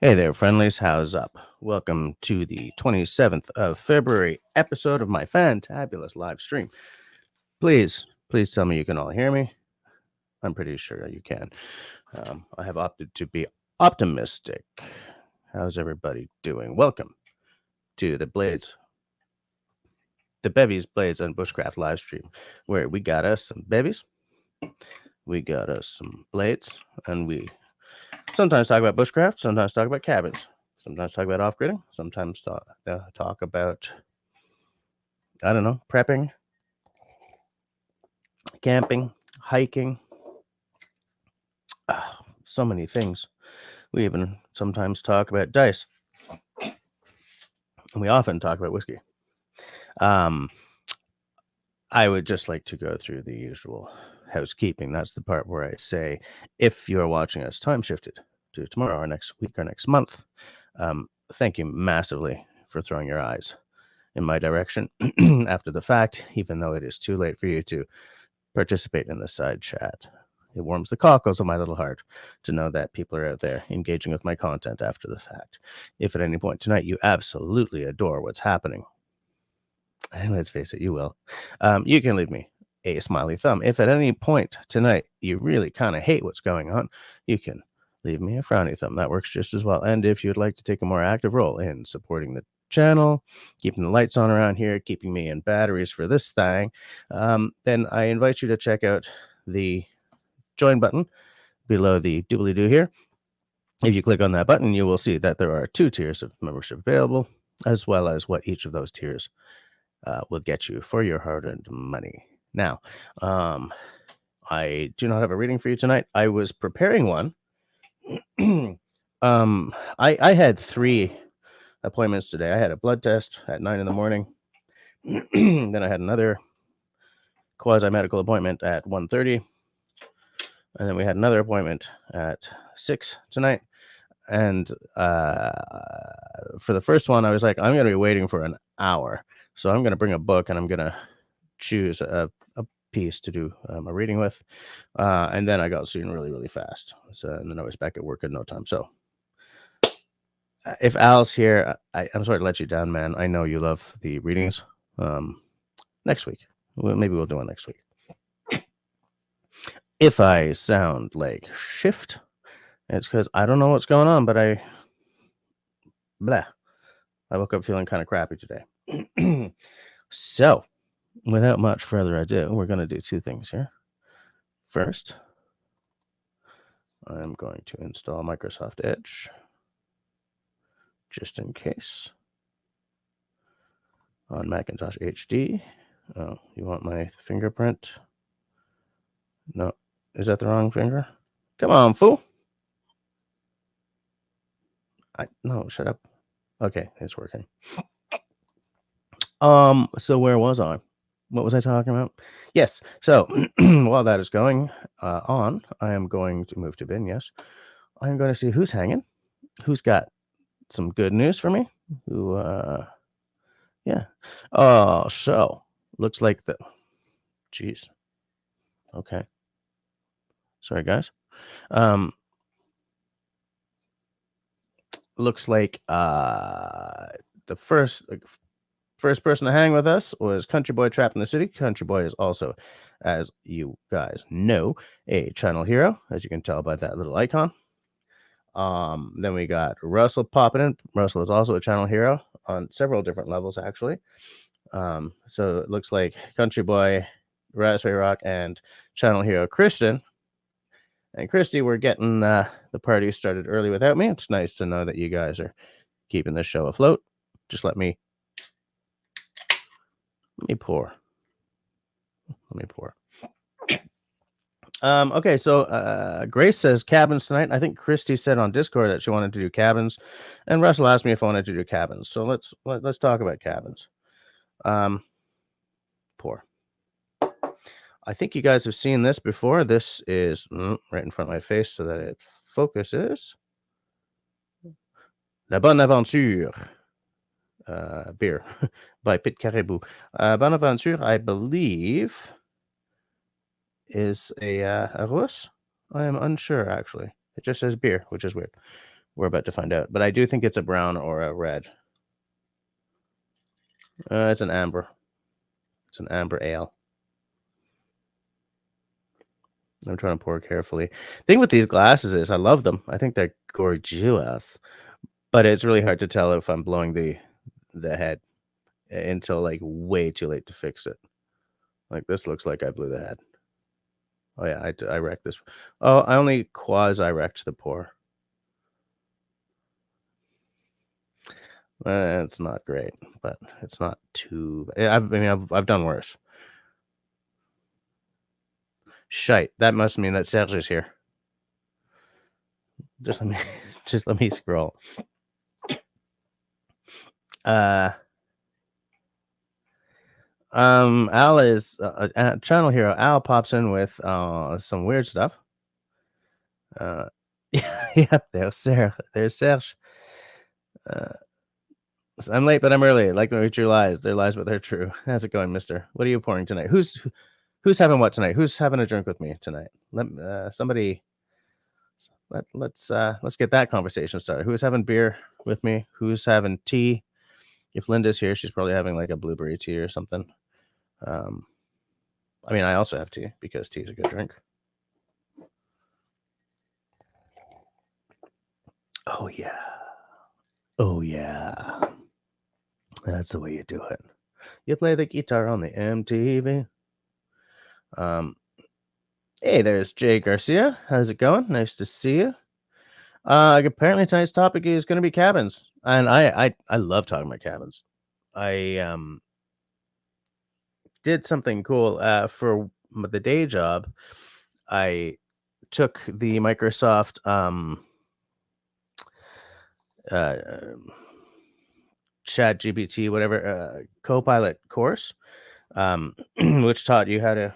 Hey there, friendlies. How's up? Welcome to the 27th of February episode of my fantabulous live stream. Please tell me you can all hear me. I'm pretty sure you can. I have opted to be optimistic. How's everybody doing? Welcome to the Bevies, Blades, and Bushcraft live stream, where we got us some bevies, we got us some blades, and we sometimes talk about bushcraft, sometimes talk about cabins, sometimes talk about off-gridding, sometimes talk about, I don't know, prepping, camping, hiking, so many things. We even sometimes talk about dice, and we often talk about whiskey. I would just like to go through the usual housekeeping. That's the part where I say, if you're watching us time shifted to tomorrow or next week or next month, thank you massively for throwing your eyes in my direction after the fact, even though it is too late for you to participate in the side chat. It warms the cockles of my little heart to know that people are out there engaging with my content after the fact. If at any point tonight you absolutely adore what's happening, and let's face it, you will, you can leave me a smiley thumb. If at any point tonight you really kind of hate what's going on, you can leave me a frowny thumb. That works just as well. And if you'd like to take a more active role in supporting the channel, keeping the lights on around here, keeping me in batteries for this thing, then I invite you to check out the join button below the doobly-doo here. If you click on that button, you will see that there are 2 tiers of membership available, as well as what each of those tiers will get you for your hard-earned money. Now, I do not have a reading for you tonight. I was preparing one. I had 3 appointments today. I had a blood test at 9 in the morning. Then I had another quasi-medical appointment at 1:30. And then we had another appointment at 6 tonight. And for the first one, I was like, I'm going to be waiting for an hour. So I'm going to bring a book and I'm going to choose a piece to do a reading with. And then I got seen really, really fast. And then I was back at work in no time. So if Al's here, I'm sorry to let you down, man. I know you love the readings. Next week. Maybe we'll do one next week. If I sound like shift, it's because I don't know what's going on, but I woke up feeling kind of crappy today. So, without much further ado, we're going to do 2 things here. First, I'm going to install Microsoft Edge, just in case, on Macintosh HD. Oh, you want my fingerprint? No. Is that the wrong finger? Come on, fool. No, shut up. Okay, it's working. So where was I? What was I talking about? Yes. So while that is going on, I am going to move to bin. Yes. I am going to see who's hanging, who's got some good news for me. Who, yeah. Oh, so looks like geez. Okay. Sorry, guys. Looks like the first person to hang with us was Country Boy Trapped in the City. Country Boy is also, as you guys know, a channel hero, as you can tell by that little icon. Then we got Russell popping in. Russell is also a channel hero on several different levels, actually. So it looks like Country Boy, Raspberry Rock, and channel hero Kristen and Christy were getting the party started early without me. It's nice to know that you guys are keeping this show afloat. Just let me pour. Okay, so Grace says cabins tonight. I think Christy said on Discord that she wanted to do cabins, and Russell asked me if I wanted to do cabins. So let's talk about cabins. Pour. I think you guys have seen this before. This is right in front of my face so that it focuses. La Bonne Aventure beer by Pit Caribou. Bonne Aventure, I believe, is a Russe. I am unsure, actually. It just says beer, which is weird. We're about to find out. But I do think it's a brown or a red. It's an amber. It's an amber ale. I'm trying to pour carefully. Thing with these glasses is I love them. I think they're gorgeous. But it's really hard to tell if I'm blowing the head until like way too late to fix it. Like this looks like I blew the head. Oh yeah, I wrecked this. Oh, I only quasi-wrecked the pour. It's not great, but it's not too. I've done worse. Shite. That must mean that Serge is here. Just let me scroll. Al is channel hero. Al pops in with some weird stuff. Yeah, there's Serge. I'm late, but I'm early. Like my true lies. They're lies, but they're true. How's it going, mister? What are you pouring tonight? Who's having what tonight? Who's having a drink with me tonight? Somebody. Let's get that conversation started. Who's having beer with me? Who's having tea? If Linda's here, she's probably having like a blueberry tea or something. I mean, I also have tea because tea is a good drink. Oh yeah. Oh yeah. That's the way you do it. You play the guitar on the MTV. Hey, there's Jay Garcia. How's it going? Nice to see you. Apparently tonight's topic is going to be cabins, and I love talking about cabins. I did something cool for the day job. I took the Microsoft Chat GPT, whatever, Copilot course, which taught you how to.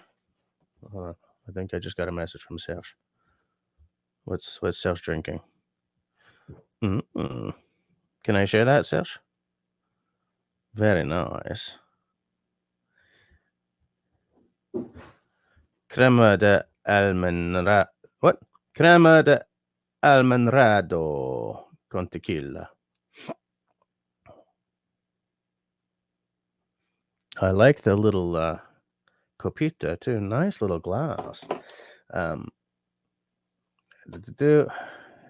Hold on, I think I just got a message from Serge. What's Serge drinking? Can I share that, Serge? Very nice. Crema de almendrado. What? Crema de almendrado con tequila. I like the little copita too. Nice little glass.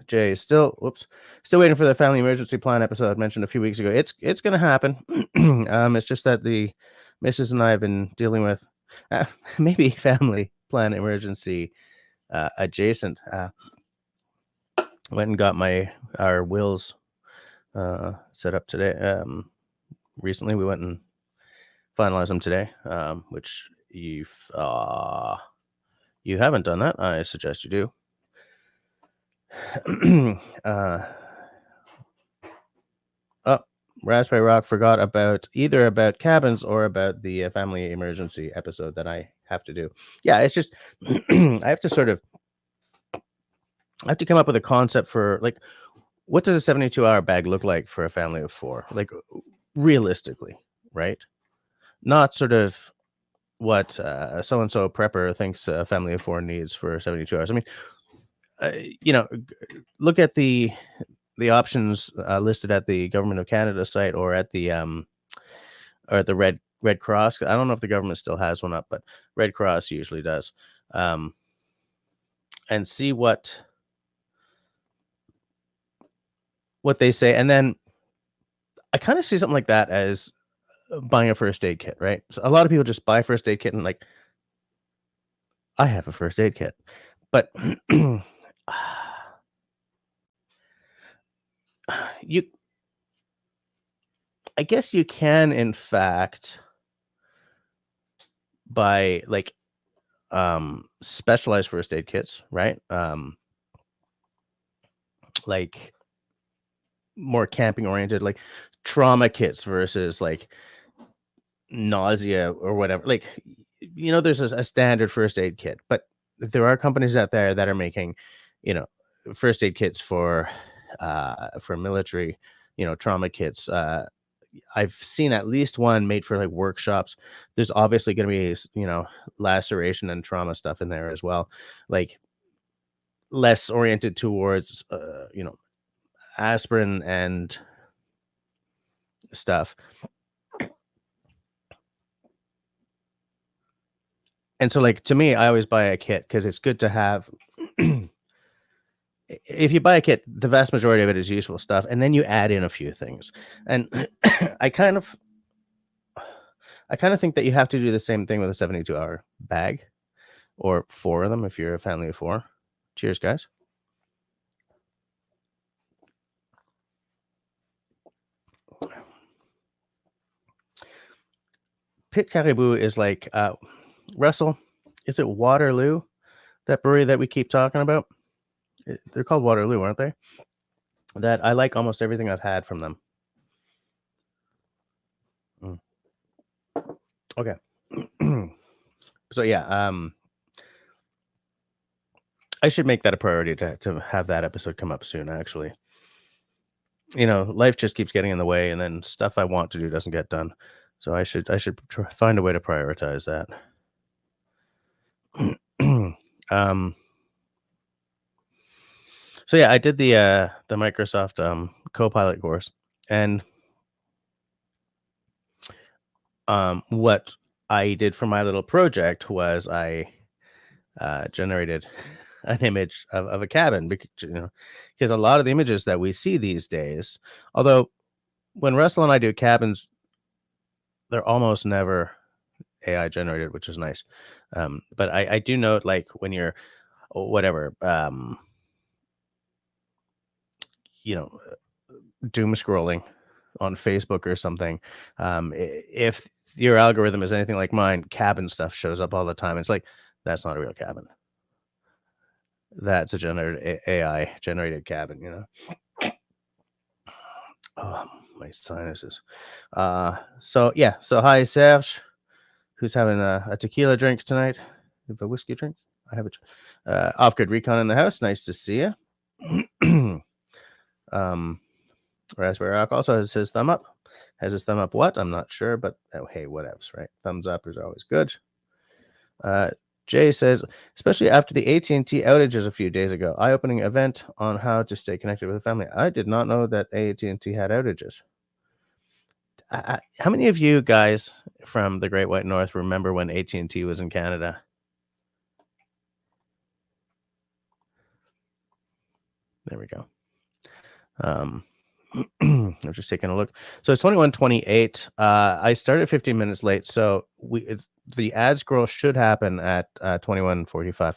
Jay still waiting for the family emergency plan episode I mentioned a few weeks ago. It's gonna happen. It's just that the missus and I have been dealing with maybe family plan emergency adjacent. Went and got our wills set up today. Recently we went and finalized them today, which you haven't done that. I suggest you do. Raspberry Rock forgot either about cabins or about the family emergency episode that I have to do. Yeah, it's just I have to come up with a concept for like what does a 72-hour bag look like for a family of 4, like realistically, right? Not sort of what so-and-so prepper thinks a family of 4 needs for 72 hours. I mean, look at the options listed at the Government of Canada site or at the Red Cross. I don't know if the government still has one up, but Red Cross usually does. And see what they say. And then I kind of see something like that as buying a first aid kit, right? So a lot of people just buy a first aid kit and like, I have a first aid kit, but I guess you can, in fact, buy like specialized first aid kits, right? Like more camping oriented, like trauma kits versus like nausea or whatever. Like, there's a standard first aid kit, but there are companies out there that are making, first aid kits for military, trauma kits. I've seen at least one made for like workshops. There's obviously going to be, laceration and trauma stuff in there as well. Like less oriented towards, aspirin and stuff. And so, like, to me, I always buy a kit because it's good to have. If you buy a kit, the vast majority of it is useful stuff, and then you add in a few things. And I kind of think that you have to do the same thing with a 72-hour bag, or 4 of them if you're a family of 4. Cheers, guys. Pit Caribou is like, Russell, is it Waterloo? That brewery that we keep talking about? They're called Waterloo, aren't they? That I like almost everything I've had from them. Okay. So yeah, I should make that a priority to have that episode come up soon, actually. You know, life just keeps getting in the way, and then stuff I want to do doesn't get done. So I should find a way to prioritize that. So yeah, I did the Microsoft Copilot course, and what I did for my little project was I generated an image of a cabin, because a lot of the images that we see these days, although when Russell and I do cabins, they're almost never AI generated, which is nice. But I do note, like, when you're whatever, doom scrolling on Facebook or something, if your algorithm is anything like mine, cabin stuff shows up all the time. It's like, that's not a real cabin. That's a AI generated cabin, Oh, my sinuses. So yeah. So hi, Serge, who's having a tequila drink tonight. You have a whiskey drink? I have a off-grid recon in the house. Nice to see you. Raspberry Rock also has his thumb up. Has his thumb up what? I'm not sure, but hey, whatevs, right? Thumbs up is always good. Jay says, especially after the AT&T outages a few days ago, eye-opening event on how to stay connected with the family. I did not know that AT&T had outages. How many of you guys from the Great White North remember when AT&T was in Canada? There we go. I'm just taking a look. So it's 21:28. I started 15 minutes late, so the ad scroll should happen at 21:45.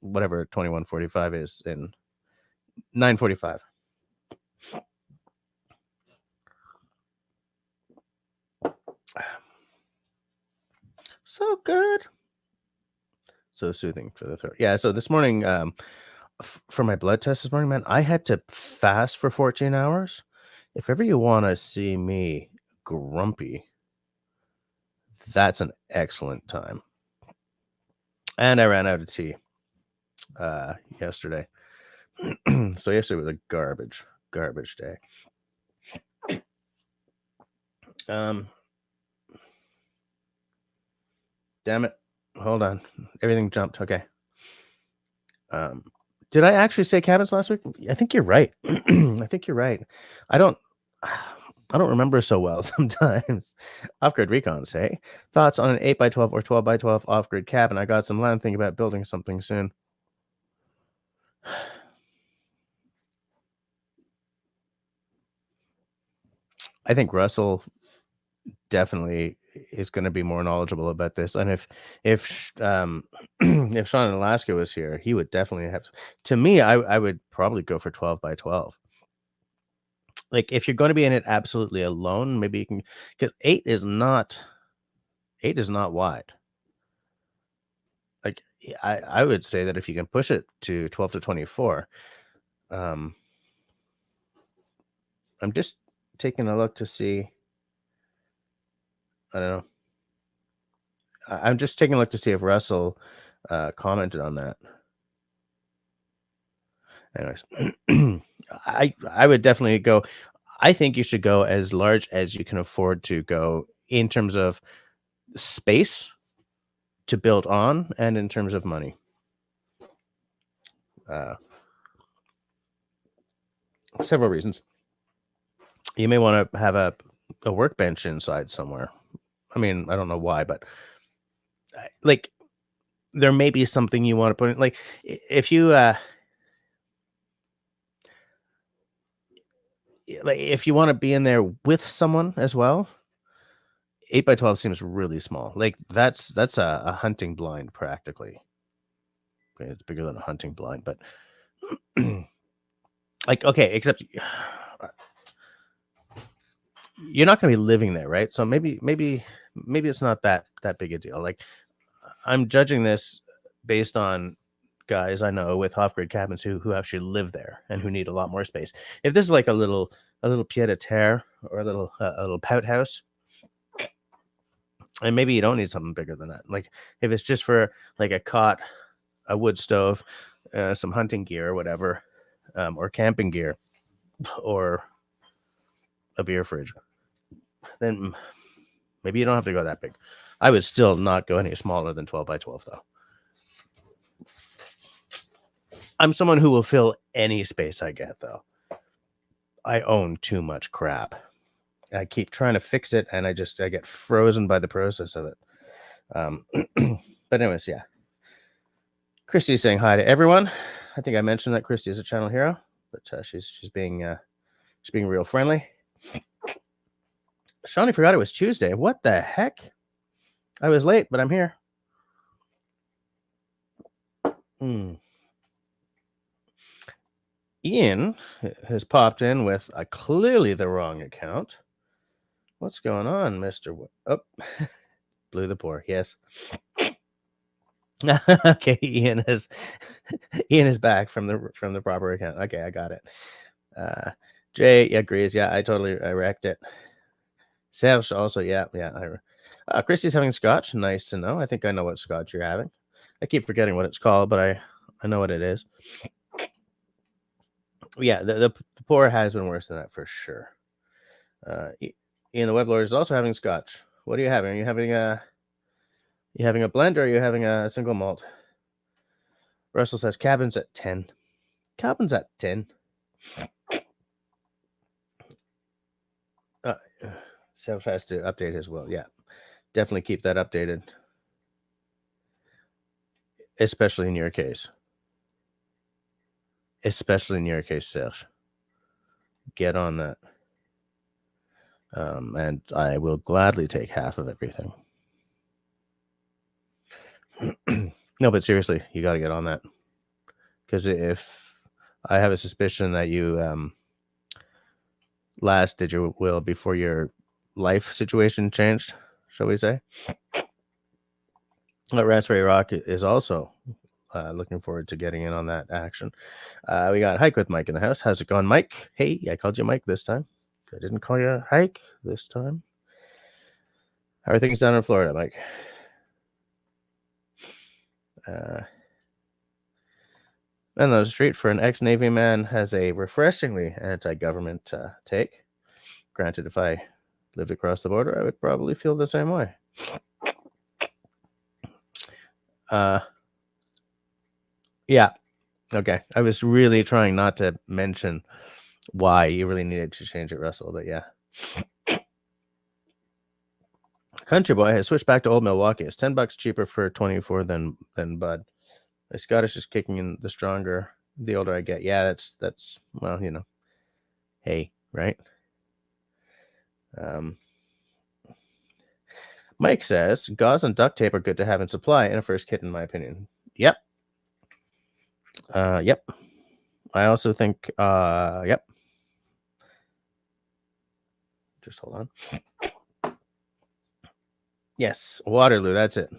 Whatever 21:45 is in 9:45. So good. So soothing for the throat. Yeah, so this morning, for my blood test this morning, man, I had to fast for 14 hours. If ever you want to see me grumpy, that's an excellent time. And I ran out of tea yesterday. So yesterday was a garbage day. Damn it. Hold on. Everything jumped. Okay. Did I actually say cabins last week? I think you're right. I think you're right. I don't remember so well sometimes. Off-grid recons, hey? Thoughts on an 8x12 or 12x12 off-grid cabin? I got some land, thinking about building something soon. I think Russell definitely is going to be more knowledgeable about this, and if Sean in Alaska was here, he would definitely have. To me, I would probably go for 12x12. Like, if you're going to be in it absolutely alone, maybe you can, because 8 is not wide. Like, I would say that if you can push it to 12 to 24, I'm just taking a look to see. I don't know. I'm just taking a look to see if Russell commented on that. Anyways, I would definitely go. I think you should go as large as you can afford to go in terms of space to build on, and in terms of money. several reasons. You may want to have a workbench inside somewhere. I mean, I don't know why, but like there may be something you want to put in. Like if you if you want to be in there with someone as well, 8x12 seems really small. Like that's a hunting blind practically. Okay, it's bigger than a hunting blind, but like okay, except you're not going to be living there, right? So maybe it's not that big a deal. Like I'm judging this based on guys I know with off-grid cabins who actually live there and who need a lot more space. If this is like a little pied-à-terre or a little pout house, and maybe you don't need something bigger than that. Like if it's just for like a cot, a wood stove, some hunting gear or whatever, or camping gear, or a beer fridge, then maybe you don't have to go that big. I would still not go any smaller than 12x12 though. I'm someone who will fill any space I get though. I own too much crap. I keep trying to fix it and I get frozen by the process of it. But anyways, yeah. Christy's saying hi to everyone. I think I mentioned that Christy is a channel hero, but she's being real friendly. Shawnee forgot it was Tuesday. What the heck? I was late, but I'm here. Ian has popped in with clearly the wrong account. What's going on, Mr. Oh, blew the pour. Yes. Okay, Ian is back from the proper account. Okay, I got it. Jay agrees. Yeah, I wrecked it. Serge also, yeah. Christy's having scotch. Nice to know. I think I know what scotch you're having. I keep forgetting what it's called, but I know what it is. Yeah, the pour has been worse than that for sure. Ian the Weblord is also having scotch. What are you having? Are you having a blend or are you having a single malt? Russell says cabins at 10. Cabins at 10. Self has to update his will. Yeah, definitely keep that updated, especially in your case. Serge. Get on that. And I will gladly take half of everything. No, but seriously, you got to get on that. Because if I have a suspicion that you last did your will before your life situation changed, shall we say? Raspberry Rock is also looking forward to getting in on that action. We got Hike with Mike in the house. How's it going, Mike? Hey, I called you Mike this time. I didn't call you Hike this time. How are things down in Florida, Mike? And the street for an ex-Navy man has a refreshingly anti-government take. Granted, if I lived across the border, I would probably feel the same way. Yeah. Okay. I was really trying not to mention why you really needed to change it, Russell, but yeah. Country Boy has switched back to Old Milwaukee. It's $10 cheaper for 24 than Bud. My Scottish is kicking in the stronger the older I get. Yeah, that's well, you know. Hey, right? Mike says gauze and duct tape are good to have in supply in a first kit, in my opinion. Yep. Yep. I also think yep. Just hold on. Yes, Waterloo, that's it.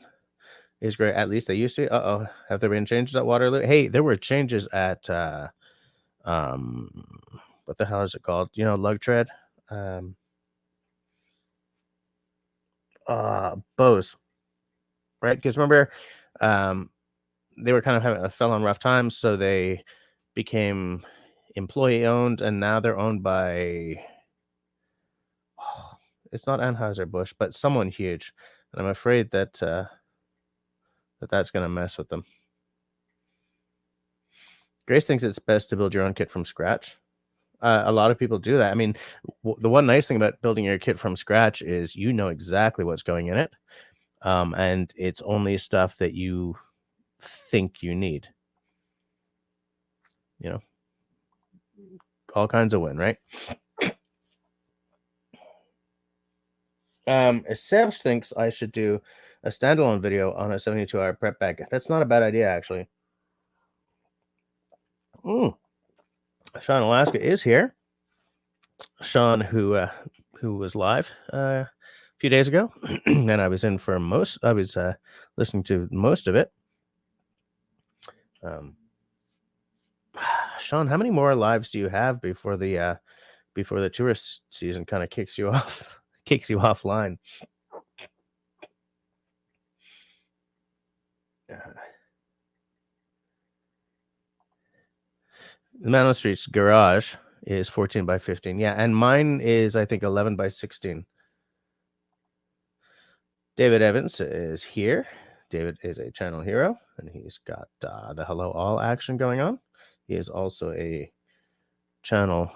Is great. At least they used to. Have there been changes at Waterloo? Hey, there were changes at what the hell is it called? You know, Lug Tread. Bose. Right? Because remember, they were kind of fell on rough times, so they became employee owned, and now they're owned by it's not Anheuser-Busch, but someone huge. And I'm afraid that that's going to mess with them. Grace thinks it's best to build your own kit from scratch. A lot of people do that. I mean, the one nice thing about building your kit from scratch is you know exactly what's going in it, and it's only stuff that you think you need. You know, all kinds of win, right? Serge thinks I should do a standalone video on a 72-hour prep bag. That's not a bad idea, actually. Sean Alaska is here. Sean, who was live a few days ago, and I was in for most. I was listening to most of it. Sean, how many more lives do you have before the tourist season kind of kicks you off, kicks you offline? The Man on the Street's garage is 14 by 15. Yeah, and mine is, I think, 11 by 16. David Evans is here. David is a channel hero, and he's got the Hello All action going on. He is also a channel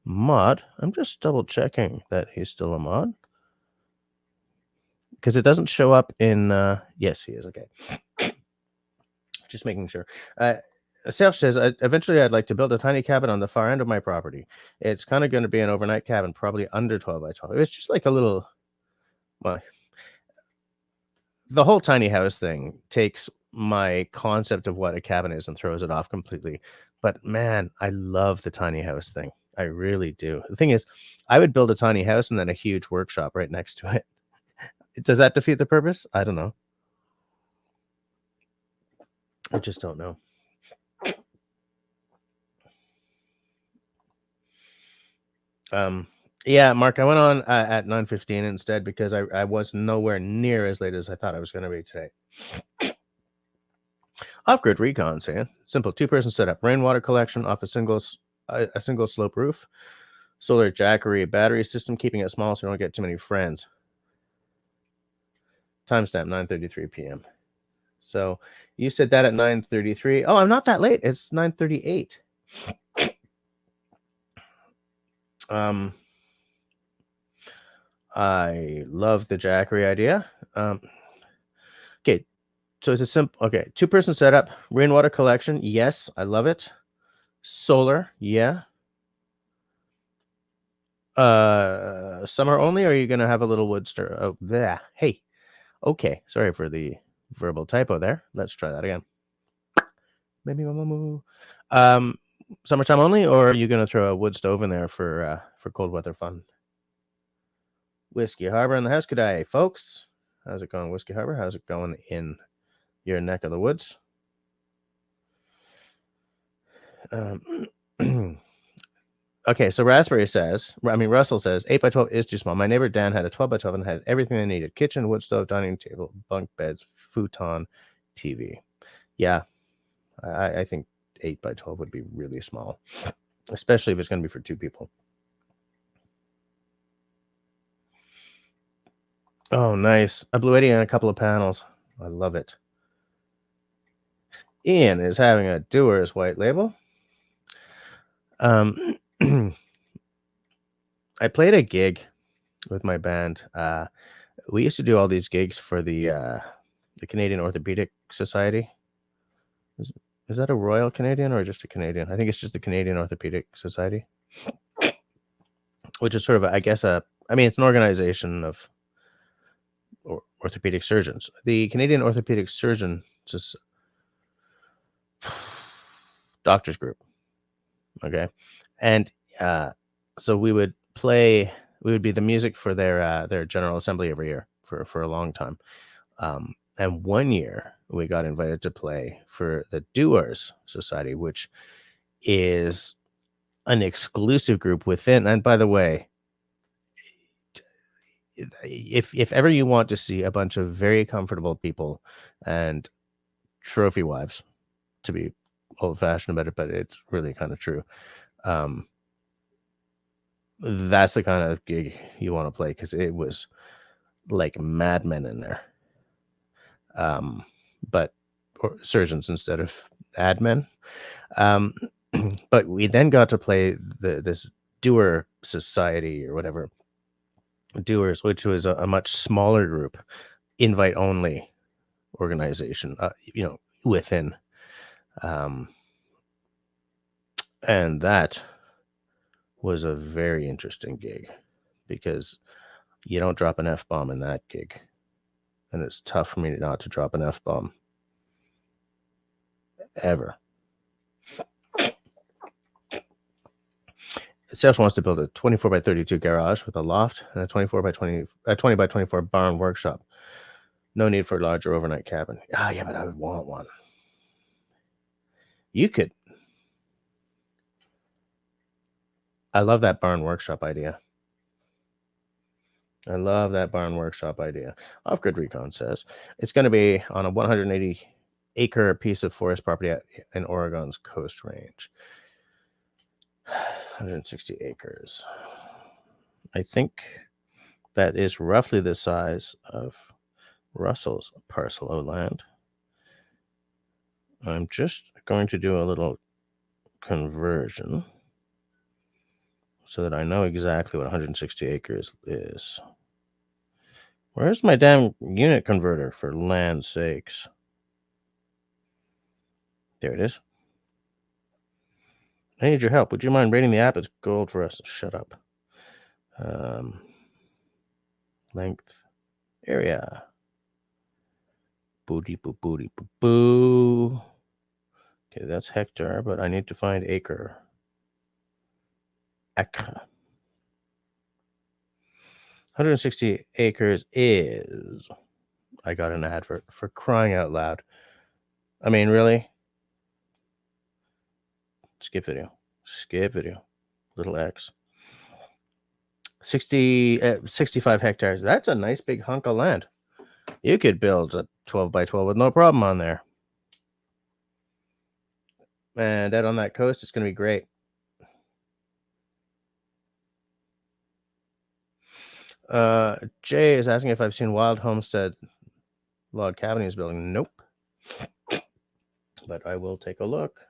mod. I'm just double checking that he's still a mod, because it doesn't show up in yes, he is. Okay, just making sure. Serge says, eventually I'd like to build a tiny cabin on the far end of my property. It's kind of going to be an overnight cabin, probably under 12 by 12. It's just like a little, well, the whole tiny house thing takes my concept of what a cabin is and throws it off completely. But man, I love the tiny house thing. I really do. The thing is, I would build a tiny house and then a huge workshop right next to it. Does that defeat the purpose? I don't know. I just don't know. Yeah, Mark, I went on at 9:15 instead because I was nowhere near as late as I thought I was going to be today. Off-grid recon saying simple 2-person setup, rainwater collection off a single slope roof, solar jackery battery system, keeping it small so you don't get too many friends. Timestamp 9:33 p.m. So you said that at 9:33. Oh, I'm not that late. It's 9:38. I love the jackery idea. Okay, so it's a simple, 2-person setup, rainwater collection. Yes, I love it. Solar, yeah. Summer only, or are you going to have a little wood stir? Oh, there. Hey, okay. Sorry for the verbal typo there. Let's try that again. Maybe summertime only, or are you going to throw a wood stove in there for cold weather fun? Whiskey Harbor in the house. Good day, folks. How's it going, Whiskey Harbor? How's it going in your neck of the woods? Okay, so Russell says 8 by 12 is too small. My neighbor Dan had a 12 by 12 and had everything they needed: kitchen, wood stove, dining table, bunk beds, futon, TV. Yeah, I think 8 by 12 would be really small, especially if it's going to be for 2 people. Oh, nice. A Blue 80 and a couple of panels. I love it. Ian is having a Doers white label. I played a gig with my band. We used to do all these gigs for the Canadian Orthopedic Society. Is that a Royal Canadian or just a Canadian? I think it's just the Canadian Orthopedic Society, which is sort of, I guess, it's an organization of orthopedic surgeons. The Canadian Orthopedic Surgeon Doctors Group. Okay, and so we would be the music for their General Assembly every year for a long time. And one year we got invited to play for the Doers Society, which is an exclusive group within. And by the way, if ever you want to see a bunch of very comfortable people and trophy wives, to be old-fashioned about it, but it's really kind of true, that's the kind of gig you want to play, because it was like madmen in there, but surgeons instead of admin. But we then got to play this Doer Society or whatever, Doers, which was a much smaller group, invite only organization, within. And that was a very interesting gig because you don't drop an F-bomb in that gig. And it's tough for me not to drop an F-bomb. Ever. Sales wants to build a 24 by 32 garage with a loft and a 20 by 24 barn workshop. No need for a larger overnight cabin. Yeah, but I would want one. You could. I love that barn workshop idea. Off-Grid Recon says it's going to be on a 180-acre piece of forest property in Oregon's Coast Range. 160 acres. I think that is roughly the size of Russell's parcel of land. I'm just going to do a little conversion so that I know exactly what 160 acres is. Where's my damn unit converter, for land's sakes? There it is. I need your help. Would you mind rating the app as gold for us? Shut up. Length. Area. Booty boo booty boo boo. Okay, that's hectare, but I need to find acre. Acre. 160 acres is... I got an advert, for crying out loud. I mean, really? Skip video. Little X. 65 hectares. That's a nice big hunk of land. You could build a 12 by 12 with no problem on there. And out on that coast, it's going to be great. Jay is asking if I've seen Wild Homestead log cabin he's building. Nope. But I will take a look.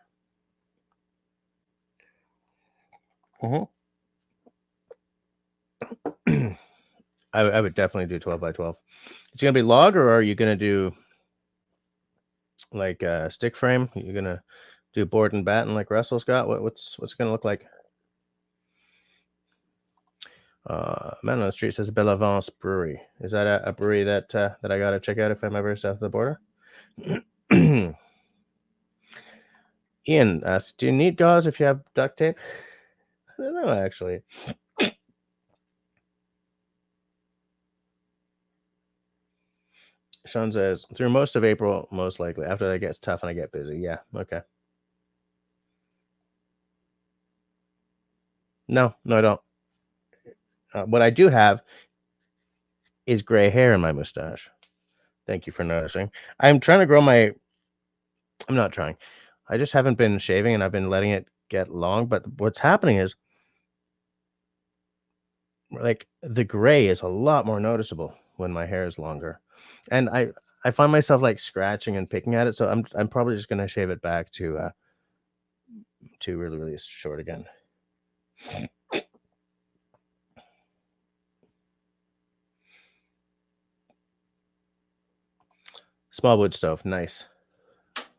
I would definitely do 12 by 12. It's going to be log, or are you going to do like a stick frame? You're going to do board and batten like Russell's got? What's it going to look like? Man on the Street says Bellavance Brewery. Is that a brewery that I got to check out if I'm ever south of the border? Ian asks, do you need gauze if you have duct tape? I don't know, actually. Sean says, through most of April, most likely. After that gets tough and I get busy. Yeah, okay. No, I don't. What I do have is gray hair in my mustache. Thank you for noticing. I'm trying to grow my... I'm not trying. I just haven't been shaving, and I've been letting it get long. But what's happening is, like, the gray is a lot more noticeable when my hair is longer. And I find myself, like, scratching and picking at it. So I'm probably just going to shave it back to really, really short again. Small wood stove. Nice.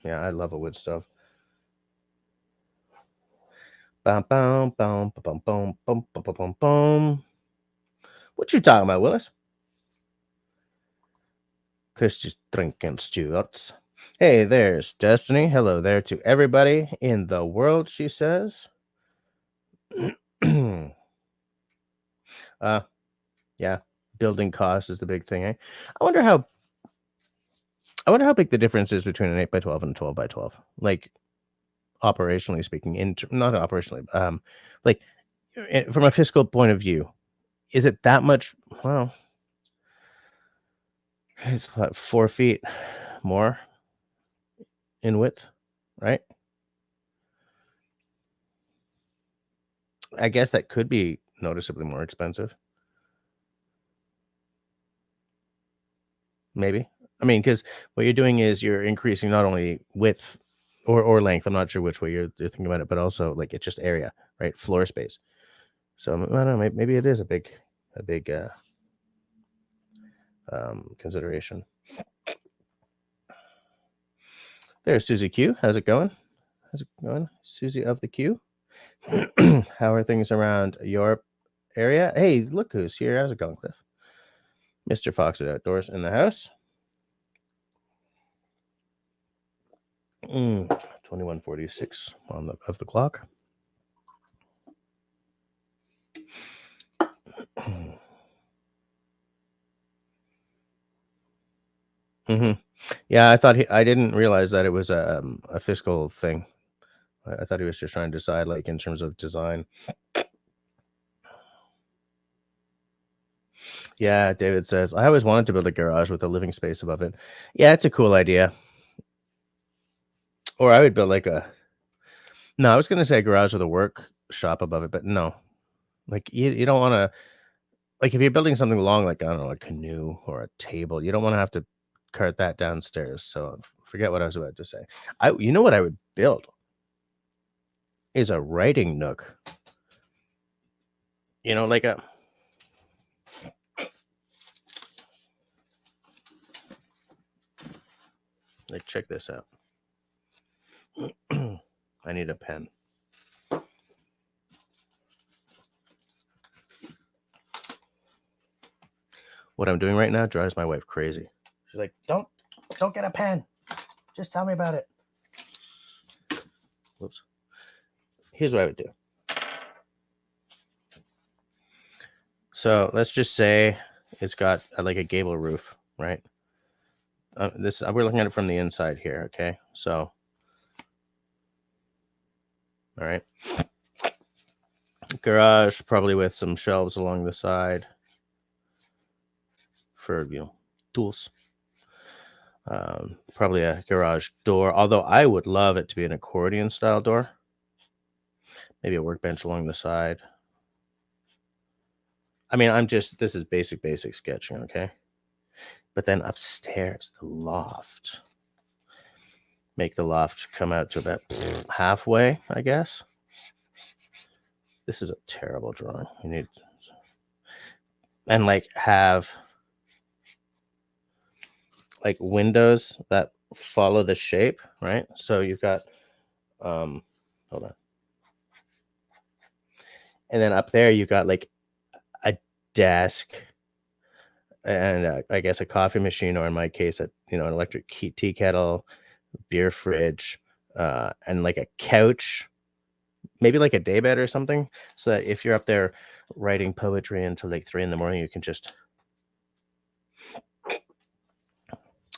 Yeah, I love a wood stove. Bum, bum, bum, bum, bum, bum, bum, bum, bum. What you talking about, Willis? Christy's drinking Stewart's. Hey, there's Destiny. Hello there to everybody in the world, she says. Yeah, building cost is the big thing, eh? I wonder how big the difference is between an 8 by 12 and a 12 by 12. Like, operationally speaking, not operationally, like from a fiscal point of view, is it that much? Well, it's what, 4 feet more in width, right? I guess that could be noticeably more expensive. Maybe. I mean, because what you're doing is you're increasing not only width, or length. I'm not sure which way you're thinking about it, but also like it's just area, right? Floor space. So I don't know. Maybe it is a big consideration. There's Susie Q. How's it going? How's it going, Susie of the Q? How are things around your area? Hey, look who's here. How's it going, Cliff? Mr. Fox at Outdoors in the house. 21:46 on the clock. Yeah, I didn't realize that it was a fiscal thing. I thought he was just trying to decide, like, in terms of design. Yeah, David says, I always wanted to build a garage with a living space above it. Yeah, it's a cool idea. Or I would build like no, I was going to say a garage with a workshop above it, but no. Like, you don't want to, like, if you're building something long, like, I don't know, a canoe or a table, you don't want to have to cart that downstairs. So forget what I was about to say. You know what I would build is a writing nook. You know, like check this out. I need a pen. What I'm doing right now drives my wife crazy. She's like, don't get a pen. Just tell me about it. Whoops. Here's what I would do. So let's just say it's got like a gable roof, right? We're looking at it from the inside here, okay? So, all right. Garage, probably with some shelves along the side for, tools. Probably a garage door, although I would love it to be an accordion style door. Maybe a workbench along the side. I mean, this is basic sketching, okay? But then upstairs, the loft. Make the loft come out to about halfway, I guess. This is a terrible drawing. You need, and like have like windows that follow the shape, right? So you've got, hold on. And then up there, you've got like a desk and I guess a coffee machine, or in my case, an electric tea kettle, beer fridge, and like a couch, maybe like a daybed or something, so that if you're up there writing poetry until like 3 a.m, you can just.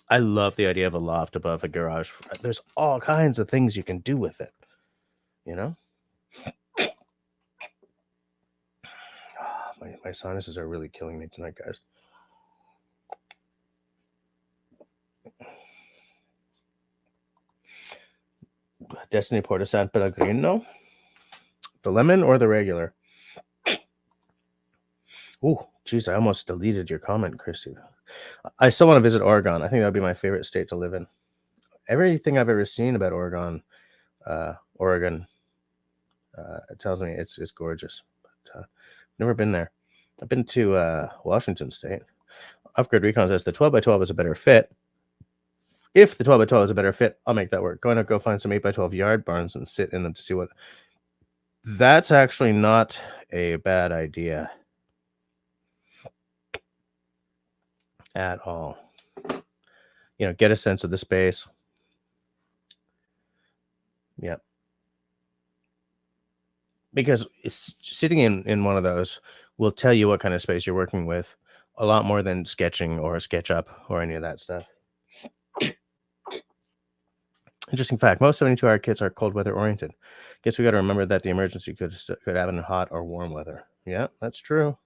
I love the idea of a loft above a garage. There's all kinds of things you can do with it, My sinuses are really killing me tonight, guys. Destiny Porta San Pellegrino. The lemon or the regular? Oh, geez, I almost deleted your comment, Christy. I still want to visit Oregon. I think that would be my favorite state to live in. Everything I've ever seen about Oregon, it tells me it's gorgeous. But never been there. I've been to Washington State. Upgrade Recon says the 12x12 is a better fit. If the 12x12 is a better fit, I'll make that work. Going to go find some 8x12 yard barns and sit in them to see what. That's actually not a bad idea at all. Get a sense of the space. Yep. Because sitting in one of those will tell you what kind of space you're working with a lot more than sketching or SketchUp or any of that stuff. Interesting fact, most 72-hour kits are cold weather oriented. Guess we got to remember that the emergency could happen in hot or warm weather. Yeah, that's true.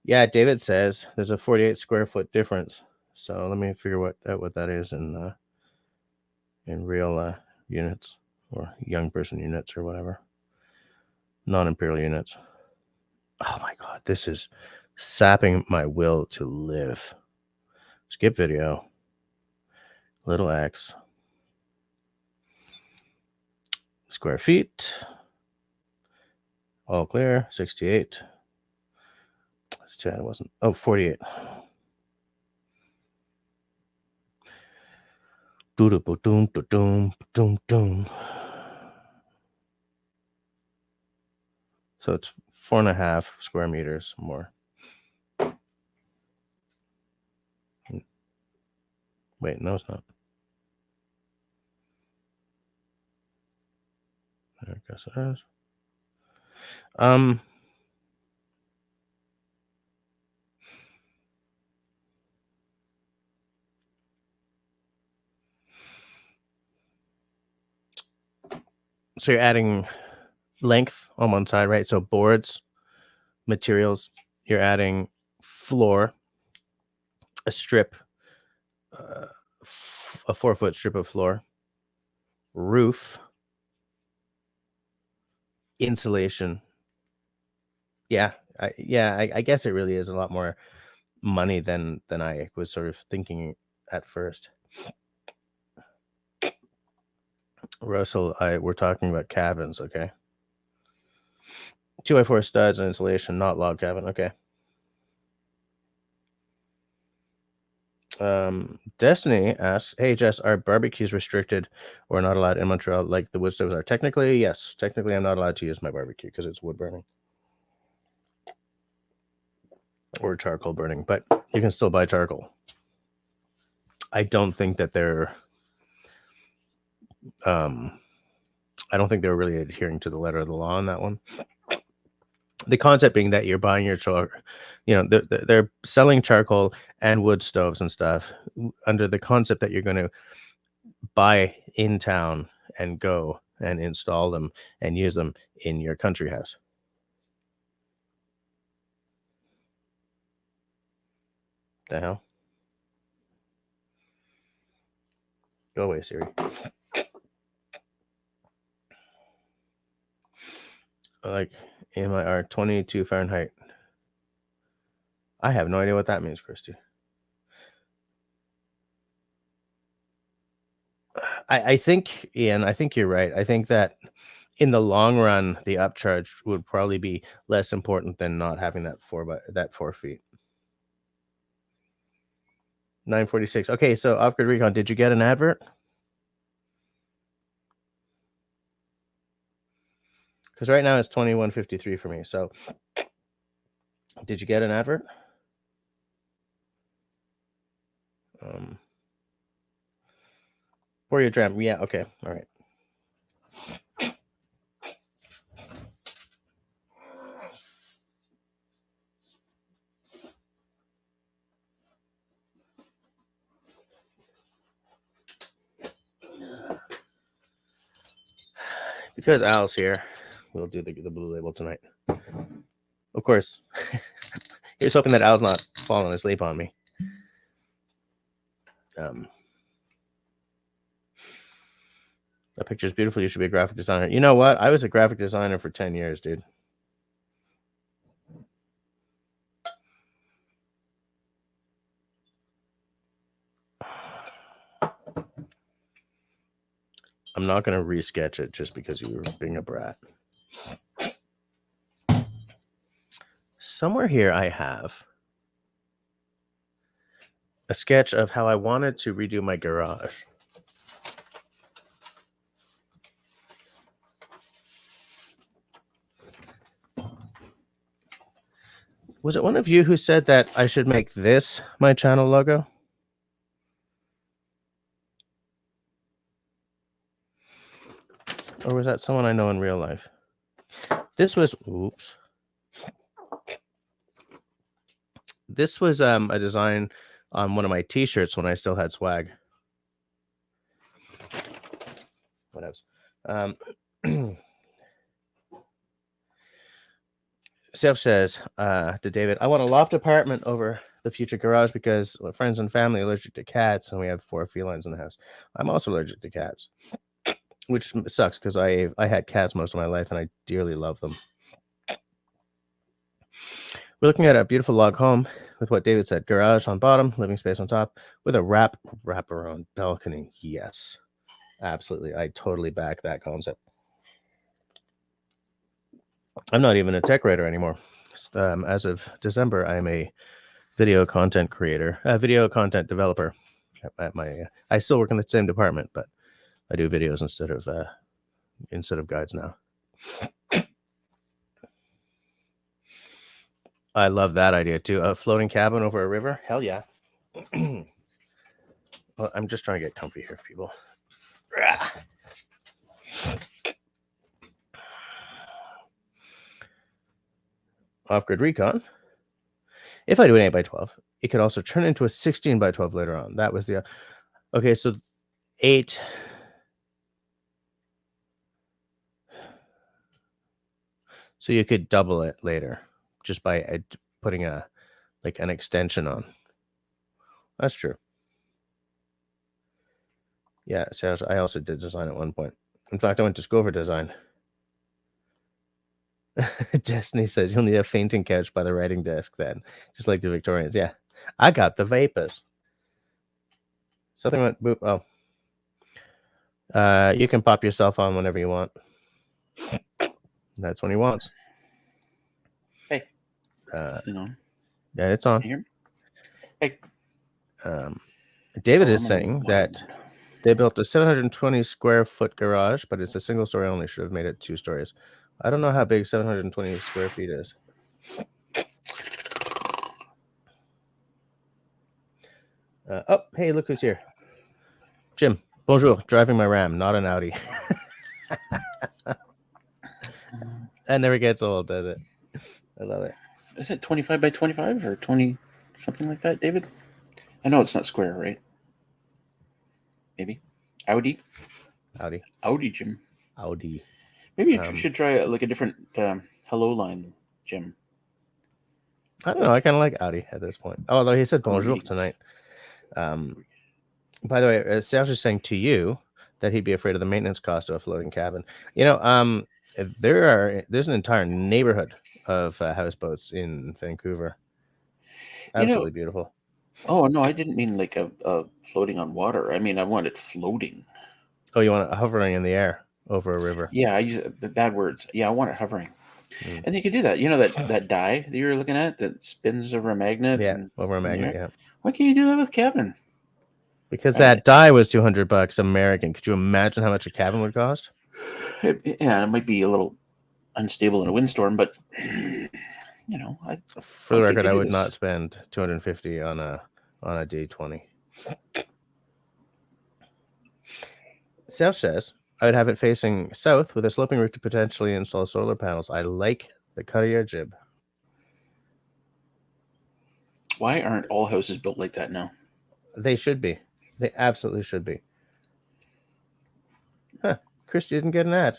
Yeah, David says there's a 48 square foot difference. So let me figure out what that is in real units or young person units or whatever. Non-imperial units. Oh my God, this is sapping my will to live. Skip video. Little X. square feet. All clear. 68. That's 10. It wasn't. Oh, 48. So it's 4.5 square meters more. Wait, no, it's not. I guess it is. So you're adding length on one side, right? So boards, materials, you're adding floor, a strip, a 4-foot strip of floor, roof, insulation. Yeah, I guess it really is a lot more money than I was sort of thinking at first. Russell, we're talking about cabins, okay? 2x4 studs and insulation, not log cabin, okay. Destiny asks, hey Jess, are barbecues restricted or not allowed in Montreal like the wood stoves are? Technically, yes. Technically, I'm not allowed to use my barbecue because it's wood burning or charcoal burning, but you can still buy charcoal. I don't think that they're I don't think they're really adhering to the letter of the law on that one. The concept being that you're buying your charcoal, they're selling charcoal and wood stoves and stuff under the concept that you're going to buy in town and go and install them and use them in your country house. The hell? Go away, Siri. Like MIR 22 Fahrenheit. I have no idea what that means, Christy. I think, Ian, I think you're right. I think that in the long run, the upcharge would probably be less important than not having that 4 feet. 946. Okay, so Off-Grid Recon, did you get an advert? Because right now it's 2153 for me. So did you get an advert? For your dram. Yeah, okay. All right. Because Al's here, we'll do the blue label tonight. Of course. Here's hoping that Al's not falling asleep on me. That picture's beautiful. You should be a graphic designer. You know what? I was a graphic designer for 10 years, dude. I'm not going to resketch it just because you were being a brat. Somewhere here I have a sketch of how I wanted to redo my garage. Was it one of you who said that I should make this my channel logo? Or was that someone I know in real life? This was, oops. This was a design on one of my t-shirts when I still had swag. What else? Serge says to David, I want a loft apartment over the future garage because my friends and family are allergic to cats and we have 4 felines in the house. I'm also allergic to cats, which sucks because I had cats most of my life and I dearly love them. We're looking at a beautiful log home with what David said, garage on bottom, living space on top, with a wraparound balcony. Yes, absolutely. I totally back that concept. I'm not even a tech writer anymore. As of December, I'm a video content creator, video content developer. I still work in the same department, but I do videos instead of guides now. I love that idea too. A floating cabin over a river. Hell yeah. Well, I'm just trying to get comfy here, people. Off-grid recon. If I do an 8x12, it could also turn into a 16x12 later on. That was the... Okay, so 8... So you could double it later just by putting an extension on. That's true. Yeah, so I also did design at one point. In fact, I went to school for design. Destiny says you'll need a fainting couch by the writing desk then, just like the Victorians. Yeah, I got the vapors. Something went boop. Oh, you can pop yourself on whenever you want. That's when he wants. Hey, is it on? Yeah, it's on. Can you hear me? Hey, David is saying that they built a 720 square foot garage, but it's a single story only. Should have made it 2 stories. I don't know how big 720 square feet is. Oh, hey, look who's here. Jim, bonjour. Driving my Ram, not an Audi. That never gets old, does it? I love it. Is it 25 by 25 or 20, something like that, David? I know it's not square, right? Maybe. Audi, Jim. Audi. Maybe you should try a different hello line, Jim. I don't know. I kind of like Audi at this point. Although he said bonjour tonight. By the way, Serge is saying to you that he'd be afraid of the maintenance cost of a floating cabin. There's an entire neighborhood of houseboats in Vancouver. Absolutely beautiful. Oh no, I didn't mean like a floating on water. I mean I want it floating. Oh, you want it hovering in the air over a river? Yeah, I use bad words. Yeah, I want it hovering. And you can do that. You know that die that you were looking at that spins over a magnet? Yeah, over a magnet, yeah. Why can't you do that with cabin? Because that die was $200 American. Could you imagine how much a cabin would cost? Yeah, it might be a little unstable in a windstorm, but for the record, I would not spend $250 on a D20. Serge says I would have it facing south with a sloping roof to potentially install solar panels. I like the cut of your jib. Why aren't all houses built like that now? They should be. They absolutely should be. Huh. Chris didn't get an ad.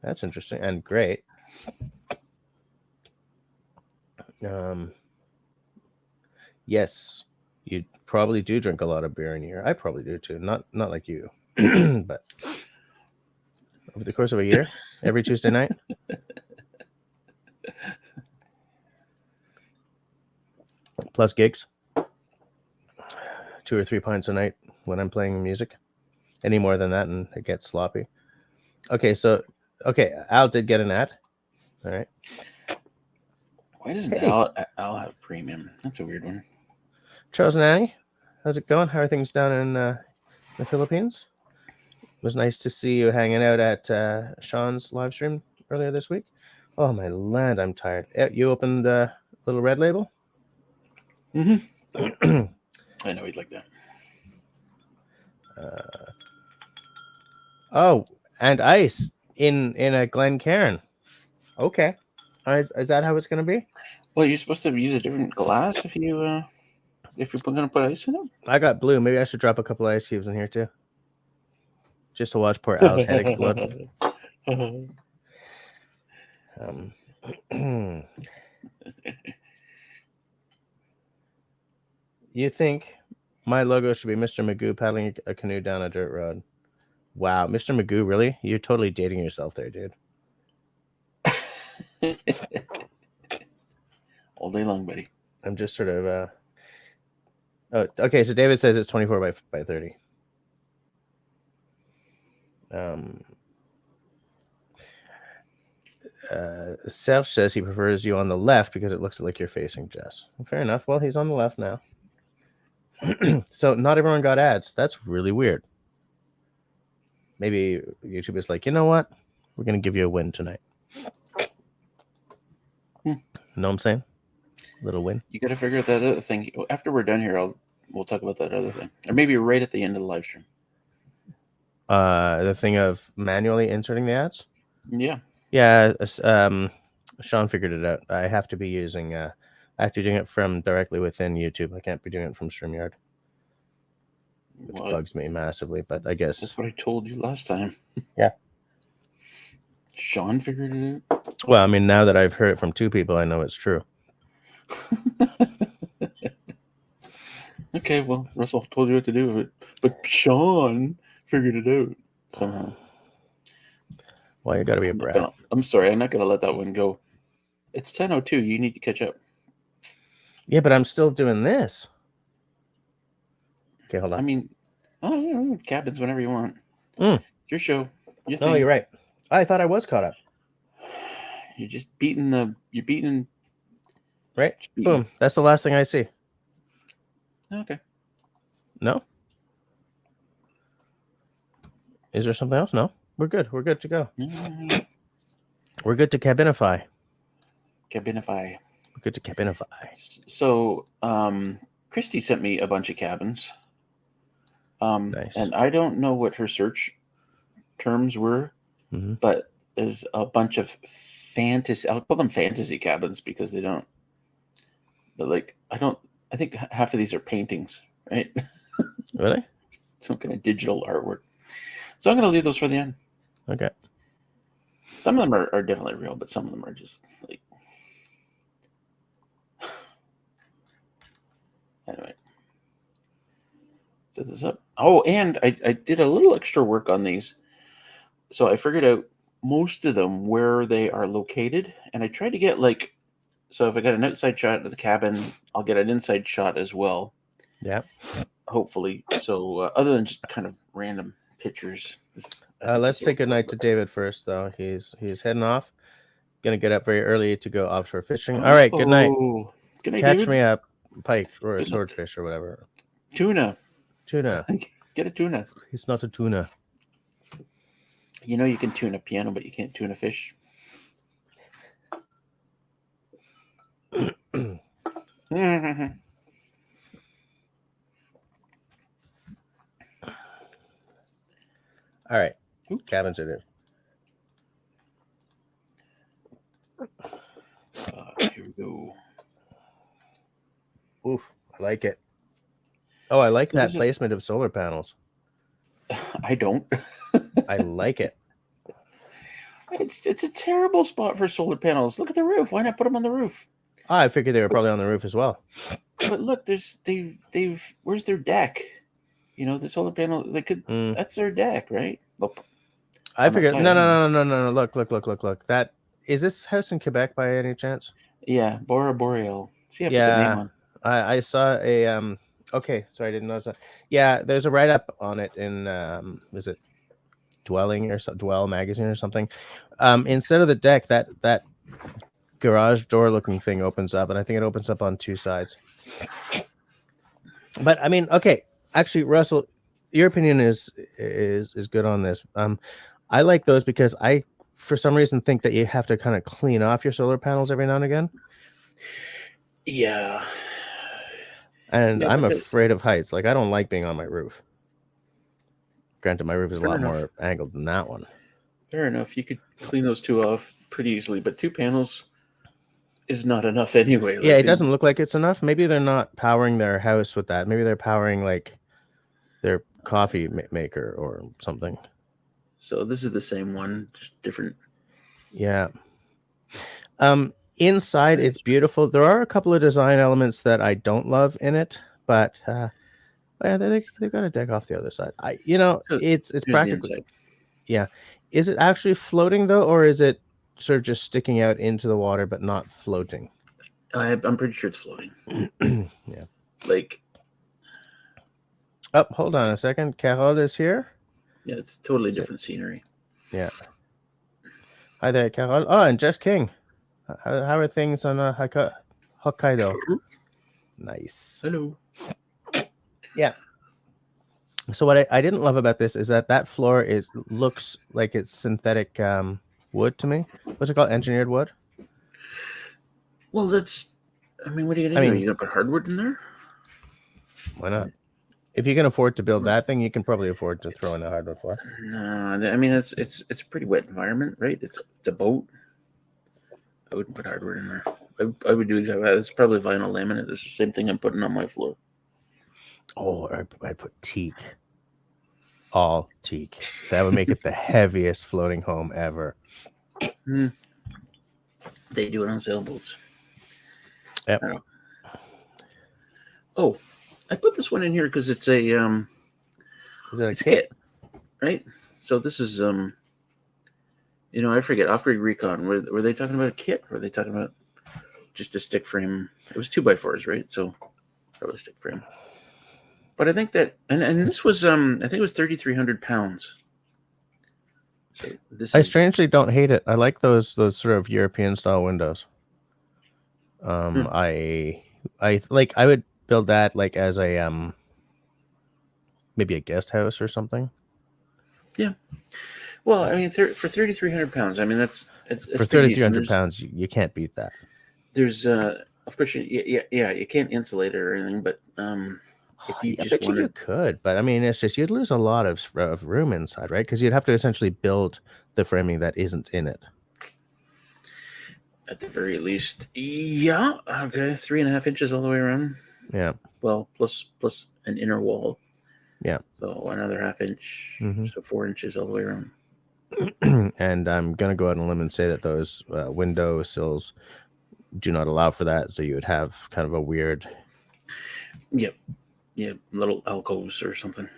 That's interesting and great. Yes, you probably do drink a lot of beer in a year. I probably do too. Not like you, but over the course of a year, every Tuesday night. Plus gigs. 2 or 3 pints a night when I'm playing music. Any more than that and it gets sloppy. Okay, Al did get an ad. All right. Why doesn't Al have premium? That's a weird one. Charles and Annie, how's it going? How are things down in the Philippines? It was nice to see you hanging out at Sean's live stream earlier this week. Oh, my land, I'm tired. You opened a little red label? Mm-hmm. I know he'd like that. And ice in a Glencairn. Okay. Is that how it's going to be? Well, you're supposed to use a different glass if you're going to put ice in it. I got blue. Maybe I should drop a couple of ice cubes in here too, just to watch poor Al's head explode. You think my logo should be Mr. Magoo paddling a canoe down a dirt road? Wow, Mr. Magoo, really? You're totally dating yourself there, dude. All day long, buddy. I'm just sort of okay, so David says it's 24 by 30. Serge says he prefers you on the left because it looks like you're facing Jess. Fair enough. Well, he's on the left now. So not everyone got ads. That's really weird. Maybe YouTube is like, you know what? We're going to give you a win tonight. Know what I'm saying? Little win. You got to figure out that other thing. After we're done here, we'll talk about that other thing. Or maybe right at the end of the live stream. The thing of manually inserting the ads? Yeah. Yeah. Sean figured it out. I have to be using, I have to be doing it from directly within YouTube. I can't be doing it from StreamYard. Which bugs me massively, but I guess. That's what I told you last time. Yeah. Sean figured it out? Well, I mean, now that I've heard it from two people, I know it's true. Okay, well, Russell told you what to do with it. But Sean figured it out somehow. Well, you got to be a brat. I'm sorry, I'm not going to let that one go. It's 10:02. You need to catch up. Yeah, but I'm still doing this. Okay, hold on. I mean, cabins whenever you want. Your show. Your thing. No, you're right. I thought I was caught up. You're just beating. Right? Boom. That's the last thing I see. Okay. No? Is there something else? No? We're good. We're good to go. We're good to cabinify. Cabinify. We're good to cabinify. So, Christy sent me a bunch of cabins. Nice. And I don't know what her search terms were, but there's a bunch of fantasy. I'll call them fantasy cabins because they don't. They're like I think half of these are paintings, right? Really? Some kind of digital artwork. So I'm going to leave those for the end. Okay. Some of them are definitely real, but some of them are just like. Anyway. Set this up. Oh, and I did a little extra work on these. So I figured out most of them where they are located. And I tried to get so if I got an outside shot of the cabin, I'll get an inside shot as well. Yeah. Hopefully. So other than just kind of random pictures. Let's say goodnight to David first, though. He's heading off. Gonna get up very early to go offshore fishing. All right, good night. Good night, Catch David. me a pike or a swordfish or whatever. Tuna. Get a tuna. It's not a tuna. You know you can tune a piano, but you can't tune a fish. All right. Cabins are there. Here we go. Oof, I like it. Oh, I like that placement of solar panels. I don't. I like it. It's a terrible spot for solar panels. Look at the roof. Why not put them on the roof? I figured they were probably on the roof as well. But look, they've where's their deck? You know, the solar panel. They could. That's their deck, right? Well, I figured. No. Look. That is this house in Quebec by any chance? Yeah, Bora Boreal. See, I put the name on. I saw a Okay, sorry, I didn't notice that. Yeah, there's a write up on it in is it Dwell magazine or something. Instead of the deck, that garage door looking thing opens up, and I think it opens up on two sides. But I mean, okay, actually, Russell, your opinion is good on this. I like those because I, for some reason, think that you have to kind of clean off your solar panels every now and again. Yeah. And I'm afraid of heights. Like, I don't like being on my roof. Granted, my roof is a lot more angled than that one. Fair enough. You could clean those two off pretty easily, but two panels is not enough anyway. Yeah, it doesn't look like it's enough. Maybe they're not powering their house with that. Maybe they're powering, like, their coffee maker or something. So this is the same one, just different. Yeah. Inside, it's beautiful. There are a couple of design elements that I don't love in it, but they've got a deck off the other side. It's practical. Yeah. Is it actually floating though, or is it sort of just sticking out into the water but not floating? I'm pretty sure it's floating. Yeah. Like. Oh, hold on a second. Carol is here. Yeah, it's totally different scenery. Yeah. Hi there, Carol. Oh, and Jess King. How are things on Hokkaido? Nice. Hello. Yeah. So what I didn't love about this is that floor looks like it's synthetic wood to me. What's it called? Engineered wood? Well, that's. I mean, what are you I gonna do? Are mean, you gonna put hardwood in there? why not? If you can afford to build that thing, you can probably afford to throw in a hardwood floor. No, I mean it's a pretty wet environment, right? It's a boat. I wouldn't put hardwood in there. I would do exactly that. It's probably vinyl laminate. It's the same thing I'm putting on my floor. Oh, I put teak. All teak. That would make it the heaviest floating home ever. They do it on sailboats. Yep. Oh, I put this one in here because it's a Is it a it's kit? Right? So this is I forget. Off-grid recon. Were they talking about a kit? Or were they talking about just a stick frame? It was 2x4s, right? So probably stick frame. But I think that and this was I think it was 3,300 pounds. So I strangely don't hate it. I like those sort of European style windows. I would build that like as a maybe a guest house or something. Yeah. Well, I mean, for 3,300 pounds, I mean it's for 3,300 pounds, you can't beat that. There's of course you can't insulate it or anything, but if you I just bet wanted, you could, but I mean, it's just you'd lose a lot of room inside, right? Because you'd have to essentially build the framing that isn't in it. At the very least, yeah, okay, 3.5 inches all the way around. Yeah. Well, plus an inner wall. Yeah. So another half inch, so 4 inches all the way around. And I'm gonna go out on a limb and say that those window sills do not allow for that, so you would have kind of a weird. Yep. Yeah, little alcoves or something.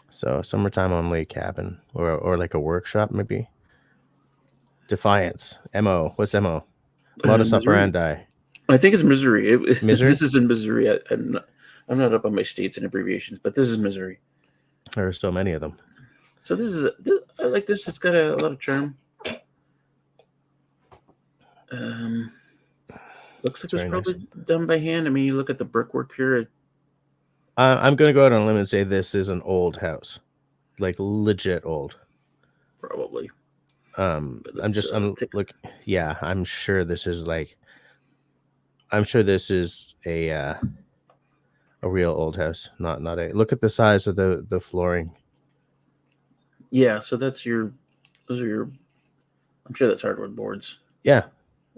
So summertime only cabin or like a workshop maybe. Defiance. MO. What's MO? Modus operandi. I think it's Missouri. Missouri? This is in Missouri. I'm not up on my states and abbreviations, but this is Missouri. There are so many of them. So I like this. It's got a lot of charm. Looks like it was probably done by hand. I mean, you look at the brickwork here. I'm going to go out on a limb and say this is an old house, like legit old. Probably. I'm look. Yeah, I'm sure this is like. I'm sure this is a real old house, not a. Look at the size of the flooring. Yeah, so those are your. I'm sure that's hardwood boards. Yeah,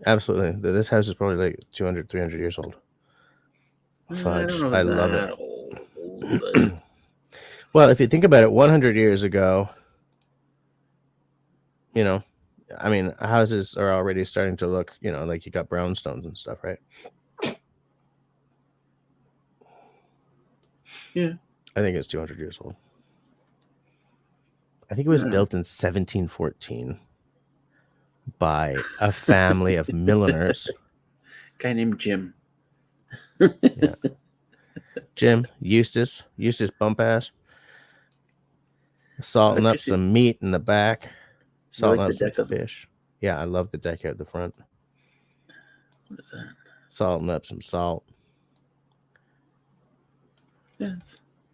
absolutely. This house is probably like 200, 300 years old. Fudge. I love it. Old, but... Well, if you think about it, 100 years ago, I mean, houses are already starting to look, like you got brownstones and stuff, right? Yeah. I think it's 200 years old. I think it was built in 1714 by a family of milliners. Guy named Jim. Yeah. Jim, Eustace bump ass. Salting up some meat in the back. Salting up some fish. Yeah, I love the deck out the front. What is that? Salting up some salt. Yeah,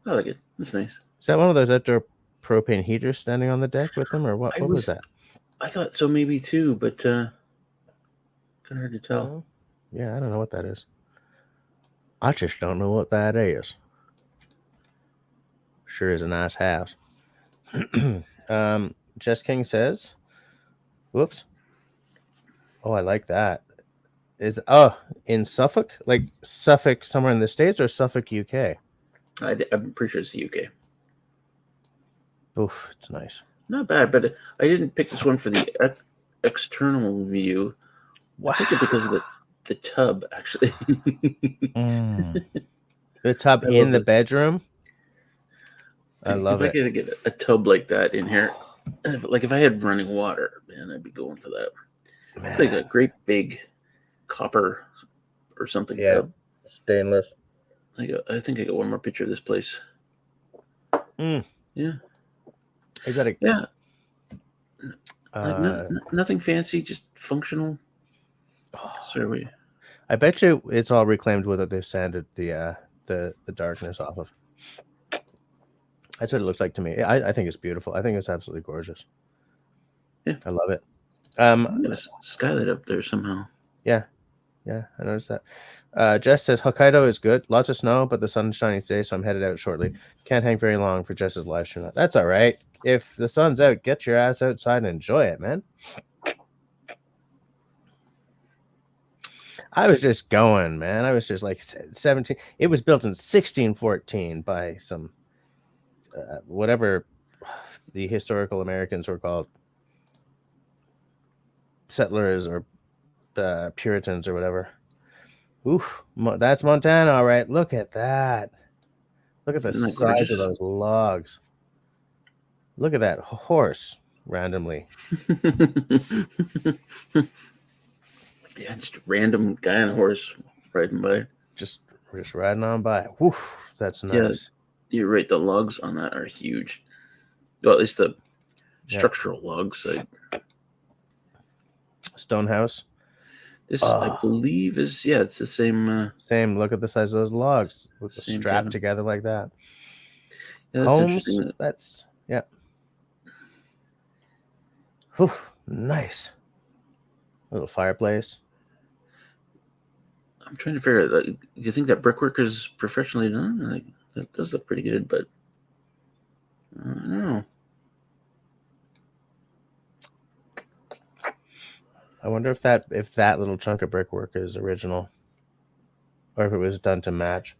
I like it. It's nice. Is that one of those outdoor propane heaters standing on the deck with them, or what? What was that? I thought so, maybe too, but kind of hard to tell. Yeah, I don't know what that is. I just don't know what that is. Sure is a nice house. Jess King says, "Whoops. Oh, I like that. In Suffolk, like Suffolk, somewhere in the States, or Suffolk, UK? I'm pretty sure it's the UK. Oof, it's nice. Not bad, but I didn't pick this one for the external view. Wow. I picked it because of the tub, actually. The tub in the bedroom? I love it. If I could get a tub like that in here, if I had running water, man, I'd be going for that. Man. It's like a great big copper or something. Yeah, tub. Stainless. I think I got one more picture of this place. Yeah. Is that Yeah. Like nothing fancy, just functional. Sorry. I bet you it's all reclaimed wood that they've sanded the darkness off of. That's what it looks like to me. I think it's beautiful. I think it's absolutely gorgeous. Yeah, I love it. I'm gonna skylight up there somehow. Yeah, I noticed that. Jess says Hokkaido is good. Lots of snow, but the sun's shining today, so I'm headed out shortly. Can't hang very long for Jess's live stream. That's all right. If the sun's out, get your ass outside and enjoy it, man. I was just going, man. I was just like 17. It was built in 1614 by some whatever the historical Americans were called, settlers or Puritans or whatever. Oof, that's Montana, all right. Look at that. Look at the size of those logs. Look at that horse randomly. Yeah, just a random guy on a horse riding by. Just riding on by. Woof, that's nice. Yeah, you're right. The logs on that are huge. Well, at least the structural logs. Stone house. This, I believe, is it's the same. Same. Look at the size of those logs. With the strapped together like that. Yeah, that's Homes. interesting. That's Whew, nice. Little fireplace. I'm trying to figure out. Do you think that brickwork is professionally done? Like, that does look pretty good, but I don't know. I wonder if that little chunk of brickwork is original, or if it was done to match.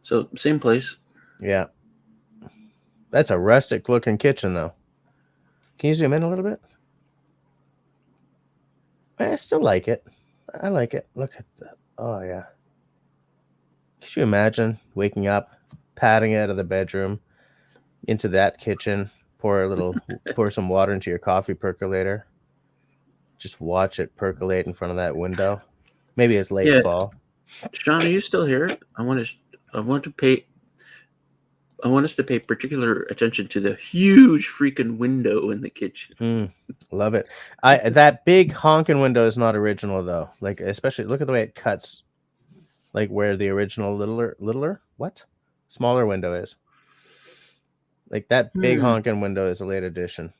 So same place. Yeah. That's a rustic looking kitchen, though. Can you zoom in a little bit? I still like it. I like it. Look at that. Oh, yeah. Could you imagine waking up, padding out of the bedroom into that kitchen, pour some water into your coffee percolator, just watch it percolate in front of that window. Maybe it's late fall. Sean, are you still here? I want us to pay particular attention to the huge freaking window in the kitchen. Love it. That big honking window is not original though. Like, especially look at the way it cuts, like where the original smaller window is. Like that big honking window is a late addition.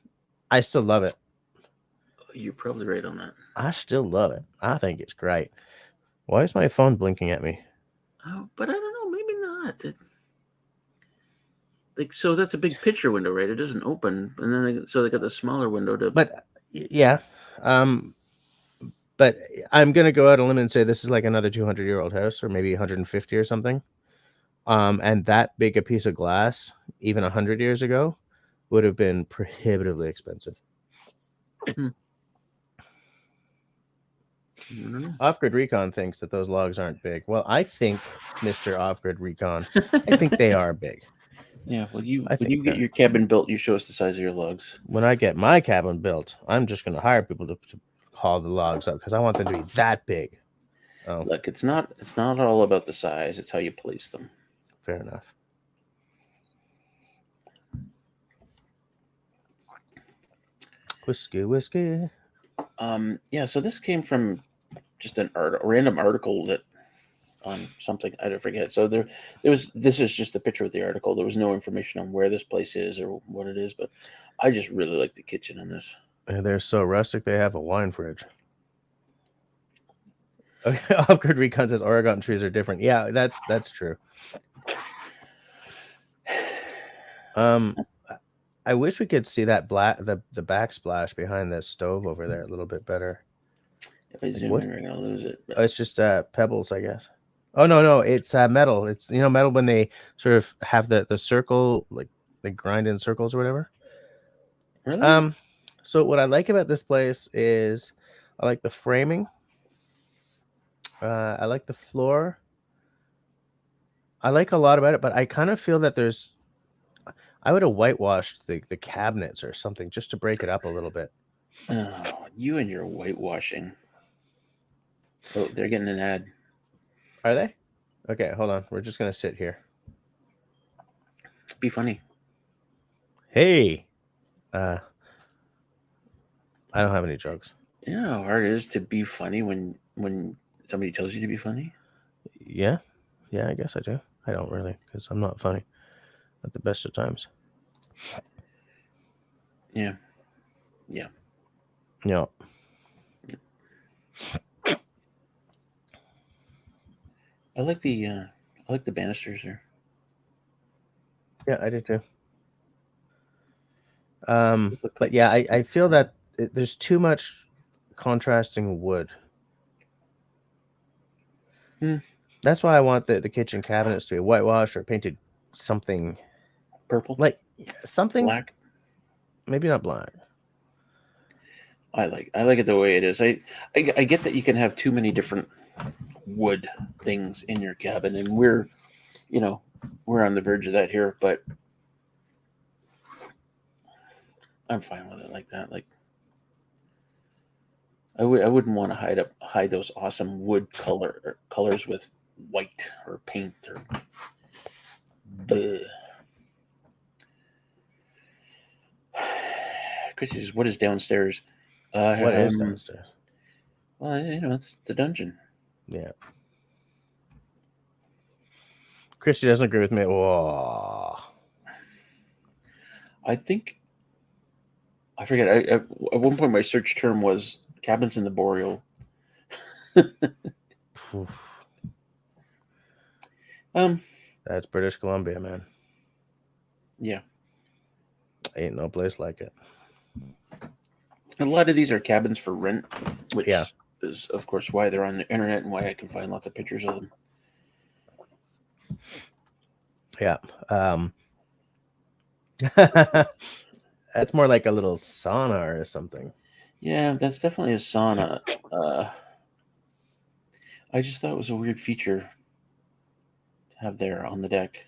I still love it. You're probably right on that. I still love it. I think it's great. Why is my phone blinking at me? Oh, but I don't know. Maybe not. So that's a big picture window, right? It doesn't open, and then they got the smaller window to. But yeah, but I'm gonna go out on a limb and say this is like another 200-year-old house, or maybe 150 or something. And that big a piece of glass, even 100 years ago, would have been prohibitively expensive. Off-Grid Recon thinks that those logs aren't big. Well, I think, Mr. Off-Grid Recon, I think they are big. Yeah, well, when you get your cabin built, you show us the size of your logs. When I get my cabin built, I'm just going to hire people to haul the logs up because I want them to be that big. Oh. Look, it's not all about the size; it's how you place them. Fair enough. Whiskey. Yeah. So this came from just a random article that on something I don't forget. So this is just a picture of the article. There was no information on where this place is or what it is, but I just really like the kitchen in this. And they're so rustic they have a wine fridge. Okay, Off-Grid Recon says Oregon trees are different. Yeah, that's true. I wish we could see that the backsplash behind that stove over there a little bit better. If I zoom in, we're gonna lose it. Oh, it's just pebbles, I guess. Oh no, it's metal. It's metal when they sort of have the circle, like they grind in circles or whatever. Really? So what I like about this place is I like the framing. I like the floor. I like a lot about it, but I kind of feel that I would have whitewashed the cabinets or something just to break it up a little bit. Oh, you and your whitewashing. Oh, they're getting an ad. Are they? Okay, hold on. We're just going to sit here. Be funny. Hey, I don't have any jokes. You know how hard it is to be funny when somebody tells you to be funny? Yeah, I guess I do. I don't really, because I'm not funny at the best of times. Yeah. Yeah. I like the banisters there. Yeah, I do too. Those look But like yeah, I feel seats. that there's too much contrasting wood. Hmm. That's why I want the kitchen cabinets to be whitewashed or painted something Purple, like something, black. maybe not black. I like it the way it is. I get that you can have too many different wood things in your cabin, and we're on the verge of that here, but I'm fine with it like that. Like I wouldn't want to hide those awesome wood colors with white or paint or the. Chris says, "What is downstairs?" What is Um, downstairs? well, it's the dungeon. Yeah. Christy doesn't agree with me. Whoa. I think I forget. At one point, my search term was cabins in the Boreal. Um, That's British Columbia, man. yeah, Ain't no place like it. a lot of these are cabins for rent, which Yeah. is, of course, why they're on the internet and why I can find lots of pictures of them. Yeah. That's more like a little sauna or something. Yeah, that's definitely a sauna. I just thought it was a weird feature to have there on the deck.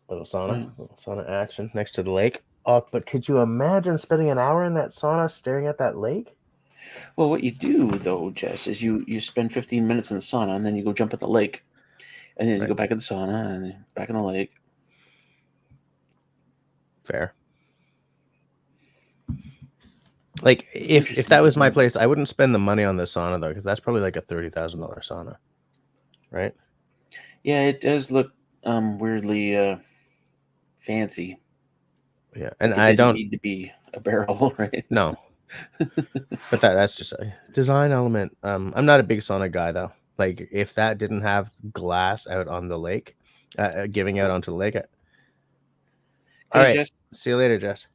Little sauna, Right. little sauna action next to the lake. Oh, but could you imagine spending an hour in that sauna staring at that lake? Well, what you do though, Jess, is you spend 15 minutes in the sauna and then you go jump at the lake, and then you Right. go back in the sauna and then back in the lake. Fair. Like if that was my place, I wouldn't spend the money on the sauna though, because that's probably like a $30,000 sauna, right? Yeah, it does look weirdly fancy. Yeah, and Like it I didn't don't need to be a barrel, right? know, but that's just a design element. I'm not a big sauna guy though. Like if that didn't have glass out on the lake, giving out onto the lake. All Hey, right, Jess. see you later, Jess.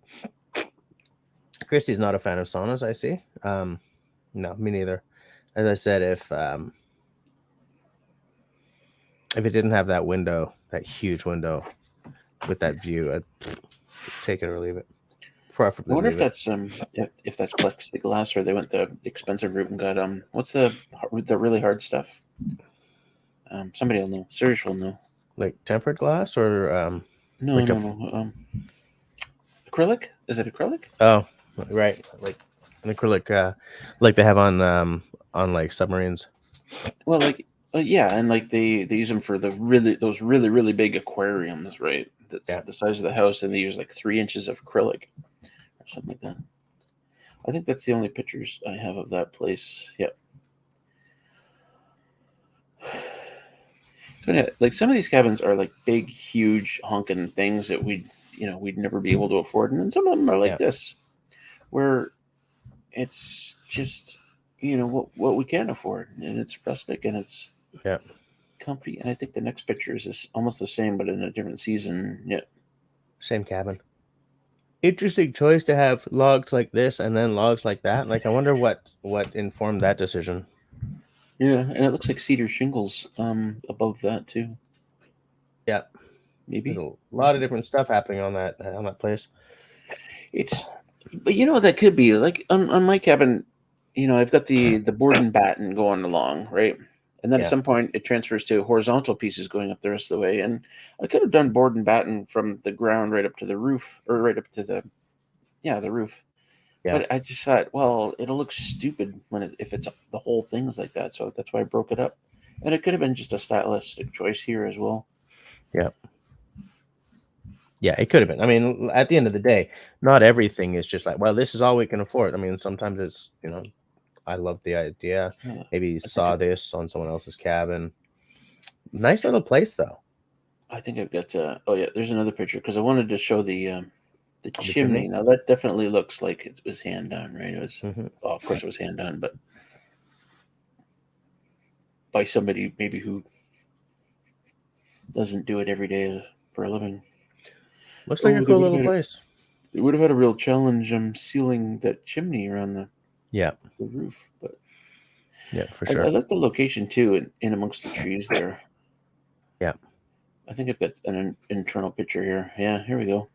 Christy's not a fan of saunas, I see. No, me neither. As I said, if it didn't have that window, that huge window with that view, I'd take it or leave it. I Preferably wonder leave if it. that's if that's plexiglass or they went the expensive route and got what's the really hard stuff? Somebody will know. Serge will know. Like tempered glass or No, like no, a no. Acrylic? Is it acrylic? oh right, like an acrylic, like they have on like submarines. Well, like yeah, and like they use them for those really big aquariums, right? That's Yeah, the size of the house, and they use like 3 inches of acrylic or something like that. I think that's the only pictures I have of that place. Yep. So yeah, like some of these cabins are like big, huge, honking things that we'd never be able to afford, and then some of them are like yeah, this, where it's just what we can afford, and it's rustic and it's yeah. comfy. And I think the next picture is almost the same, but in a different season. Yeah, Same cabin. Interesting choice to have logs like this and then logs like that. Like I wonder what informed that decision. yeah, and it looks like cedar shingles above that too. Yeah, there's Maybe a lot of different stuff happening on that place. it's, but that could be like on my cabin. I've got the board and batten going along, right? And then at Yeah, some point it transfers to horizontal pieces going up the rest of the way. And I could have done board and batten from the ground right up to the roof, or right up to the roof. yeah, But I just thought, well, it'll look stupid if it's the whole thing's like that. So that's why I broke it up. And it could have been just a stylistic choice here as well. yeah. Yeah, it could have been. I mean, at the end of the day, not everything is just like, well, this is all we can afford. I mean, sometimes it's, I love the idea. Maybe you I think saw this on someone else's cabin. Nice little place, though. I think I've got. Oh yeah, there's another picture because I wanted to show the The chimney. chimney. Now that definitely looks like it was hand done, right? It was. Hmm. Well, of course it was hand done, but by somebody maybe who doesn't do it every day for a living. Looks like a cool little place. They would have had a real challenge sealing that chimney around the Yeah, roof, but yeah, for I sure. like the location too, in amongst the trees there. Yeah. I think I've got an internal picture here. Yeah, here we go.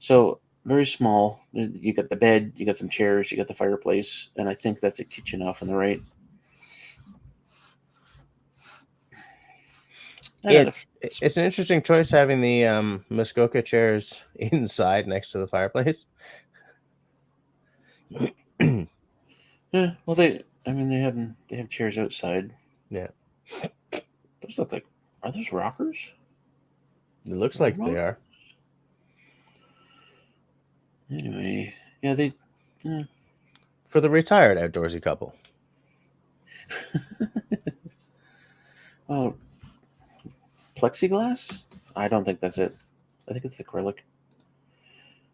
So very small. You got the bed, you got some chairs, you got the fireplace, and I think that's a kitchen off on the right. It's an interesting choice having the Muskoka chairs inside next to the fireplace. Yeah, well, they have chairs outside. Yeah, Those look like, are those rockers? it looks like they are. Anyway, yeah, they. Yeah. For the retired outdoorsy couple. Oh, plexiglass? I don't think that's it. I think it's acrylic.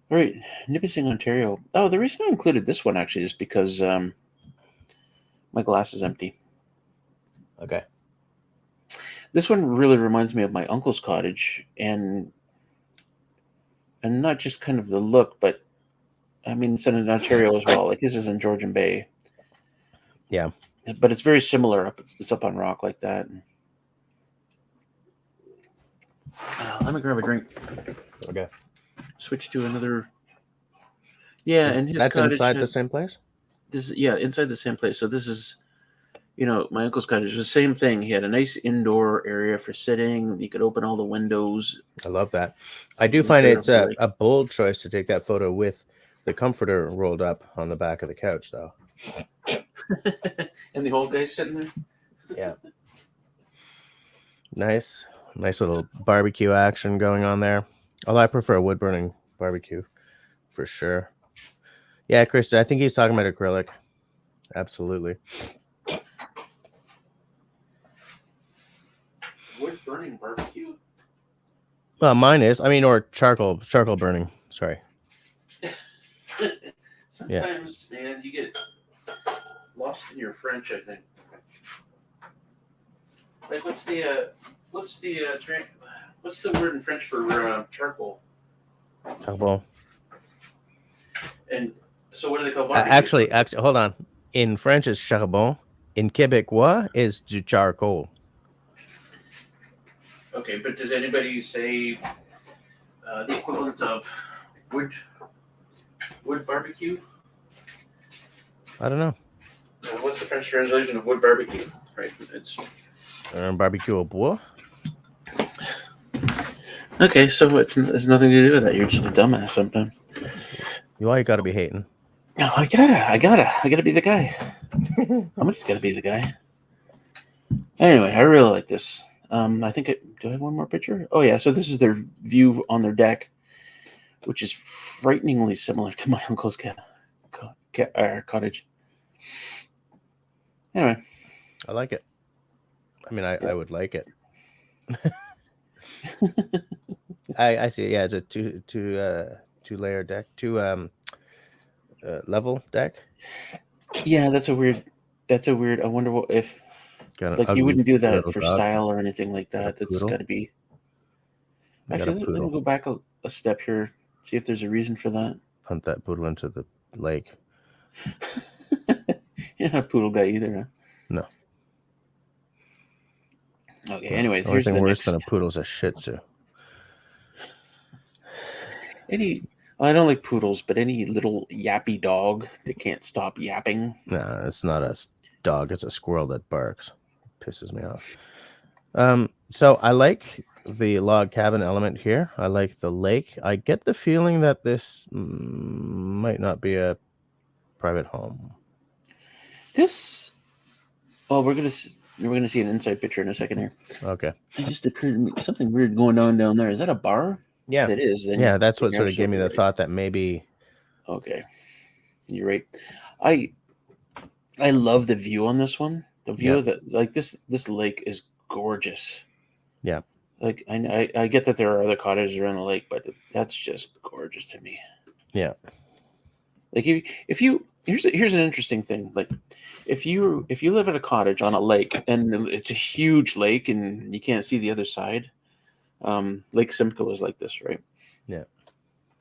All right, Nipissing, Ontario. Oh, the reason I included this one actually is because my glass is empty. Okay. This one really reminds me of my uncle's cottage, and not just kind of the look, but I mean it's in Ontario as well. Like this is in Georgian Bay. Yeah. But it's very similar. It's up on rock like that. Let me grab a drink. Okay. Switch to another. Yeah, and his that's cottage inside the same place. Inside the same place. So this is, my uncle's cottage was the same thing. He had a nice indoor area for sitting. You could open all the windows. I love that. I do find it's a bold choice to take that photo with the comforter rolled up on the back of the couch, though. And the old guy sitting there. Yeah. Nice little barbecue action going on there. Although I prefer a wood burning barbecue for sure. Yeah, Krista, I think he's talking about acrylic. Absolutely. Wood burning barbecue? Well, mine is. I mean, or charcoal burning. Sorry. Sometimes, man, you get lost in your French, I think. Like, what's the word in French for charcoal? Charcoal. And so, what do they call barbecue? Actually, hold on. In French, it's charbon. In Quebecois, it's du charcoal. Okay, but does anybody say the equivalent of wood barbecue? I don't know. What's the French translation of wood barbecue? Right, it's barbecue au bois. Okay, so it's nothing to do with that. You're just a dumbass sometimes. You got to be hating. No, I gotta be the guy. Somebody's gotta be the guy. Anyway, I really like this. I think do I have one more picture? Oh yeah, so this is their view on their deck, which is frighteningly similar to my uncle's cottage. Anyway, I like it. I mean, I would like it. I see. Yeah, it's a two layer deck, level deck. Yeah, that's a weird. I wonder what if you wouldn't do that for style or anything like that. That's got to be. Actually, let me go back a step here. See if there's a reason for that. Punt that poodle into the lake. You're not a poodle guy either, huh? No. Okay. Anyways, the only thing worse than a poodle is a Shih Tzu. I don't like poodles, but any little yappy dog that can't stop yapping. No, it's not a dog. It's a squirrel that barks. It pisses me off. So I like the log cabin element here. I like the lake. I get the feeling that this might not be a private home. Well, we're gonna see an inside picture in a second here. Okay. It just occurred to me something weird going on down there. Is that a bar? Yeah. If it is, then Yeah, that's what you're sort of gave me absolutely the right. thought that maybe. Okay, you're right. I I love the view on this one. The view Yeah. of this lake is gorgeous. Yeah. Like I get that there are other cottages around the lake, but that's just gorgeous to me. Yeah. Like if you here's an interesting thing. Like if you live at a cottage on a lake and it's a huge lake and you can't see the other side, Lake Simcoe is like this, right? Yeah.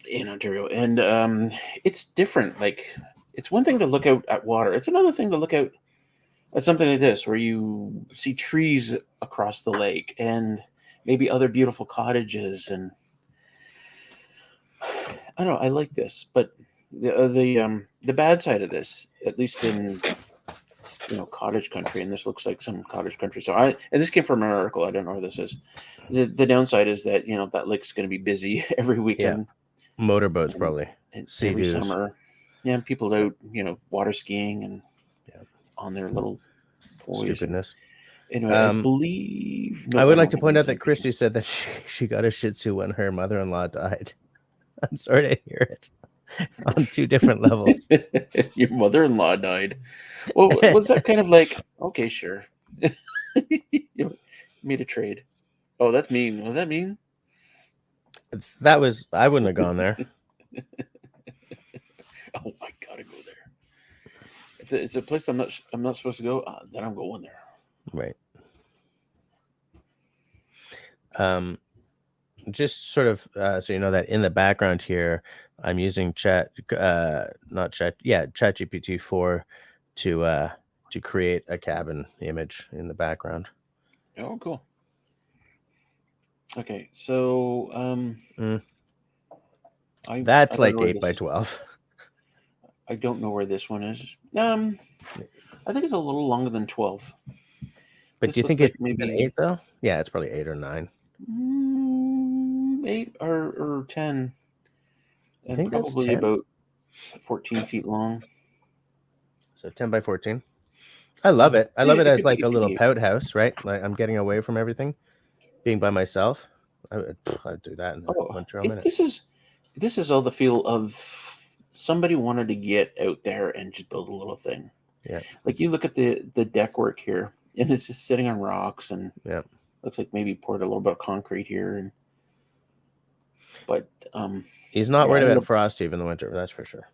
In Ontario, and it's different. Like it's one thing to look out at water; it's another thing to look out at something like this, where you see trees across the lake and maybe other beautiful cottages. And I don't know, I like this, but the bad side of this, at least in cottage country, and this looks like some cottage country. And this came from an article. I don't know where this is. The downside is that that lake's going to be busy every Yeah. weekend. Motorboats, and, probably. and every Sea-Doos. summer. Yeah, and people out, water skiing and Yeah. on their little toys. Stupidness. Anyway, I believe. No, I would don't like to have point out anything that Christy said that she got a Shih Tzu when her mother-in-law died. I'm sorry to hear it on two different levels. Your mother-in-law died. Well, was that kind of like, okay, sure. You made a trade. Oh, that's mean. Was that mean? That was, I wouldn't have gone there. Oh, I gotta go there. If it's a place I'm not supposed to go, then I'm going there. Right. Just sort of so you know that in the background here, I'm using ChatGPT 4 to create a cabin image in the background. Oh, cool. Okay, so that's like 8 by 12. I don't know where this one is. I think it's a little longer than 12. But do you think it's maybe 8 though? Yeah, it's probably 8 or 9. 8 or 10. I think probably that's 10. about 14 feet long. So 10 by 14. I love it. I love it as like a little pout house, right? Like I'm getting away from everything, being by myself. I'd do that in Montreal minute. This is all the feel of somebody wanted to get out there and just build a little thing. Yeah. Like you look at the deck work here, and it's just sitting on rocks, and looks like maybe poured a little bit of concrete here. But he's not worried about frost even in the winter. That's for sure.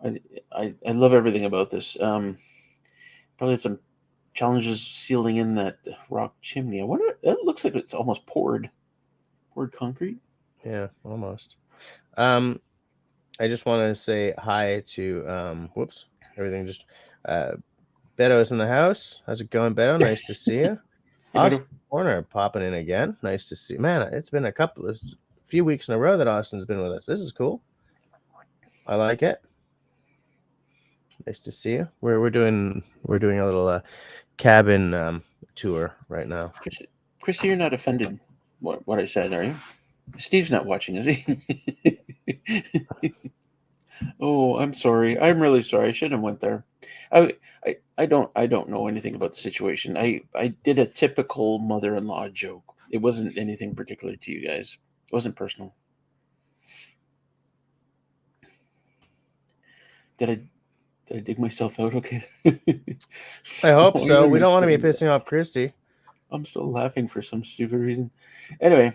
I love everything about this. Probably some challenges sealing in that rock chimney. I wonder. It looks like it's almost poured concrete. Yeah, almost. I just want to say hi to whoops, everything just Beto's in the house. How's it going, Beto? Nice to see you. Austin Corner popping in again. Nice to see. Man, it's been a few weeks in a row that Austin's been with us. This is cool. I like it. Nice to see you. We're doing a little cabin tour right now. Christy, you're not offended what I said, are you? Steve's not watching, is he? Oh, I'm sorry. I'm really sorry. I shouldn't have went there. I don't know anything about the situation. I did a typical mother-in-law joke. It wasn't anything particular to you guys. It wasn't personal. Did I dig myself out okay? I hope so. We don't want to be pissing off Christy. I'm still laughing for some stupid reason. Anyway,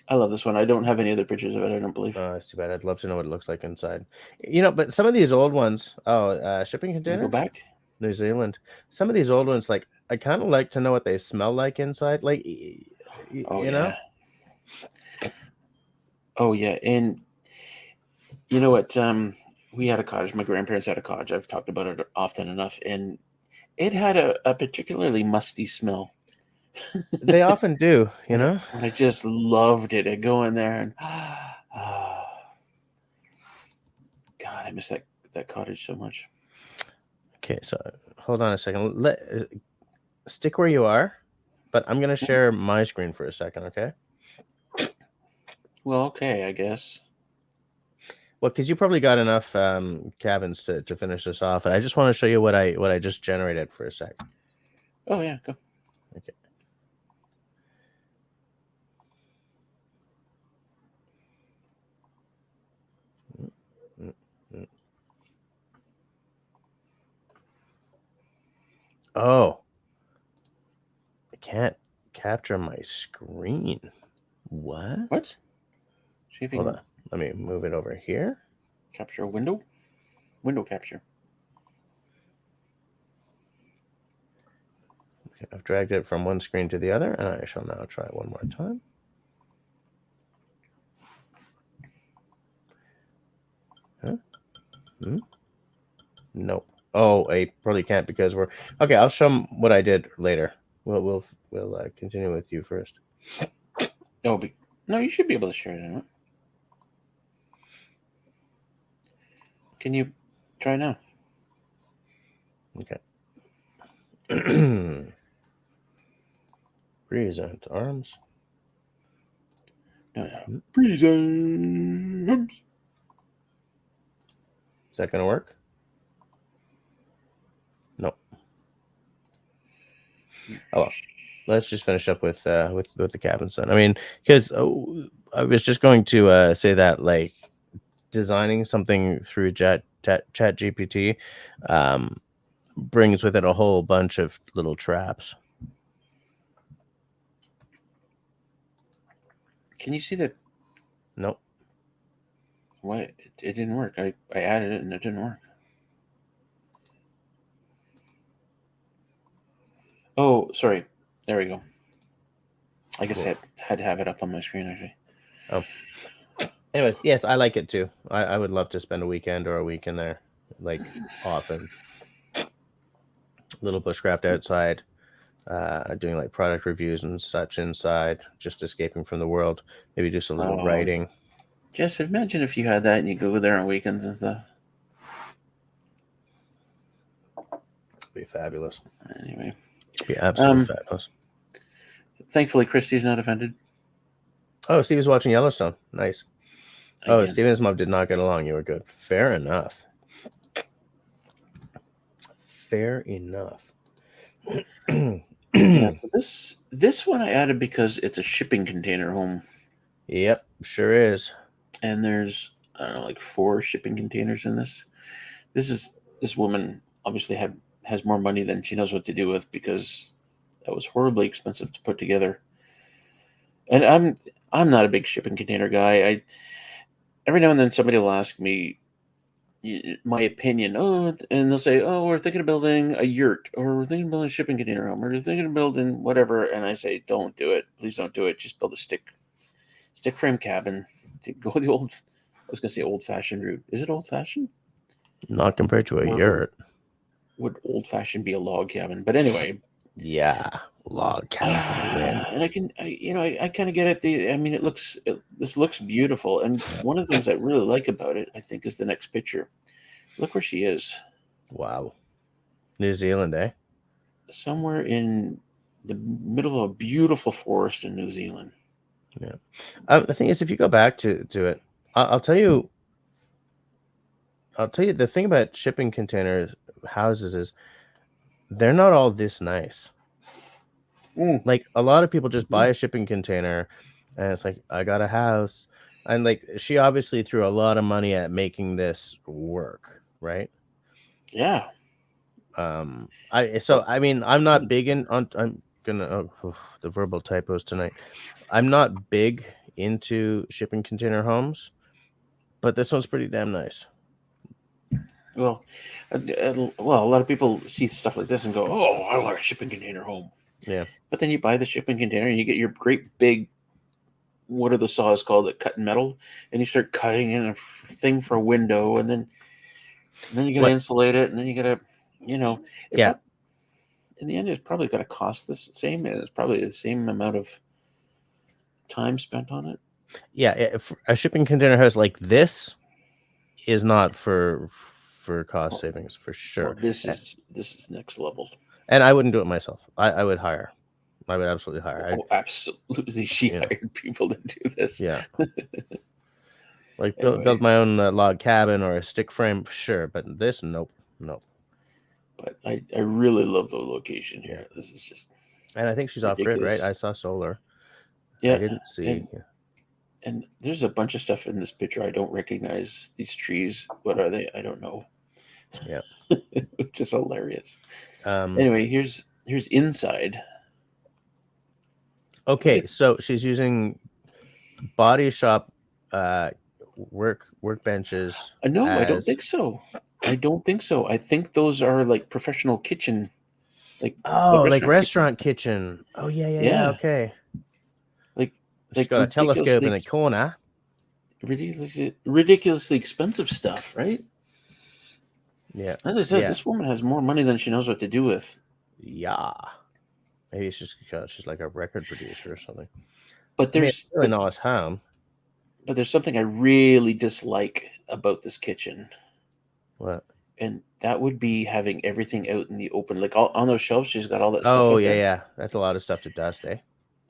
I love this one. I don't have any other pictures of it, I don't believe. Oh, that's too bad. I'd love to know what it looks like inside. But some of these old ones, shipping containers? Go back? New Zealand. Some of these old ones, like, I kind of like to know what they smell like inside. Like, you know? Oh, yeah. And you know what? We had a cottage. My grandparents had a cottage. I've talked about it often enough. And it had a particularly musty smell. They often do, you know? And I just loved it. I'd go in there and, God, I miss that cottage so much. Okay, so hold on a second. Stick where you are, but I'm going to share my screen for a second, okay? Well, okay, I guess. Well, because you probably got enough cabins to finish this off, and I just want to show you what I just generated for a sec. Oh yeah, go. Okay. Oh, I can't capture my screen. What? What? See if you Hold can on. Let me move it over here. capture a window. Window capture. Okay, I've dragged it from one screen to the other, and I shall now try one more time. Huh? Nope. Oh, I probably can't because we're okay. I'll show them what I did later. We'll continue with you first. Oh, no, you should be able to share it. Anyway. Can you try now? Okay. Present arms. No. Present. Is that gonna work? No. Oh well. Let's just finish up with the cabins then. I mean, because I was just going to say that like designing something through Chat GPT brings with it a whole bunch of little traps. Can you see that? Nope. Why it didn't work? I added it and it didn't work. Oh, sorry. There we go. I guess Cool. I had to have it up on my screen actually. Oh. Anyways, yes, I like it too. I would love to spend a weekend or a week in there, like often. Little bushcraft outside, doing like product reviews and such inside, just escaping from the world. Maybe do some little writing. Just imagine if you had that and you go there on weekends and stuff. It'd be fabulous. Anyway. It'd be absolutely fabulous. Thankfully, Christy's not offended. Oh, Steve is watching Yellowstone. Nice. Oh, Again. Steve and his mom did not get along. You were good. Fair enough. Fair enough. Yeah, so this one I added because it's a shipping container home. Yep, sure is. And there's, I don't know, like 4 shipping containers in this. This woman obviously has more money than she knows what to do with because that was horribly expensive to put together. And I'm not a big shipping container guy. Every now and then somebody will ask me my opinion. Oh, and they'll say, "Oh, we're thinking of building a yurt, or we're thinking of building a shipping container home, or we're thinking of building whatever." And I say, "Don't do it. Please don't do it. Just build a stick frame cabin. Go the old. I was going to say old fashioned route. Is it old fashioned? Not compared to a yurt. Would old fashioned be a log cabin? But anyway, yeah, log cabin for the win. And I kind of get it. I mean, this looks beautiful, and one of the things I really like about it, I think, is the next picture. Look where she is. Wow, New Zealand, eh? Somewhere in the middle of a beautiful forest in New Zealand. Yeah. The thing is, if you go back to it, I'll tell you. The thing about shipping container houses is they're not all this nice. Like a lot of people just buy a shipping container and it's like, I got a house. And like she obviously threw a lot of money at making this work, right? Yeah. I mean, I'm not big in on I'm gonna the verbal typos tonight. I'm not big into shipping container homes, but this one's pretty damn nice. Well, a lot of people see stuff like this and go, "Oh, I want a shipping container home." Yeah. But then you buy the shipping container and you get your great big, what are the saws called that cut metal, and you start cutting in a thing for a window, and then you got to insulate it, and then you got to, yeah. In the end, it's probably going to cost the same, and it's probably the same amount of time spent on it. Yeah, if a shipping container house like this is not for cost savings for sure. Well, this is next level. And I wouldn't do it myself. I would hire. I would absolutely hire. Absolutely, she hired people to do this. Yeah. Like build my own log cabin or a stick frame, sure, but this, nope. But I really love the location here. Yeah. This is just. And I think she's off grid, right? I saw solar. Yeah, I didn't see. And there's a bunch of stuff in this picture I don't recognize. These trees, what are they? I don't know. Yeah, which is hilarious. Anyway, here's inside. Okay, so she's using body shop workbenches. No, I don't think so. I don't think so. I think those are like professional kitchen, like like restaurant kitchens. restaurant kitchen. Oh yeah. Yeah, Okay. like She's got a telescope in the corner. ridiculously expensive stuff, right? Yeah. As I said, this woman has more money than she knows what to do with. Yeah. Maybe it's just because she's like a record producer or something. But there's really nice home. But there's something I really dislike about this kitchen. What? And that would be having everything out in the open, like on those shelves. She's got all that stuff. Oh yeah. That's a lot of stuff to dust, eh?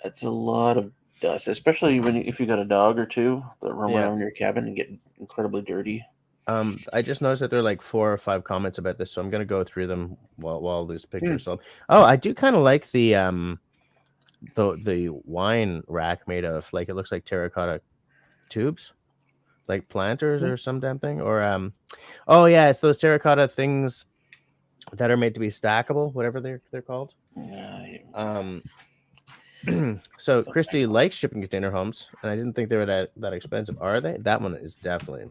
That's a lot of dust, especially if you got a dog or two that roam around your cabin and get incredibly dirty. I just noticed that there are like 4 or 5 comments about this, so I'm gonna go through them while this picture's up. Oh, I do kind of like the wine rack made of, like, it looks like terracotta tubes, like planters or some damn thing, or oh yeah, it's those terracotta things that are made to be stackable, whatever they're called. So Christy likes shipping container homes, and I didn't think they were that expensive. Are they? That one is definitely.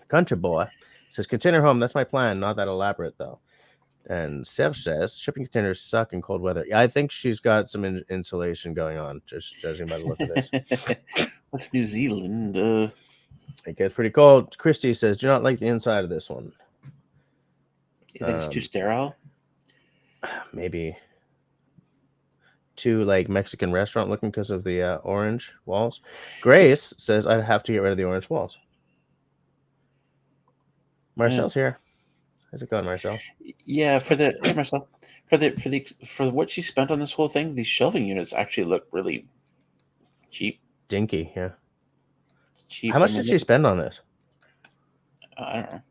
Country boy says container home. That's my plan. Not that elaborate though. And Sev says shipping containers suck in cold weather. Yeah, I think she's got some insulation going on, just judging by the look of this. That's New Zealand. It gets pretty cold. Christy says, do not like the inside of this one. You think it's too sterile? Maybe too like Mexican restaurant looking because of the orange walls. Grace says I'd have to get rid of the orange walls. Marcel's here. How's it going, Marcel? Yeah, Marcel, for what she spent on this whole thing, these shelving units actually look really cheap. Dinky, yeah. Cheap. How much did she spend on this? I don't know.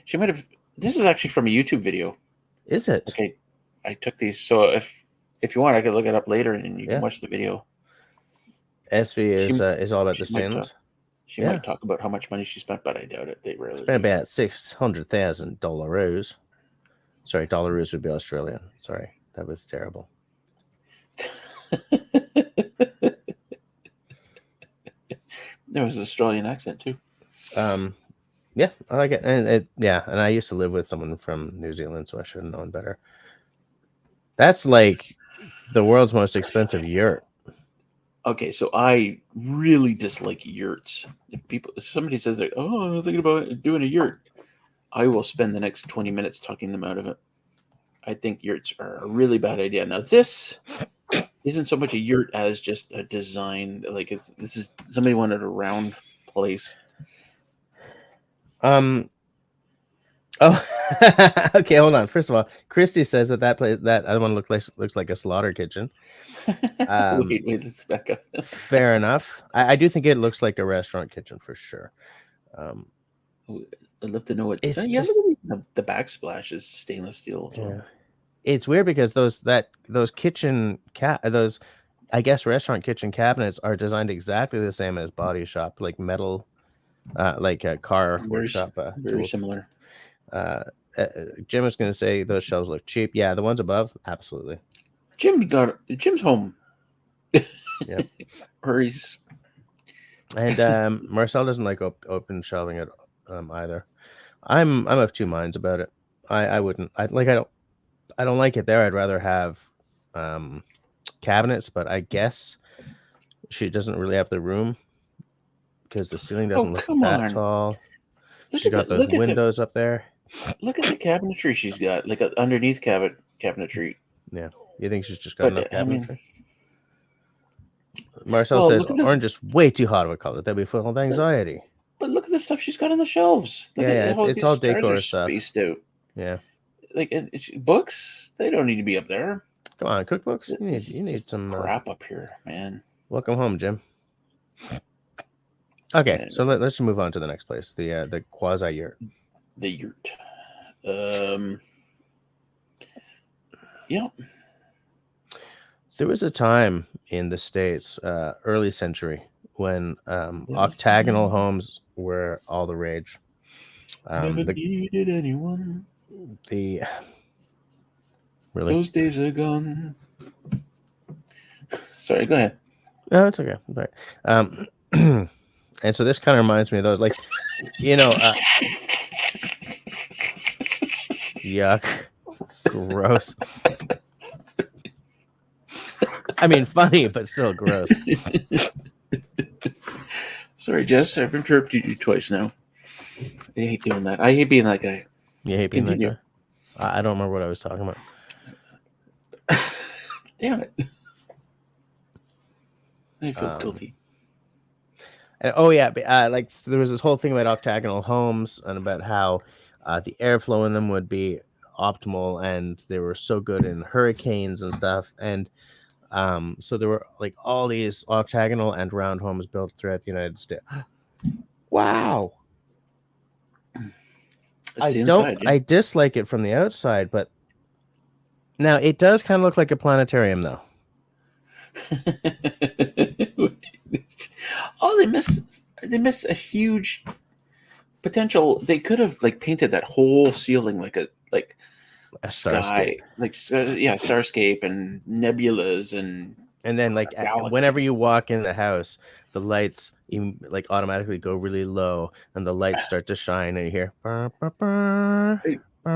She might have. This is actually from a YouTube video. Is it? Okay, I took these. So if you want, I could look it up later and you can watch the video. SV is all about the stainless. She might talk about how much money she spent, but I doubt it. They rarely spent about $600,000. Sorry, dollaroos would be Australian. Sorry, that was terrible. There was an Australian accent too. Yeah, I like it, and I used to live with someone from New Zealand, so I should have known better. That's like the world's most expensive yurt. Okay, so I really dislike yurts. If somebody says like, "Oh, I'm thinking about doing a yurt," I will spend the next 20 minutes talking them out of it. I think yurts are a really bad idea. Now, this isn't so much a yurt as just a design. Like this is somebody wanted a round place. Oh, okay. Hold on. First of all, Christy says that place, that other one looks like a slaughter kitchen. Wait, let's back up. Fair enough. I do think it looks like a restaurant kitchen for sure. I'd love to know what it's the backsplash is stainless steel. Yeah. It's weird because those kitchen those, I guess, restaurant kitchen cabinets are designed exactly the same as body shop, like metal, like a car workshop. Very similar. Jim is going to say those shelves look cheap. Yeah, the ones above, absolutely. Jim's home. Yeah. Hurries. And Marcel doesn't like open shelving at either. I'm of two minds about it. I wouldn't. I don't like it there. I'd rather have cabinets, but I guess she doesn't really have the room because the ceiling doesn't look that tall. She's got those windows up there. Look at the cabinetry she's got, like underneath cabinetry. Yeah, you think she's just got enough cabinetry? Marcel says orange is way too hot of a color. That'd be full of anxiety. But look at the stuff she's got on the shelves. It's all decor stuff. Spaced out. Yeah. Like books, they don't need to be up there. Come on, cookbooks. You need some crap up here, man. Welcome home, Jim. Okay, so let's move on to the next place, the quasi yurt. The yurt. Yeah. There was a time in the States, early century, when octagonal homes were all the rage. Never needed anyone. Really? Those days are gone. Sorry, go ahead. No, it's okay. Right. And so this kind of reminds me of those, like, yuck, gross. I mean, funny, but still gross. Sorry, Jess. I've interrupted you twice now. I hate doing that. I hate being that guy. You hate being that guy? I don't remember what I was talking about. Damn it. I feel guilty. And, oh yeah, like there was this whole thing about octagonal homes and about how the airflow in them would be optimal, and they were so good in hurricanes and stuff. And so there were like all these octagonal and round homes built throughout the United States. Wow. I dislike it from the outside, but now it does kind of look like a planetarium, though. Oh, they missed a huge potential. They could have like painted that whole ceiling like a sky, starscape and nebulas and then like whenever you walk in the house, the lights like automatically go really low, and the lights start to shine, and you hear. And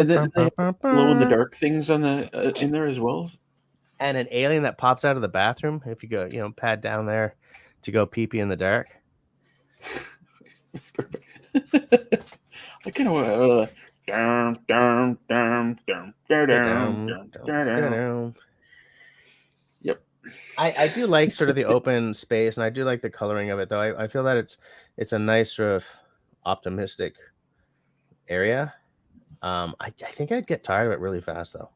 then they have glow in the dark things on the in there as well. And an alien that pops out of the bathroom if you go, pad down there to go pee in the dark. I kind of want Yep. I do like sort of the open space, and I do like the coloring of it, though. I feel that it's a nice sort of optimistic area. I think I'd get tired of it really fast, though.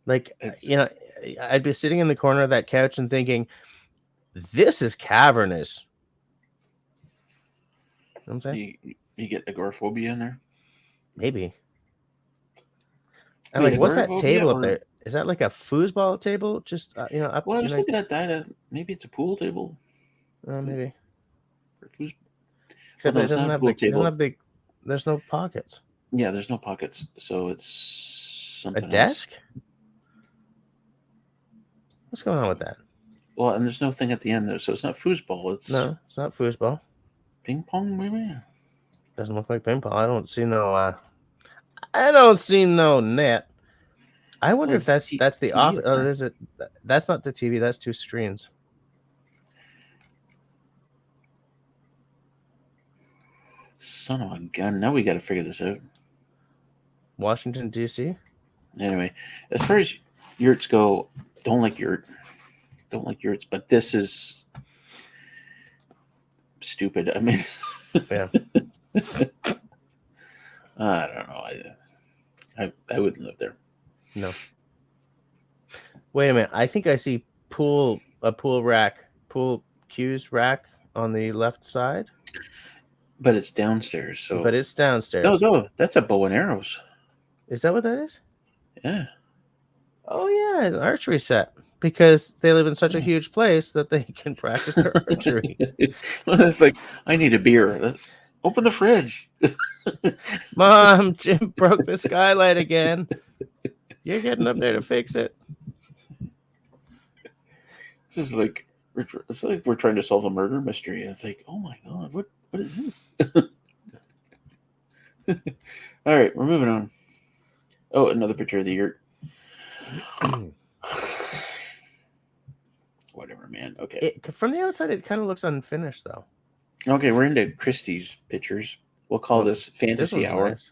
Like, I'd be sitting in the corner of that couch and thinking, this is cavernous. You know what I'm saying? You get agoraphobia in there? Maybe. And what's that table up there? Is that like a foosball table? Just up. Well, I was looking at that. Maybe it's a pool table. Maybe. Except it doesn't have the. There's no pockets. Yeah, there's no pockets, so it's something. A desk? What's going on with that? Well, and there's no thing at the end there, so it's not foosball. It's not foosball. Ping pong, maybe. Doesn't look like ping pong. I don't see no. I don't see no net. I wonder if that's the office. Oh, is it? That's not the TV. That's two screens. Son of a gun! Now we got to figure this out. Washington D.C. Anyway, as far as yurts go, don't like yurts, but this is stupid. I mean, yeah. I don't know. I wouldn't live there. No. Wait a minute. I think I see pool cues rack on the left side. But it's downstairs. But it's downstairs. No, that's a bow and arrows. Is that what that is? Yeah. Oh yeah, an archery set. Because they live in such a huge place that they can practice their archery. Well, it's like, I need a beer. Open the fridge. Mom, Jim broke the skylight again. You're getting up there to fix it. This is like, it's like we're trying to solve a murder mystery. And it's like, oh my God, what is this? All right, we're moving on. Oh, another picture of the yurt. Whatever, man. Okay. From the outside, it kind of looks unfinished, though. Okay, we're into Christie's pictures. We'll call this Fantasy Hour. Nice.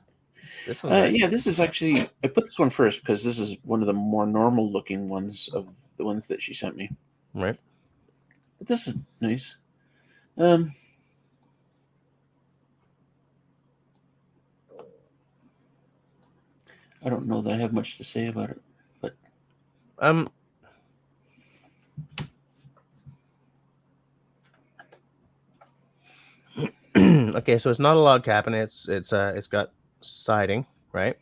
This one's nice. Yeah, this is actually... I put this one first because this is one of the more normal-looking ones of the ones that she sent me. Right. But this is nice. I don't know that I have much to say about it, but... Okay, so it's not a log cabin. It's got siding, right?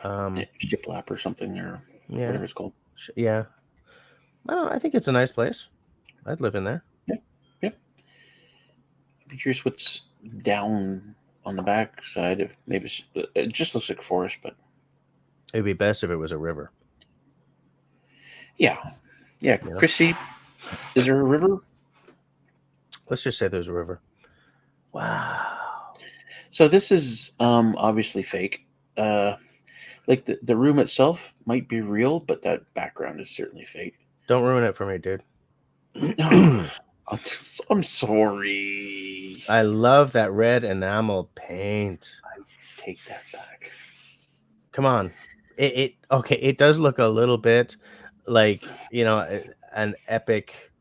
Shiplap or something, or whatever it's called. Yeah. Well, I think it's a nice place. I'd live in there. Yep. I'd be curious what's down on the back side. If maybe it just looks like forest, but It'd be best if it was a river. Yeah. You know? Chrissy, is there a river? Let's just say there's a river. Wow. So this is obviously fake. Like the room itself might be real, but that background is certainly fake. Don't ruin it for me, dude. I'm sorry. I love that red enamel paint. Take that back. Come on. Okay, it does look a little bit like, an epic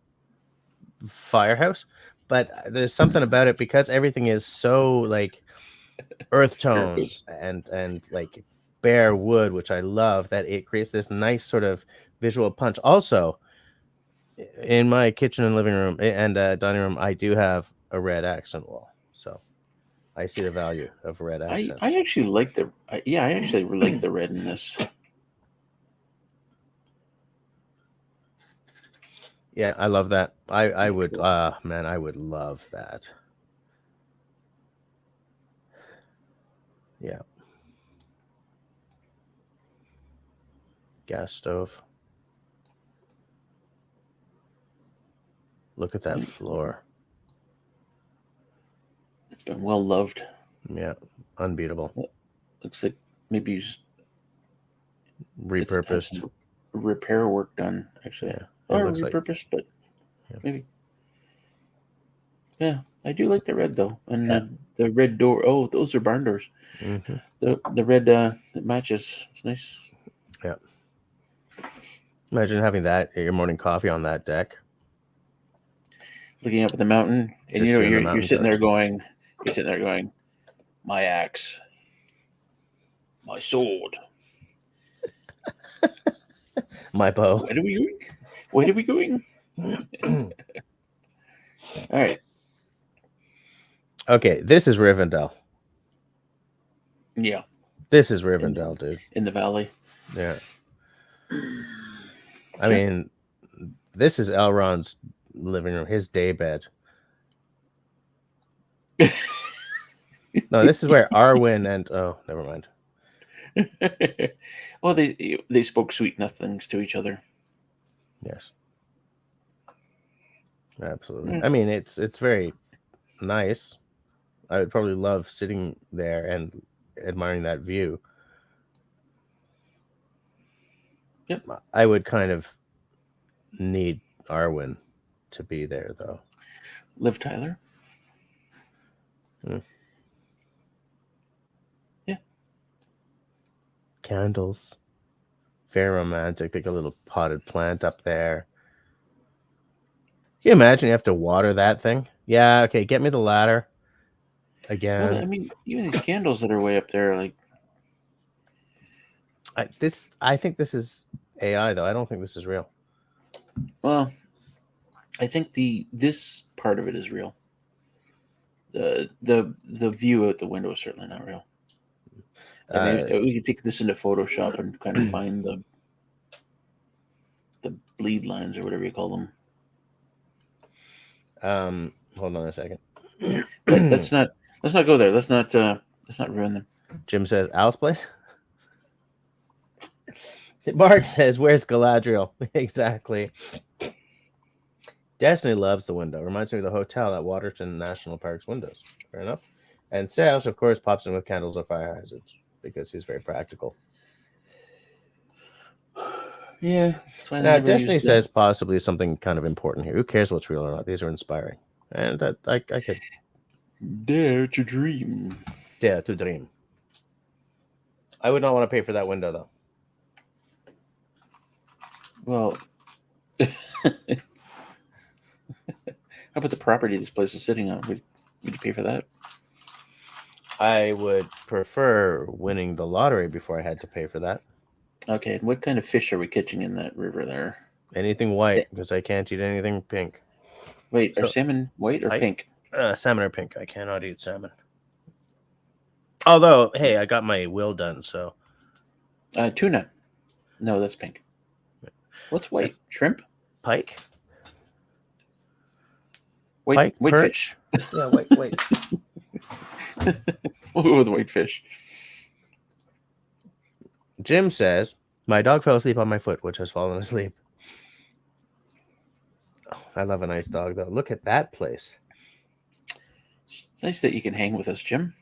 firehouse, but there's something about it because everything is so like earth tones and like bare wood, which I love, that it creates this nice sort of visual punch. Also, in my kitchen and living room and dining room, I do have a red accent wall, so I see the value of red accents. I actually like I actually like the red in this. Yeah, I love that. I would man, I would love that. Yeah. Gas stove. Look at that floor. It's been well loved. Yeah, unbeatable. Looks like maybe you repurposed. Repair work done, actually. Yeah, or repurposed, but maybe. Yeah, I do like the red though, and the red door. Oh, those are barn doors. Mm-hmm. The red that matches. It's nice. Yeah. Imagine having that your morning coffee on that deck, looking up at the mountain, and you're sitting there going, my axe, my sword, my bow. Where are we going? All right. Okay, this is Rivendell. Yeah. This is Rivendell, dude. In the valley. Yeah. I mean, this is Elrond's living room, his daybed. No, this is where Arwen and never mind. Well, they spoke sweet nothings to each other. Yes. Absolutely. I mean, it's very nice. I would probably love sitting there and admiring that view. Yep. I would kind of need Arwen to be there, though. Liv Tyler. Yeah. Candles. Very romantic. Like a little potted plant up there. Can you imagine you have to water that thing? Yeah, okay, get me the ladder. Again. Well, I mean, even these candles that are way up there, like I think this is AI though. I don't think this is real. Well, I think this part of it is real. The view out the window is certainly not real. We could take this into Photoshop and kind of find the bleed lines or whatever you call them. Hold on a second. Let's not go there. Let's not ruin them. Jim says Al's place. Mark says, "Where's Galadriel?" Exactly. Destiny loves the window. Reminds me of the hotel at Waterton National Park's windows. Fair enough. And Sales, of course, pops in with candles or fire hazards because he's very practical. Yeah. Now, Destiny says possibly something kind of important here. Who cares what's real or not? These are inspiring. And that I could dare to dream. Dare to dream. I would not want to pay for that window, though. Well, how about the property this place is sitting on? Would you pay for that? I would prefer winning the lottery before I had to pay for that. Okay, and what kind of fish are we catching in that river there? Anything white, because I can't eat anything pink. Wait, are salmon white or pink? Salmon or pink. I cannot eat salmon. Although, hey, I got my will done, so. Tuna. No, that's pink. What's white? Shrimp? Pike? White fish. Yeah, white. We'll go with white fish. Jim says, my dog fell asleep on my foot, which has fallen asleep. Oh, I love a nice dog, though. Look at that place. It's nice that you can hang with us, Jim.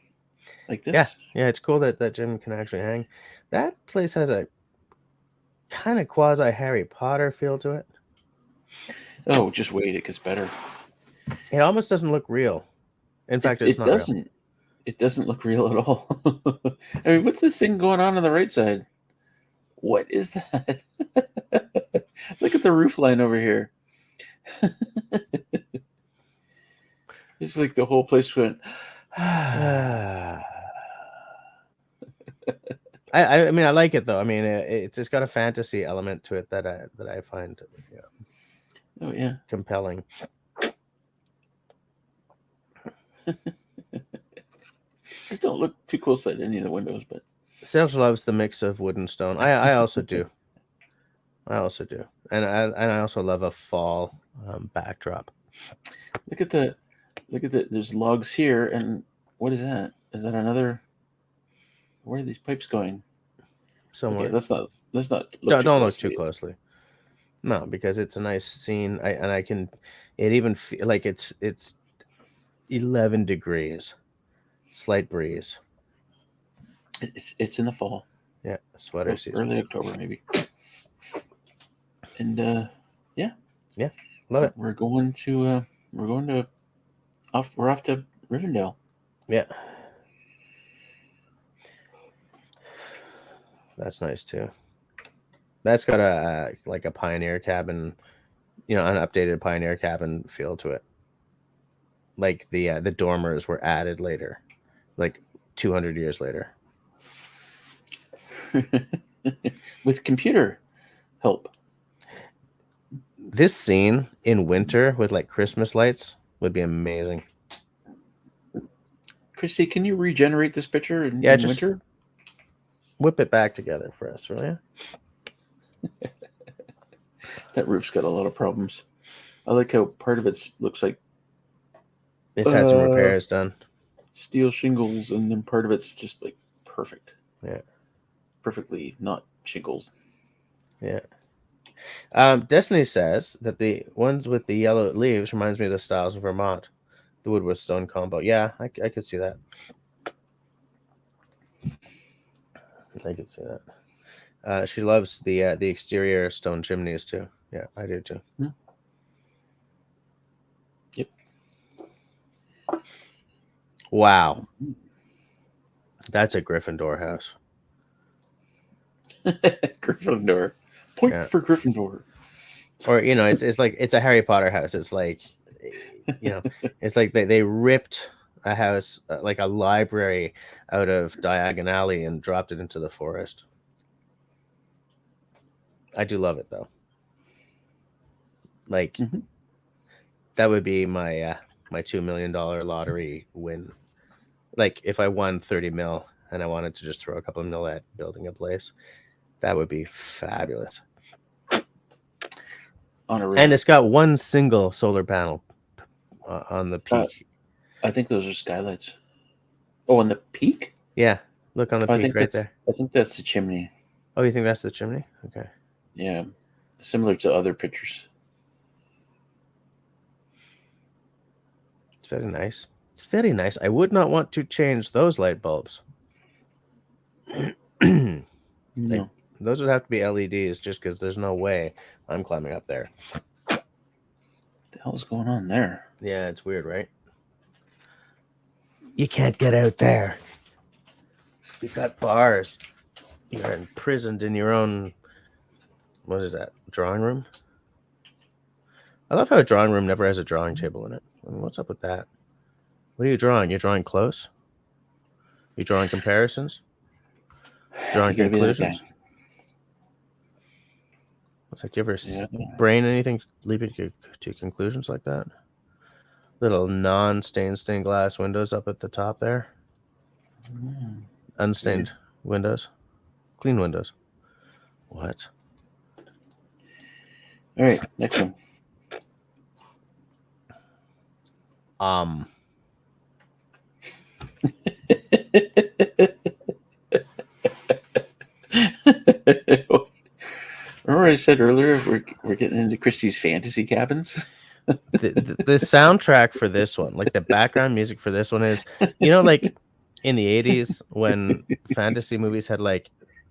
Like this. Yeah, it's cool that Jim can actually hang. That place has a kind of quasi Harry Potter feel to it. Oh, just wait, it gets better. It almost doesn't look real. In fact, it's not doesn't. real. It doesn't look real at all. I mean, what's this thing going on the right side? What is that? Look at the roof line over here. It's like the whole place went. I mean, I like it though. I mean, it's got a fantasy element to it that I find Oh yeah, compelling. Just don't look too close at any of the windows. But Serge loves the mix of wood and stone. I also do. I also do, and I also love a fall backdrop. Look at the. There's logs here, and what is that? Is that another? Where are these pipes going? Somewhere. Okay, let's not. Don't look too closely. No, because it's a nice scene. I can. It even feel like it's 11 degrees, slight breeze. It's in the fall. Yeah, sweater season. Early October maybe. And yeah, love it. We're going to off to Rivendell. Yeah, that's nice too. That's got a like a pioneer cabin, an updated pioneer cabin feel to it. Like the dormers were added later, like 200 years later. With computer help. This scene in winter with like Christmas lights would be amazing. Christy, can you regenerate this picture in just winter? Whip it back together for us, will you? That roof's got a lot of problems. I like how part of it looks like it's had some repairs done. Steel shingles, and then part of it's just like perfect. Yeah. Perfectly not shingles. Yeah. Destiny says that the ones with the yellow leaves reminds me of the styles of Vermont. The wood with stone combo. Yeah, I could see that. I could see that. She loves the exterior stone chimneys too. Yeah, I do too. Hmm. Yep. Wow. That's a Gryffindor house. Gryffindor. Point for Gryffindor. Or it's like it's a Harry Potter house. It's like it's like they ripped a house like a library out of Diagon Alley and dropped it into the forest. I do love it though. Like that would be my my $2 million lottery win. Like if I won 30 mil and I wanted to just throw a couple of mil at building a place, that would be fabulous. And it's got one single solar panel on the peak. I think those are skylights. Oh, on the peak? Yeah, look on the peak right there. I think that's the chimney. Oh, you think that's the chimney? Okay. Yeah, similar to other pictures. It's very nice. It's very nice. I would not want to change those light bulbs. No. Those would have to be LEDs just because there's no way I'm climbing up there. What the hell's going on there? Yeah, it's weird, right? You can't get out there. You've got bars. You're imprisoned in your own, what is that, drawing room? I love how a drawing room never has a drawing table in it. I mean, what's up with that? What are you drawing? You're drawing close? You're drawing comparisons? Drawing conclusions? It's like, do you ever brain anything leading to conclusions like that? Little non-stained glass windows up at the top there. Unstained windows. Clean windows. What? All right, next one. Remember I said earlier we're getting into Christie's fantasy cabins? The soundtrack for this one, like the background music for this one is, like in the 80s when fantasy movies had like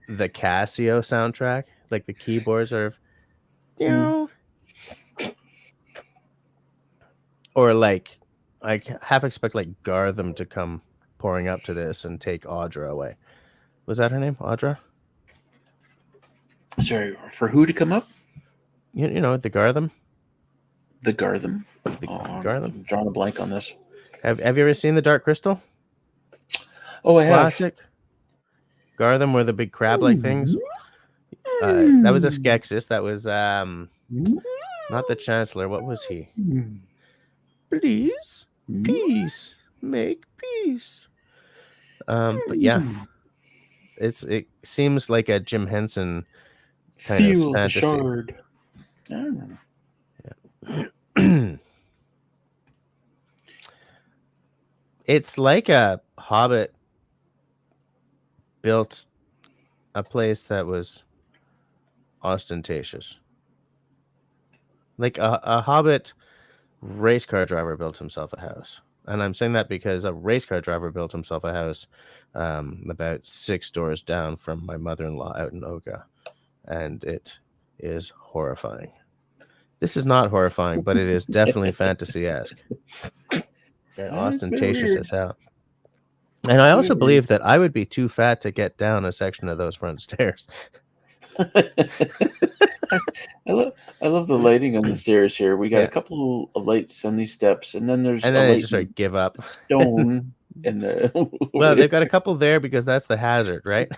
the Casio soundtrack, like the keyboards are, or like I half expect like Gartham to come pouring up to this and take Audra away. Was that her name? Audra? Sorry, for who to come up? You know, the Gartham? The Gartham. Gartham? I'm drawing a blank on this. Have you ever seen The Dark Crystal? Oh, I have. Classic. Gartham were the big crab-like things. That was a Skeksis. That was not the Chancellor. What was he? Please, peace, make peace. But yeah, it seems like a Jim Henson kind Feel of the fantasy. shard. I don't know. It's like a Hobbit built a place that was ostentatious. Like a Hobbit race car driver built himself a house. And I'm saying that because a race car driver built himself a house about 6 doors down from my mother-in-law out in Oga. And it is horrifying. This is not horrifying, but it is definitely fantasy-esque. And ostentatious as hell. And I also believe that I would be too fat to get down a section of those front stairs. I love the lighting on the stairs here. We got a couple of lights on these steps, and then there's they just like give up. Stone in the well, they've got a couple there because that's the hazard, right?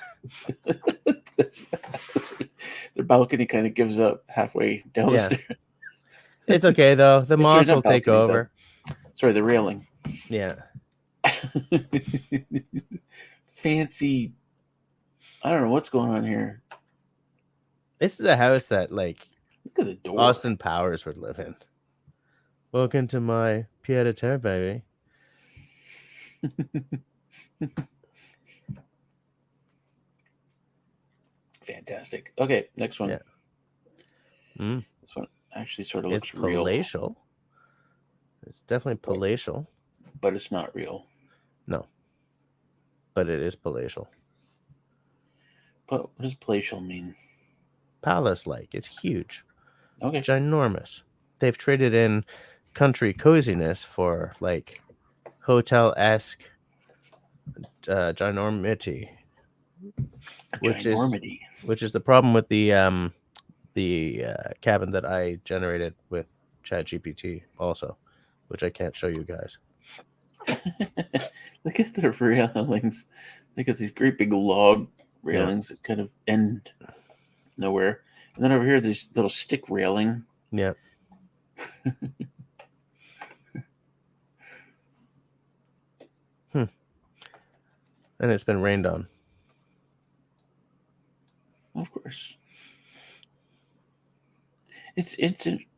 Their balcony kind of gives up halfway down the stairs. It's okay though. The moss will take over. Sorry, the railing. Yeah. Fancy. I don't know what's going on here. This is a house that, like, look at the door. Austin Powers would live in. Welcome to my pied-à-terre, baby. Fantastic. Okay, next one. Yeah. This one actually sort of looks real. Palatial. It's definitely palatial. But it's not real. No. But it is palatial. But what does palatial mean? Palace-like. It's huge. Okay. Ginormous. They've traded in country coziness for, like, hotel-esque ginormity. Which is the problem with the cabin that I generated with ChatGPT also, which I can't show you guys. Look at the railings. Look at these great big log railings that kind of end nowhere. And then over here, there's little stick railing. Yeah. And it's been rained on. Of course. It's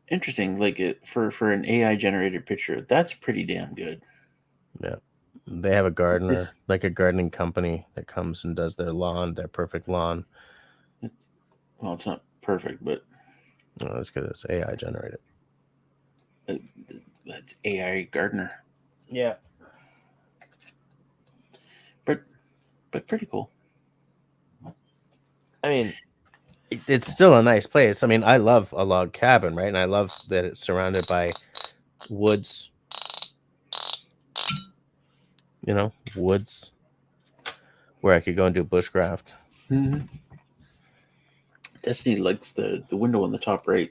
interesting. Like for an AI generated picture, that's pretty damn good. Yeah. They have a gardener, like a gardening company that comes and does their lawn, their perfect lawn. It's not perfect, but that's because it's AI generated. That's AI gardener. Yeah. But pretty cool. I mean, it's still a nice place. I mean, I love a log cabin, right? And I love that it's surrounded by woods. You know, woods where I could go and do bushcraft. Mm-hmm. Destiny likes the window on the top right.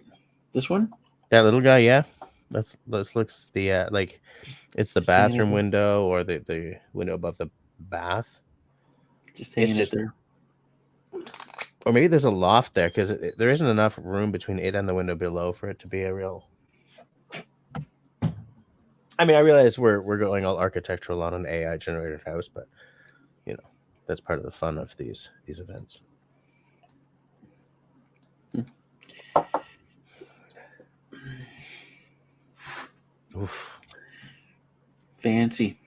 This one? That little guy, yeah. Let's looks the like it's the bathroom window or the window above the bath. Just hanging it there. Or maybe there's a loft there because there isn't enough room between it and the window below for it to be a real. I mean, I realize we're going all architectural on an AI generated house, but you know that's part of the fun of these events. Oof. Fancy.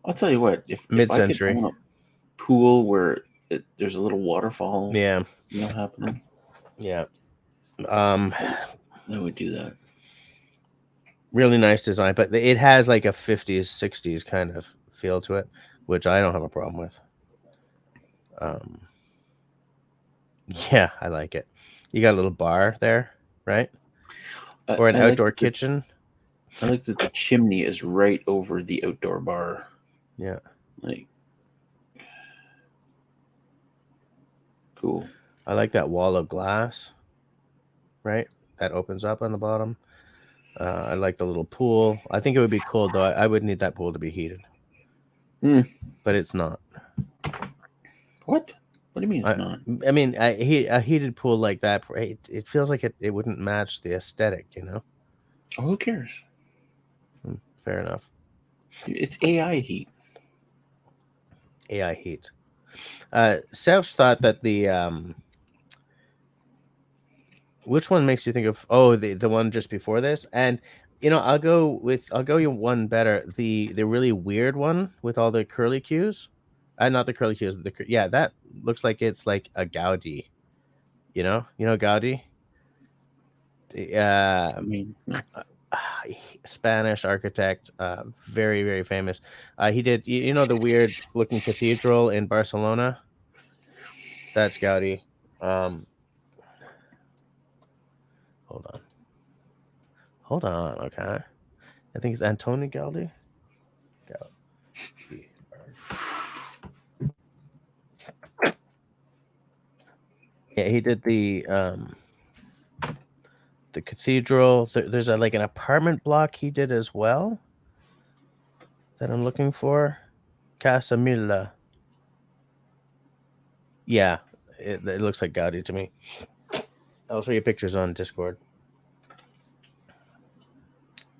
I'll tell you what. If mid-century I could own a pool where there's a little waterfall, Yeah. happening. Yeah. I would do that. Really nice design, but it has like a 50s, 60s kind of feel to it, which I don't have a problem with. Yeah, I like it. You got a little bar there, right? Or an I like outdoor that kitchen. I like that the chimney is right over the outdoor bar. Yeah. Like, cool. I like that wall of glass, right? That opens up on the bottom. I like the little pool. I think it would be cool, though. I would need that pool to be heated. But it's not. What? What do you mean it's not? I mean, a heated pool like that, it feels like it wouldn't match the aesthetic, you know? Oh, who cares? Fair enough. It's AI heat. AI heat. Serge thought that the which one makes you think of the one just before this? And I'll go you one better. The really weird one with all the curly cues. Not the curly cues. That looks like it's like a Gaudi. You know Gaudi. I mean, Spanish architect, very very famous. He did the weird looking cathedral in Barcelona. That's Gaudi. Hold on. Okay, I think it's Antoni Gaudi. Yeah, he did the cathedral. There's like an apartment block he did as well that I'm looking for. Casa Milla. Yeah, it looks like Gaudi to me. I'll show you pictures on Discord.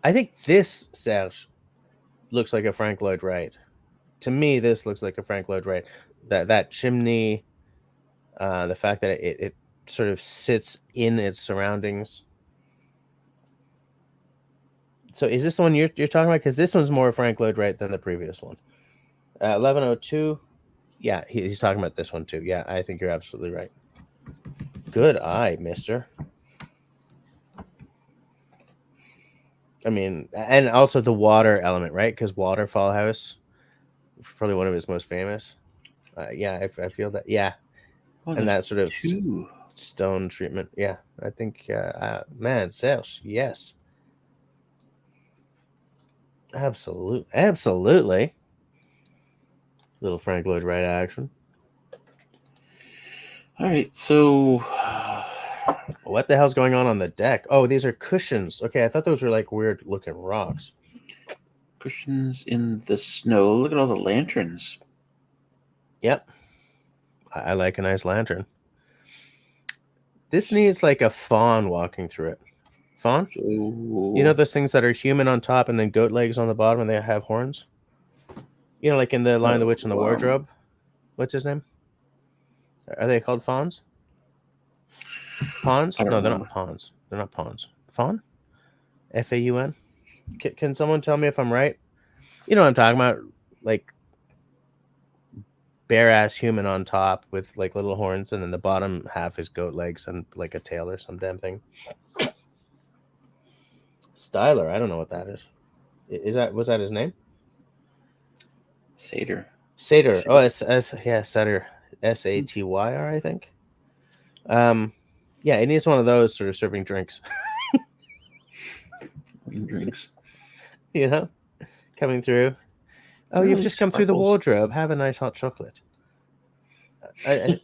I think this, Serge, looks like a Frank Lloyd Wright. To me, this looks like a Frank Lloyd Wright. That chimney, the fact that it sort of sits in its surroundings. So is this the one you're talking about? Because this one's more Frank Lloyd Wright than the previous one. 1102. Yeah, he's talking about this one too. Yeah, I think you're absolutely right. Good eye, mister. I mean, and also the water element, right? Because Waterfall House, probably one of his most famous. Yeah, I feel that. Yeah, and that sort of stone treatment. Yeah, I think, man, Serge, yes. Absolutely. Little Frank Lloyd Wright action. All right, so what the hell's going on the deck? Oh, these are cushions. Okay, I thought those were like weird looking rocks. Cushions in the snow. Look at all the lanterns. Yep. I like a nice lantern. This needs like a fawn walking through it. Fawn? So, you know those things that are human on top and then goat legs on the bottom and they have horns? You know, like in the Lion, the Witch, and the Wardrobe? What's his name? Are they called fawns? Pawns? No, they're not pawns. They're not pawns. Fawn? Faun? Can someone tell me if I'm right? You know what I'm talking about? Like bare ass human on top with like little horns, and then the bottom half is goat legs and like a tail or some damn thing. Styler, I don't know what that is. Was that his name? Satyr. Oh, yeah, Satyr. Satyr, I think. Yeah, it needs one of those sort of serving drinks. Drinks. You know, coming through. Oh, you've just come through the wardrobe. Have a nice hot chocolate. Yeah,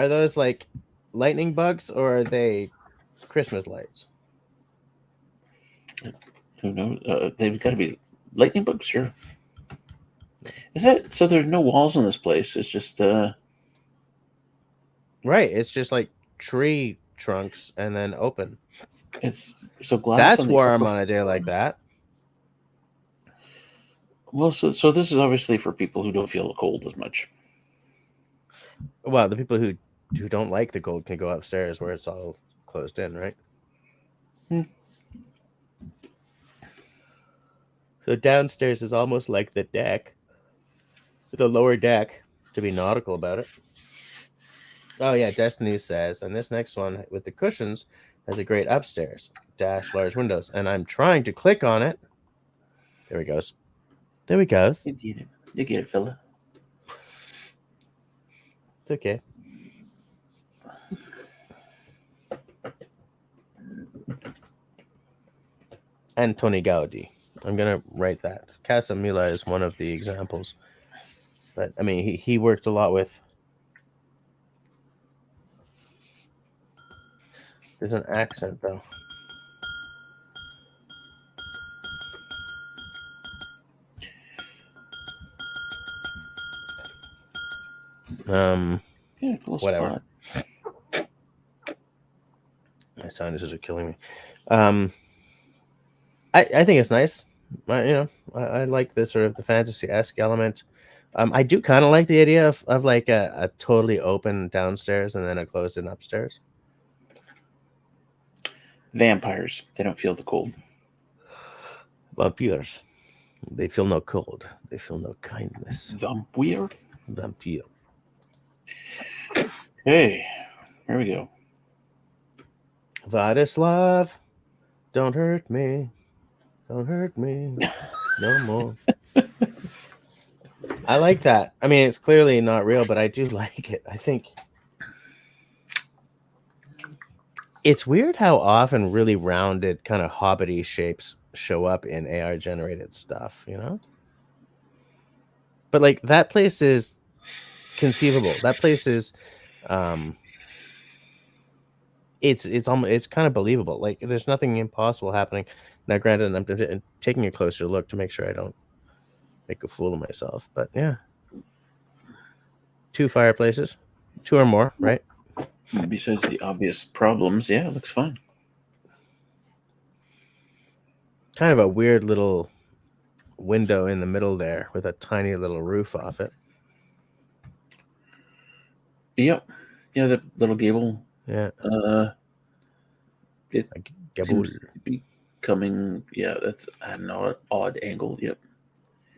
are those like lightning bugs or are they Christmas lights? Who knows? They've got to be lightning bugs, sure. Is that so? There's no walls in this place. It's just right. It's just like tree trunks and then open. It's so glass. That's warm on a day like that. Well, so this is obviously for people who don't feel the cold as much. Well, the people who don't like the cold can go upstairs where it's all closed in, right? So downstairs is almost like the deck, the lower deck. to be nautical about it. Oh yeah, Destiny says, and this next one with the cushions has a great upstairs dash large windows, and I'm trying to click on it. There he goes. There he goes. You get it. You get it, fella. It's okay. Antoni Gaudi. I'm gonna write that. Casamila is one of the examples, but I mean he worked a lot with. There's an accent though. Yeah, cool Whatever. spot. My sinuses are killing me. I think it's nice. I like this sort of the fantasy-esque element. I do kind of like the idea of like a totally open downstairs and then a closed-in upstairs. Vampires. They don't feel the cold. Vampires. They feel no cold. They feel no kindness. Vampire. Vampire. Hey, here we go. Vladislav, don't hurt me. Don't hurt me no more. I like that. I mean, it's clearly not real, but I do like it. I think it's weird how often really rounded, kind of hobbity shapes show up in AR generated stuff, you know? But like that place is conceivable. That place is it's kind of believable. Like there's nothing impossible happening. Now, granted, I'm taking a closer look to make sure I don't make a fool of myself. But yeah, 2 fireplaces, 2 or more, right? Besides the obvious problems, yeah, it looks fine. Kind of a weird little window in the middle there with a tiny little roof off it. Yep. Yeah, the little gable. Yeah. It Gable. seems to be coming. Yeah, that's an odd angle. Yep.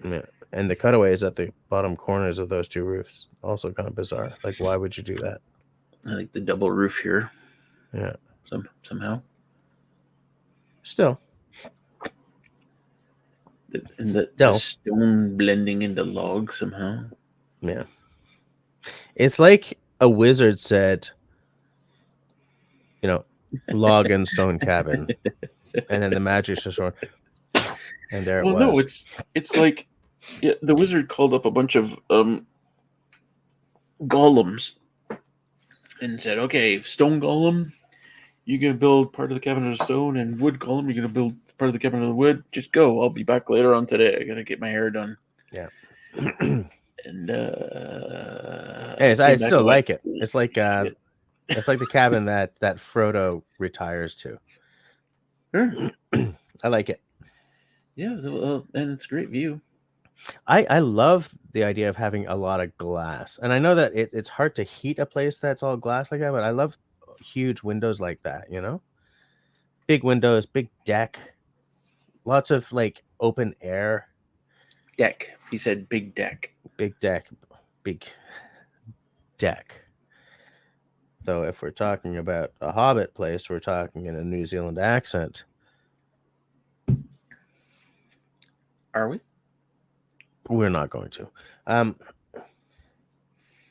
Yeah. And the cutaways at the bottom corners of those 2 roofs also kind of bizarre. Like, why would you do that? I like the double roof here. Yeah. Somehow. Still. And the stone blending into log somehow. Yeah. It's like a wizard said, you know, log and stone cabin. And then the magic just went, and there it was. Well, no, it's like the wizard called up a bunch of golems and said, okay, stone golem, you're going to build part of the cabin out of stone, and wood golem, you're going to build part of the cabin out of wood. Just go. I'll be back later on today. I got to get my hair done. Yeah. And I still like it. It's like the cabin that Frodo retires to. Sure. I like it. Yeah, and it's a great view. I love the idea of having a lot of glass, and I know that it's hard to heat a place that's all glass like that, but I love huge windows like that. You know, big windows, big deck, lots of like open air. Deck. He said big deck. Big deck. Big deck. Though if we're talking about a Hobbit place, we're talking in a New Zealand accent. Are we? We're not going to.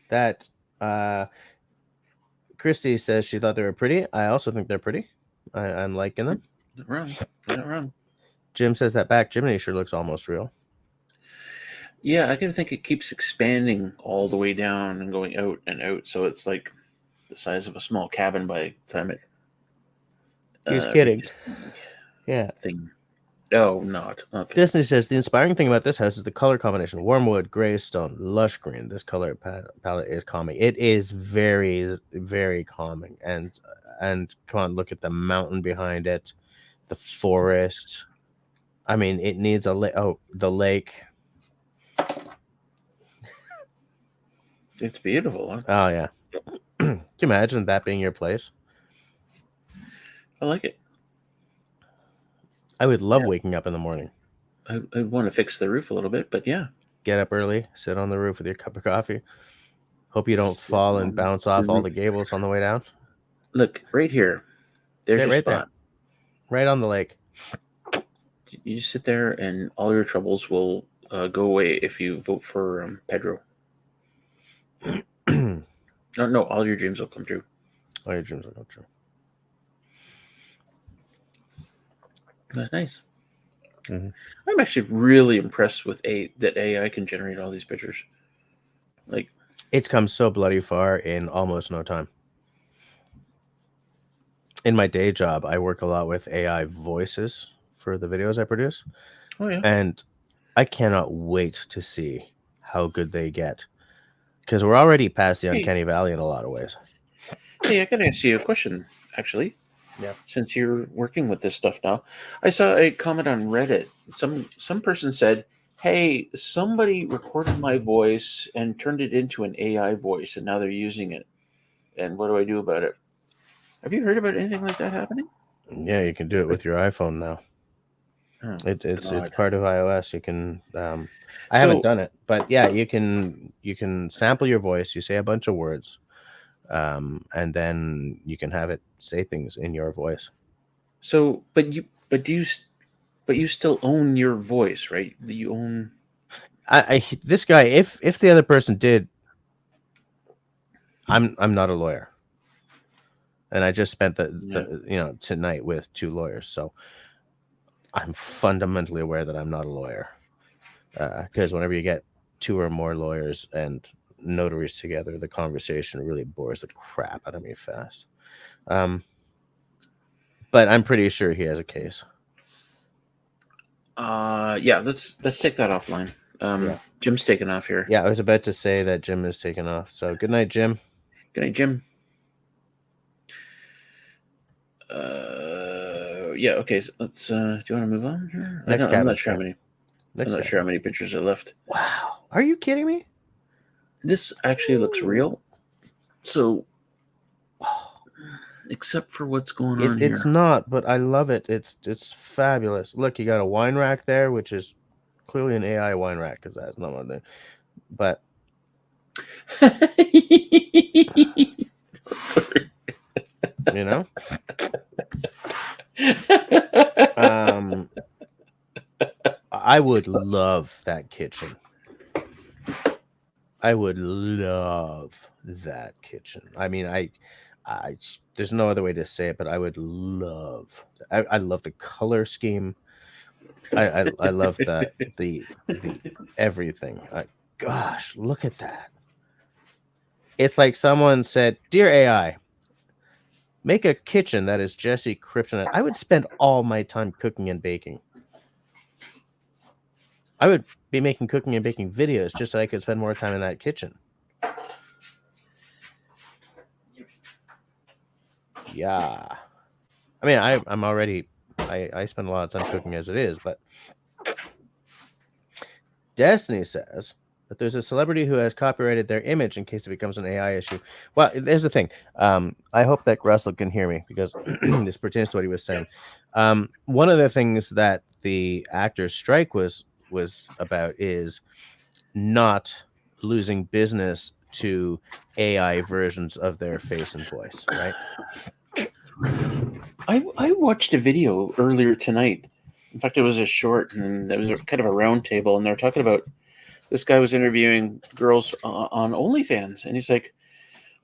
That Christy says she thought they were pretty. I also think they're pretty. I'm liking them. Not wrong. Not wrong. Jim says that back chimney sure looks almost real. Yeah, I can think it keeps expanding all the way down and going out and out, so it's like the size of a small cabin by the time it. He's kidding. Yeah. Thing. Oh, not. Okay. Disney says the inspiring thing about this house is the color combination: warm wood, gray stone, lush green. This color palette is calming. It is very, very calming. And come on, look at the mountain behind it, the forest. I mean, it needs a the lake. It's beautiful. Huh? Oh yeah. Can you imagine that being your place? I like it. I would love waking up in the morning. I want to fix the roof a little bit, but yeah. Get up early, sit on the roof with your cup of coffee. Hope you don't Sit fall and on bounce the off all roof. the gables on the way down. Look, right here. There's Yeah, your right spot. there. Right on the lake. You just sit there, and all your troubles will go away if you vote for Pedro. No, all your dreams will come true. All your dreams will come true. That's nice. Mhm. I'm actually really impressed with that AI can generate all these pictures. Like, It's come so bloody far in almost no time. In my day job, I work a lot with AI voices for the videos I produce, oh yeah. and I cannot wait to see how good they get, because we're already past the Hey. uncanny valley in a lot of ways. Hey, I gotta ask you a question, actually. Yeah. Since you're working with this stuff now, I saw a comment on Reddit. Some person said, "Hey, somebody recorded my voice and turned it into an AI voice, and now they're using it. And what do I do about it?" Have you heard about anything like that happening? Yeah, you can do it with your iPhone now. Oh, It's God. part of iOS. You can I haven't So, done it, but yeah, you can sample your voice, you say a bunch of words, and then you can have it say things in your voice. but you still own your voice, right? You own. This guy, if the other person did, I'm not a lawyer, and I just spent the tonight with 2 lawyers, so I'm fundamentally aware that I'm not a lawyer, because whenever you get 2 or more lawyers and notaries together, the conversation really bores the crap out of me fast. But I'm pretty sure he has a case. Yeah. Let's take that offline. Yeah. Jim's taking off here. Yeah, I was about to say that Jim is taking off. So good night, Jim. Good night, Jim. Yeah. Okay. So let's. Do you want to move on here? Next I'm cabin. not sure how many. Next I'm not cabin. sure how many pictures are left. Wow. Are you kidding me? This actually looks real. So, except for what's going on here. It's not, but I love it. It's fabulous. Look, you got a wine rack there, which is clearly an AI wine rack because that's not one there. But Sorry. you know, I would love that kitchen. I would love that kitchen. I mean, I there's no other way to say it, but I would love. I love the color scheme. I love the everything. Gosh, look at that. It's like someone said, "Dear AI, make a kitchen that is Jesse Kryptonite." I would spend all my time cooking and baking. I would be making cooking and baking videos just so I could spend more time in that kitchen. Yeah. I mean, I'm already, I spend a lot of time cooking as it is, but Destiny says that there's a celebrity who has copyrighted their image in case it becomes an AI issue. Well, there's the thing. I hope that Russell can hear me because this pertains to what he was saying. One of the things that the actor's strike was about is not losing business to AI versions of their face and voice, right? I watched a video earlier tonight. In fact, it was a short, and it was kind of a round table, and they're talking about this guy was interviewing girls on OnlyFans, and he's like,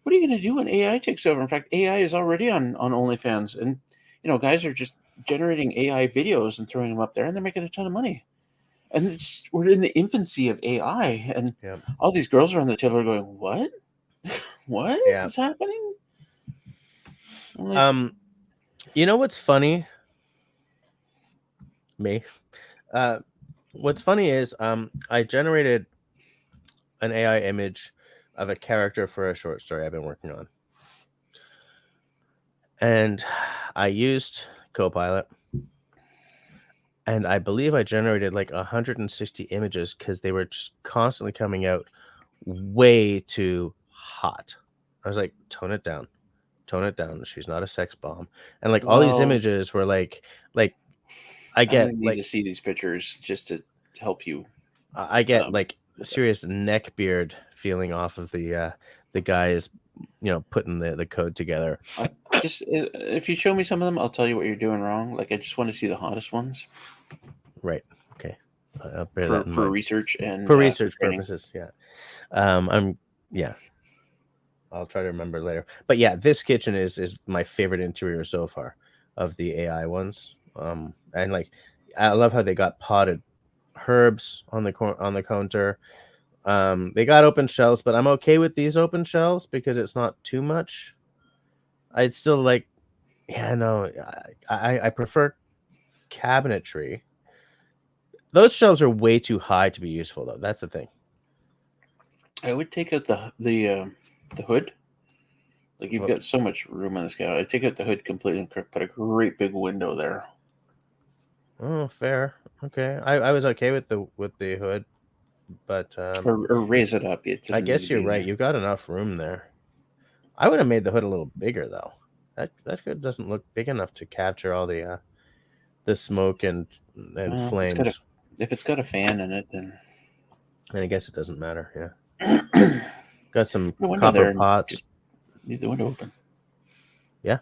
"What are you going to do when AI takes over?" In fact, AI is already on OnlyFans, and guys are just generating AI videos and throwing them up there, and they're making a ton of money. And we're in the infancy of AI, and all these girls around the table are going, "What? What is happening?" I'm like, you know what's funny? What's funny is I generated an AI image of a character for a short story I've been working on. And I used Copilot. And I believe I generated like 160 images because they were just constantly coming out way too hot. I was like, tone it down. Tone it down. She's not a sex bomb. And like all these images were like I get need to see these pictures just to help you. I get like serious neck beard feeling off of the the guy is, putting the code together. Just if you show me some of them, I'll tell you what you're doing wrong. Like I just want to see the hottest ones. Right. Okay. I'll bear that in For mind. research and For research training. purposes. Yeah. I'll try to remember later. But yeah, this kitchen is my favorite interior so far of the AI ones. And like, I love how they got potted herbs on the counter. They got open shelves, but I'm okay with these open shelves because it's not too much. I'd still like, I prefer cabinetry. Those shelves are way too high to be useful, though. That's the thing. I would take out the hood. Like you've got so much room on this guy. I'd take out the hood completely and put a great big window there. Oh, fair. Okay, I was okay with the hood, but or raise it up. I guess you're right. You got enough room there. I would have made the hood a little bigger though. That hood doesn't look big enough to capture all the smoke and flames. If it's got a fan in it, then I guess it doesn't matter. Yeah. Got some copper pots. Just leave the window open. Yeah.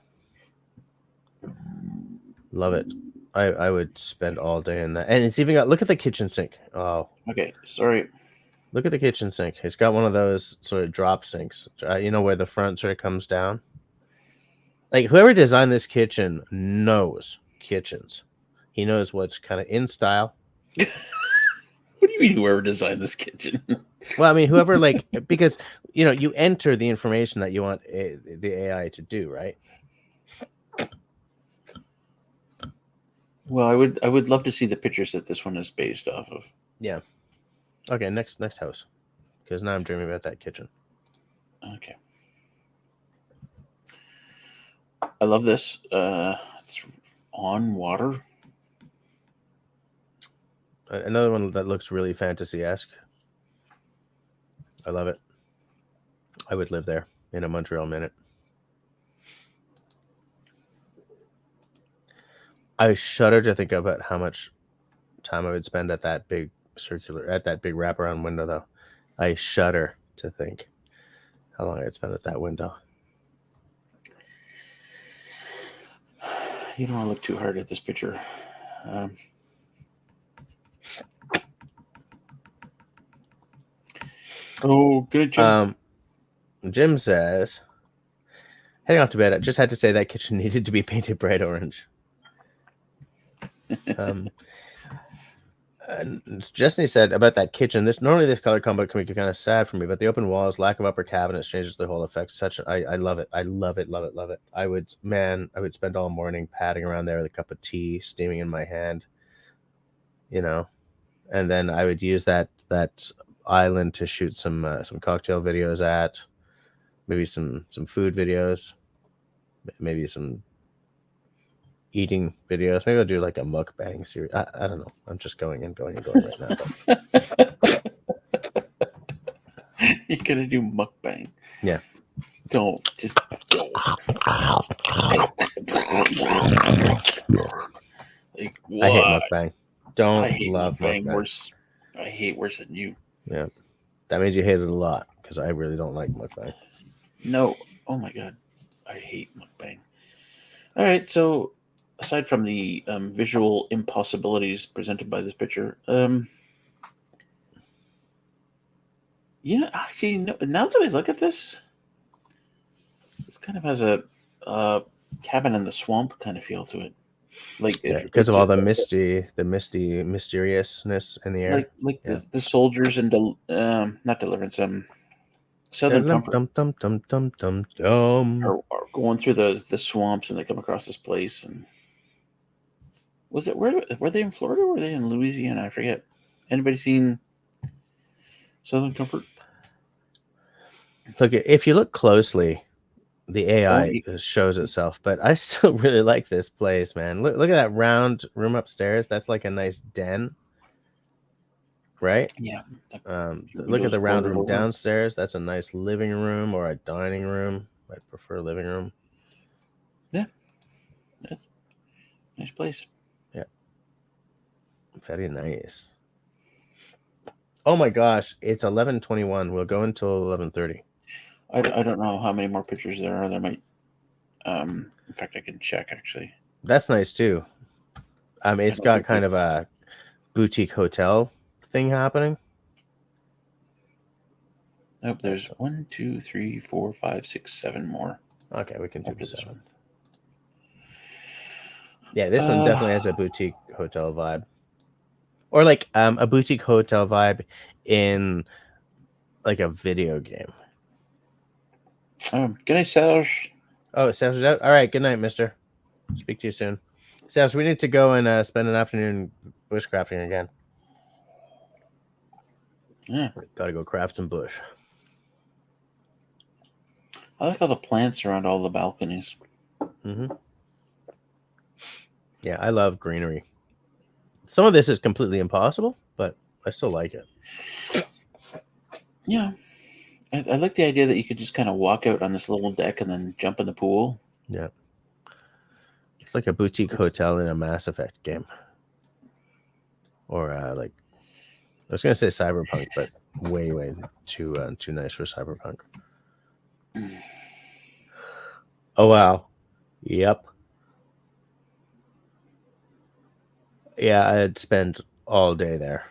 Love it. I would spend all day in that. And it's even got, look at the kitchen sink. Oh. Okay, sorry. Look at the kitchen sink. It's got one of those sort of drop sinks, where the front sort of comes down. Like, whoever designed this kitchen knows kitchens. He knows what's kind of in style. What do you mean whoever designed this kitchen? Well, I mean, whoever, because, you enter the information that you want the AI to do, right? Well, I would love to see the pictures that this one is based off of. Yeah. Okay, next house. Because now I'm dreaming about that kitchen. Okay. I love this. It's on water. Another one that looks really fantasy-esque. I love it. I would live there in a Montreal minute. I shudder to think about how much time I would spend at that big wraparound window, though. I shudder to think how long I'd spend at that window. You don't want to look too hard at this picture. Good, Jim. Jim says, heading off to bed, I just had to say that kitchen needed to be painted bright orange. Jessney said about that kitchen, normally this color combo can make you kind of sad for me, but the open walls, lack of upper cabinets changes the whole effect. I love it. I love it. I would spend all morning padding around there with a cup of tea steaming in my hand, and then I would use that island to shoot some cocktail videos at, maybe some food videos, maybe some eating videos. Maybe I'll do like a mukbang series. I don't know. I'm just going right now. You're gonna do mukbang. Yeah. Don't. Like, I hate mukbang. I hate mukbang. I hate worse than you. Yeah. That means you hate it a lot, because I really don't like mukbang. No. Oh my god. I hate mukbang. All right, so aside from the visual impossibilities presented by this picture, actually, now that I look at this, this kind of has a cabin in the swamp kind of feel to it, like because of all the mysteriousness in the air, like the soldiers and not Deliverance, Southern Comfort are going through the swamps, and they come across this place. And were they in Florida or were they in Louisiana? I forget. Anybody seen Southern Comfort? Look, if you look closely, the AI shows itself, but I still really like this place, man. Look at that round room upstairs. That's like a nice den, right? Yeah. Look at the round room downstairs. That's a nice living room or a dining room. I prefer living room. Yeah. Nice place. Yeah. Very nice. Oh my gosh, it's 11:21. We'll go until 11:30. I don't know how many more pictures there are. There might. In fact, I can check actually. That's nice too. It's I don't got think kind of a boutique hotel thing happening. Nope, there's 1, 2, 3, 4, 5, 6, 7 more. Okay, we can do After this this one. Yeah, this one definitely has a boutique hotel vibe, or like a boutique hotel vibe in like a video game. Good night, Serge. Oh, Serge is out. All right, good night, Mister. Speak to you soon. Serge, we need to go and spend an afternoon bushcrafting again. Yeah, Got to go craft some bush. I like all the plants around all the balconies. Mm-hmm. Yeah, I love greenery. Some of this is completely impossible, but I still like it. Yeah, I like the idea that you could just kind of walk out on this little deck and then jump in the pool. Yeah. It's like a boutique hotel in a Mass Effect game. Or like, I was going to say Cyberpunk, but way too nice for Cyberpunk. Oh, wow. Yep. Yeah, I'd spend all day there.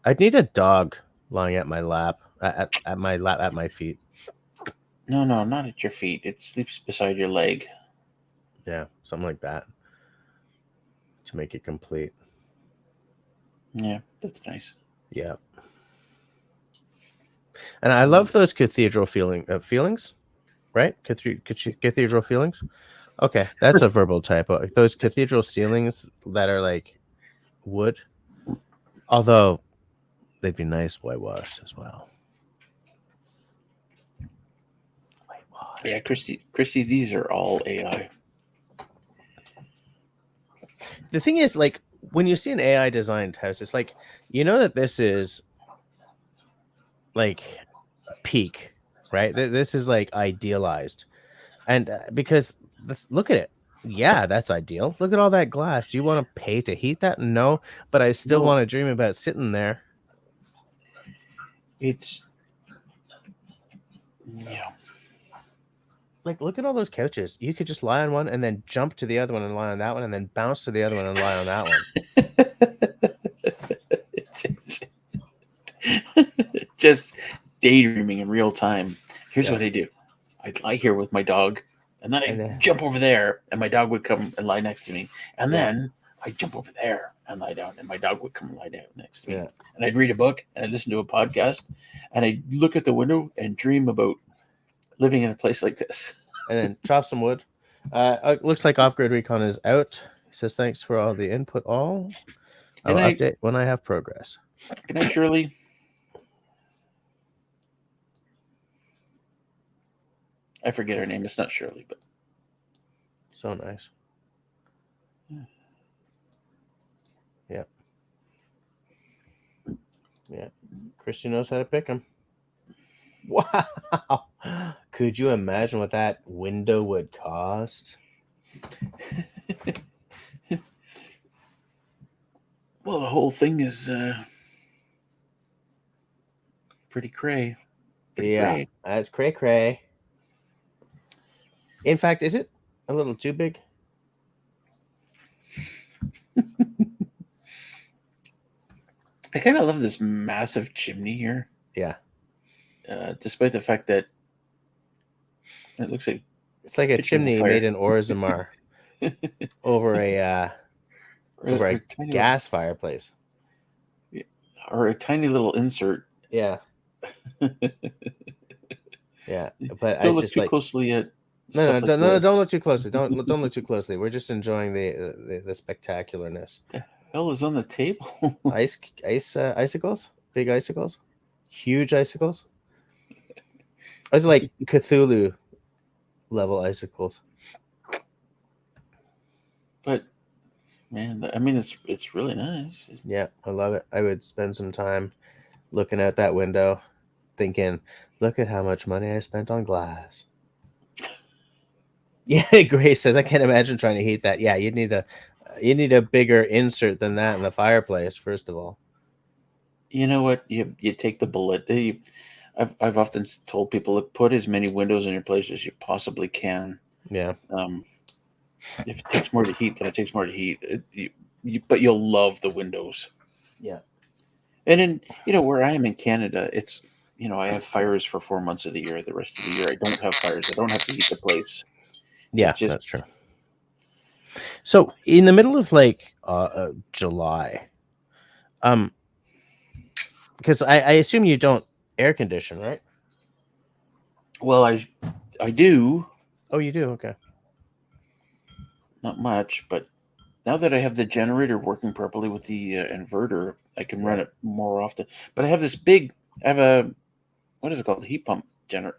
I'd need a dog lying at my lap, at my feet. No, not at your feet. It sleeps beside your leg. Yeah, something like that to make it complete. Yeah, that's nice. Yeah. And I love those cathedral feelings, right? Cathedral feelings. Okay, that's a verbal typo. Those cathedral ceilings that are like wood, although they'd be nice whitewashed as well. Whitewash. Yeah, Christy, these are all AI. The thing is, like, when you see an AI designed house, it's like, you know that this is like peak, right? This is like idealized, and because look at it. Yeah, that's ideal. Look at all that glass. Do you want to pay to heat that? No, but I still want to dream about sitting there. It's yeah. Like, look at all those couches. You could just lie on one and then jump to the other one and lie on that one and then bounce to the other one and lie on that one. Just daydreaming in real time. Here's what I do. I'd lie here with my dog, and then I'd jump over there, and my dog would come and lie next to me. And then I'd jump over there and lie down, and my dog would come and lie down next to me. Yeah. And I'd read a book, and I'd listen to a podcast, and I'd look at the window and dream about living in a place like this. And then chop some wood. Looks like Off-Grid Recon is out. He says, thanks for all the input. I'll update when I have progress. Good night, Shirley. I forget her name. It's not Shirley, but so nice. Yeah. Yeah. Christy knows how to pick them. Wow. Could you imagine what that window would cost? Well, the whole thing is pretty cray. Cray. That's cray. In fact, is it a little too big? I kind of love this massive chimney here. Yeah. Despite the fact that it looks like it's like a chimney made in Orzammar over a gas fireplace, or a tiny little insert. Yeah. Yeah, but don't look too closely at. No, don't look too closely. Don't look too closely. We're just enjoying the spectacularness. The hell is on the table? Icicles, big icicles, huge icicles. Those are like Cthulhu level icicles. But man, I mean, it's really nice. Yeah, I love it. I would spend some time looking out that window, thinking, "Look at how much money I spent on glass." Yeah, Grace says, I can't imagine trying to heat that. Yeah, you need a bigger insert than that in the fireplace, first of all. You know what? You take the bullet. I've often told people, look, put as many windows in your place as you possibly can. Yeah. If it takes more to heat, then it takes more to heat. But you'll love the windows. Yeah. And in where I am in Canada, it's I have fires for 4 months of the year. The rest of the year, I don't have fires. I don't have to heat the place. Yeah, It just that's true. So in the middle of like July, because I assume you don't air condition, right? Well, I do. Oh, you do. Okay. Not much, but now that I have the generator working properly with the inverter, I can run it more often. But I have a what is it called? Heat pump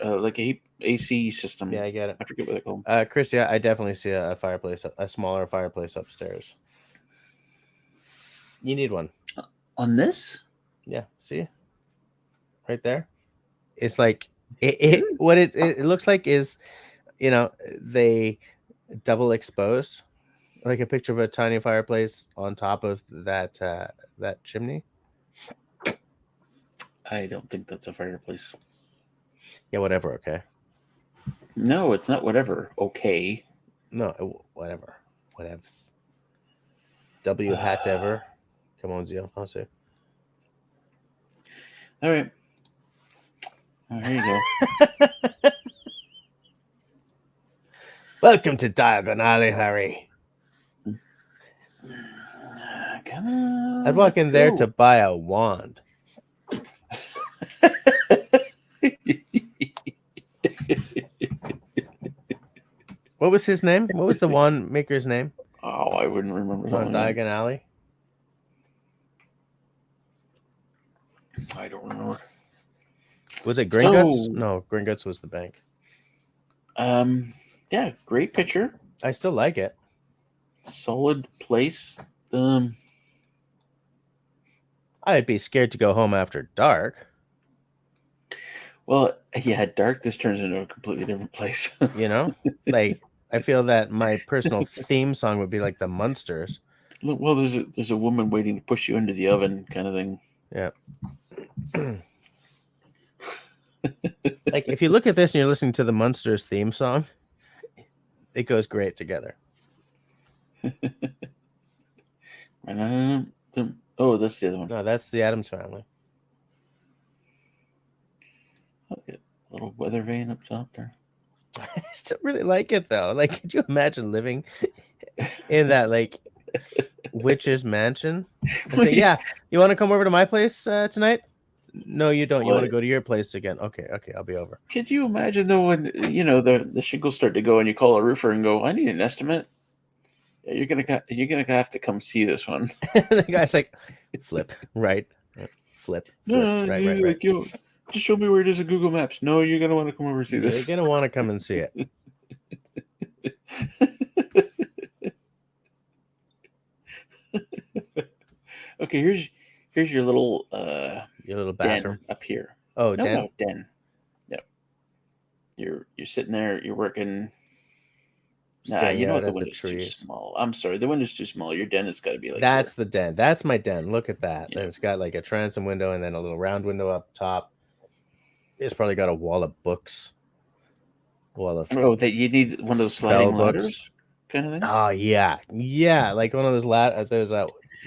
like a heat AC system. Yeah, I get it. I forget what they call Chris, yeah, I definitely see a fireplace, a smaller fireplace upstairs. You need one. on this. Yeah, see, right there. It's like what it looks like is, they double exposed, like a picture of a tiny fireplace on top of that that chimney. I don't think that's a fireplace. Yeah, whatever. Okay. No, it's not. Whatever. Okay. No, whatever. Whatevs. W hat ever. Come on, Zio. I'll see. All right. Oh, here you go. Welcome to Diagon Alley, Harry. Come on, I'd walk in there to buy a wand. What was his name? What was the wand maker's name? Oh, I wouldn't remember On Diagon Alley. I don't remember. Was it Gringotts? No, Gringotts was the bank. Yeah, great picture. I still like it. Solid place. I'd be scared to go home after dark. Well, yeah, dark. This turns into a completely different place. Like I feel that my personal theme song would be like the Munsters. Well, there's a woman waiting to push you into the oven, kind of thing. Yeah. Like if you look at this and you're listening to the Munsters theme song, it goes great together. Oh, that's the other one. No, that's the Addams Family. Okay. Little weather vane up top there. I still really like it though. Like, could you imagine living in that like witch's mansion? And say, yeah, you want to come over to my place tonight? No, you don't. You want to go to your place again? Okay, I'll be over. Could you imagine though when the shingles start to go and you call a roofer and go, I need an estimate. Yeah, you're gonna have to come see this one. The guy's like, flip right, flip no, right. Like, yo, just show me where it is in Google Maps. No, you're gonna want to come over and see this. You're gonna want to come and see it. Okay, here's your little bathroom den up here. Oh, no, den. Yep. You're sitting there. You're working. Nah, you know what? The window's too small. I'm sorry, the window's too small. Your den has got to be like. That's the den. That's my den. Look at that. Yeah. And it's got like a transom window and then a little round window up top. It's probably got a wall of books. That you need one of those sliding ladders, kind of thing. Oh yeah, like one of those those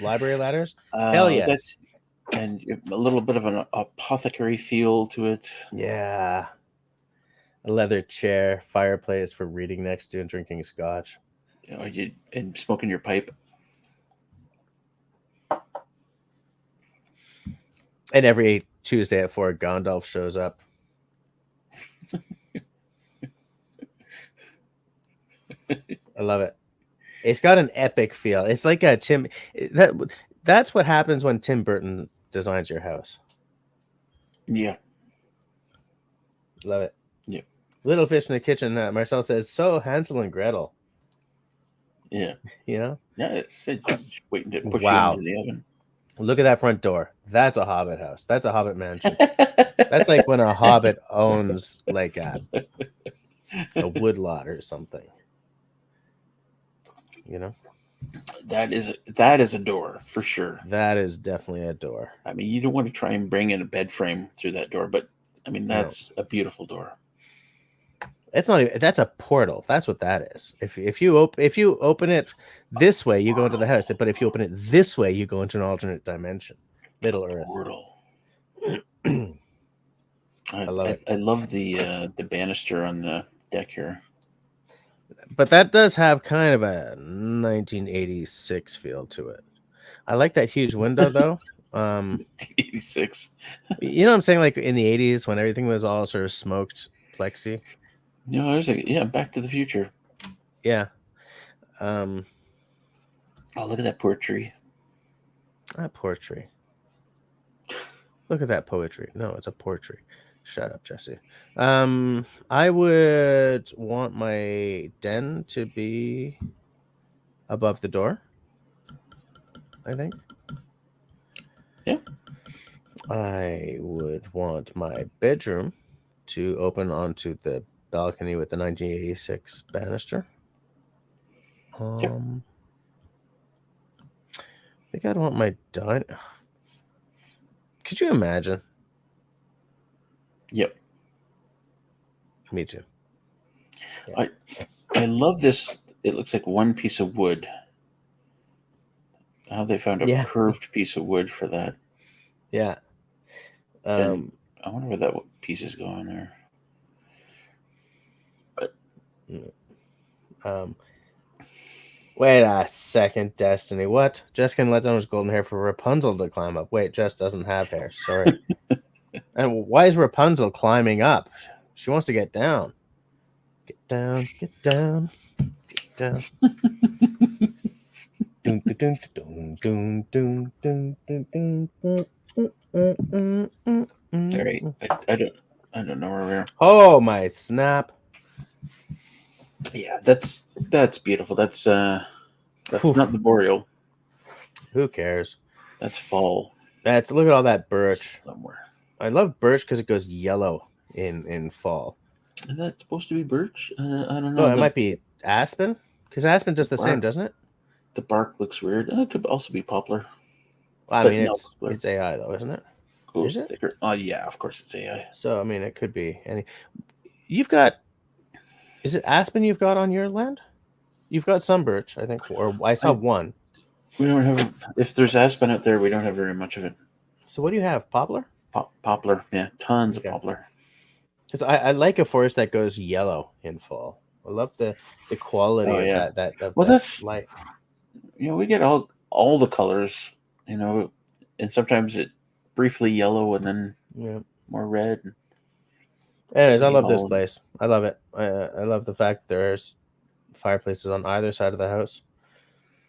library ladders. Hell yes. And a little bit of an apothecary feel to it. Yeah. A leather chair, fireplace for reading next to and drinking scotch. And smoking your pipe. And every Tuesday at 4, Gandalf shows up. I love it. It's got an epic feel. It's like a Tim. That's what happens when Tim Burton designs your house. Yeah. Love it. Yeah. Little Fish in the Kitchen. Marcel says, so Hansel and Gretel. Yeah. Yeah, it said waiting to push you into the oven. Look at that front door. That's a Hobbit house. That's a Hobbit mansion. That's like when a Hobbit owns like a woodlot or something. That is a door for sure. That is definitely a door. I mean, you don't want to try and bring in a bed frame through that door, but I mean, that's a beautiful door. It's not even. That's a portal. That's what that is. If you open it this way, you go into the house. But if you open it this way, you go into an alternate dimension, Middle Earth. Portal. I love it. I love the banister on the deck here. But that does have kind of a 1986 feel to it. I like that huge window though. 86. You know what I'm saying? Like in the 80s when everything was all sort of smoked plexi. No, there's Back to the Future. Yeah. Oh, look at that poetry. That poetry. Look at that poetry. No, it's a portrait. Shut up, Jesse. I would want my den to be above the door, I think. Yeah. I would want my bedroom to open onto the balcony with the 1986 banister. Yep. I think I'd want my dining. Could you imagine? Yep. Me too. Yeah. I love this. It looks like one piece of wood. How they found a curved piece of wood for that. Yeah. I wonder where that piece is going there. But wait a second, Destiny. What? Jess can let down his golden hair for Rapunzel to climb up. Wait, Jess doesn't have hair. Sorry. And why is Rapunzel climbing up? She wants to get down. Get down, get down, get down. All right. I don't know where we are. Oh my snap. Yeah, that's beautiful. That's not the boreal. Who cares? That's fall. Look at all that birch somewhere. I love birch because it goes yellow in fall. Is that supposed to be birch? I don't No, know. it might be aspen because aspen does the same, doesn't it? The bark looks weird. It could also be poplar. Well, I mean, it's AI though, isn't it? Goes thicker. Oh yeah, of course it's AI. So I mean, it could be any. You've got. Is it aspen you've got on your land? You've got some birch, I think, or I saw one. We don't have. If there's aspen out there, we don't have very much of it. So what do you have? Poplar? Poplar, yeah, tons of poplar. Because I like a forest that goes yellow in fall. I love the quality of that light. You know, we get all the colors, you know, and sometimes it briefly yellow and then more red. Anyways, I love this place. I love it. I love the fact there's fireplaces on either side of the house.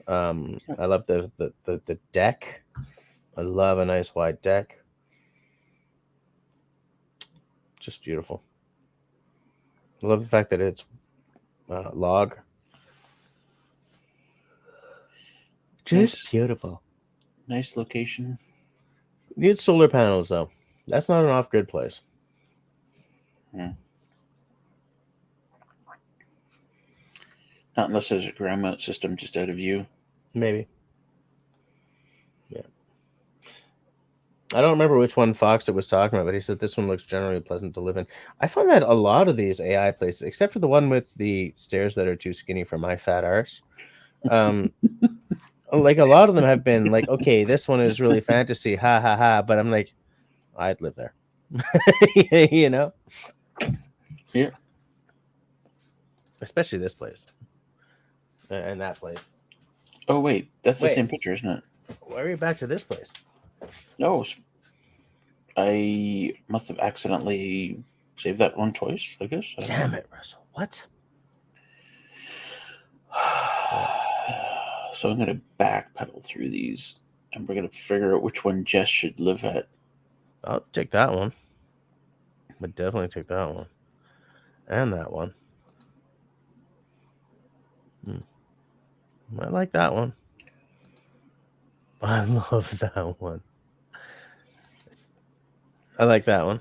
I love the deck. I love a nice wide deck. Just beautiful. I love the fact that it's log. Just beautiful. Nice location. Need solar panels though. That's not an off-grid place. Not unless there's a ground mount system just out of view. Maybe. Yeah. I don't remember which one Fox it was talking about, but he said this one looks generally pleasant to live in. I find that a lot of these AI places, except for the one with the stairs that are too skinny for my fat arse, like a lot of them have been like, okay, this one is really fantasy, ha ha ha. But I'm like, I'd live there, you know? Yeah. Especially this place and that place. Oh wait, that's the same picture, isn't it? Why are we back to this place? No, I must have accidentally saved that one twice, I guess. Damn it, Russell. What? So I'm going to backpedal through these, and we're going to figure out which one Jess should live at. I'll take that one. But definitely take that one. And that one. I like that one. I love that one. I like that one.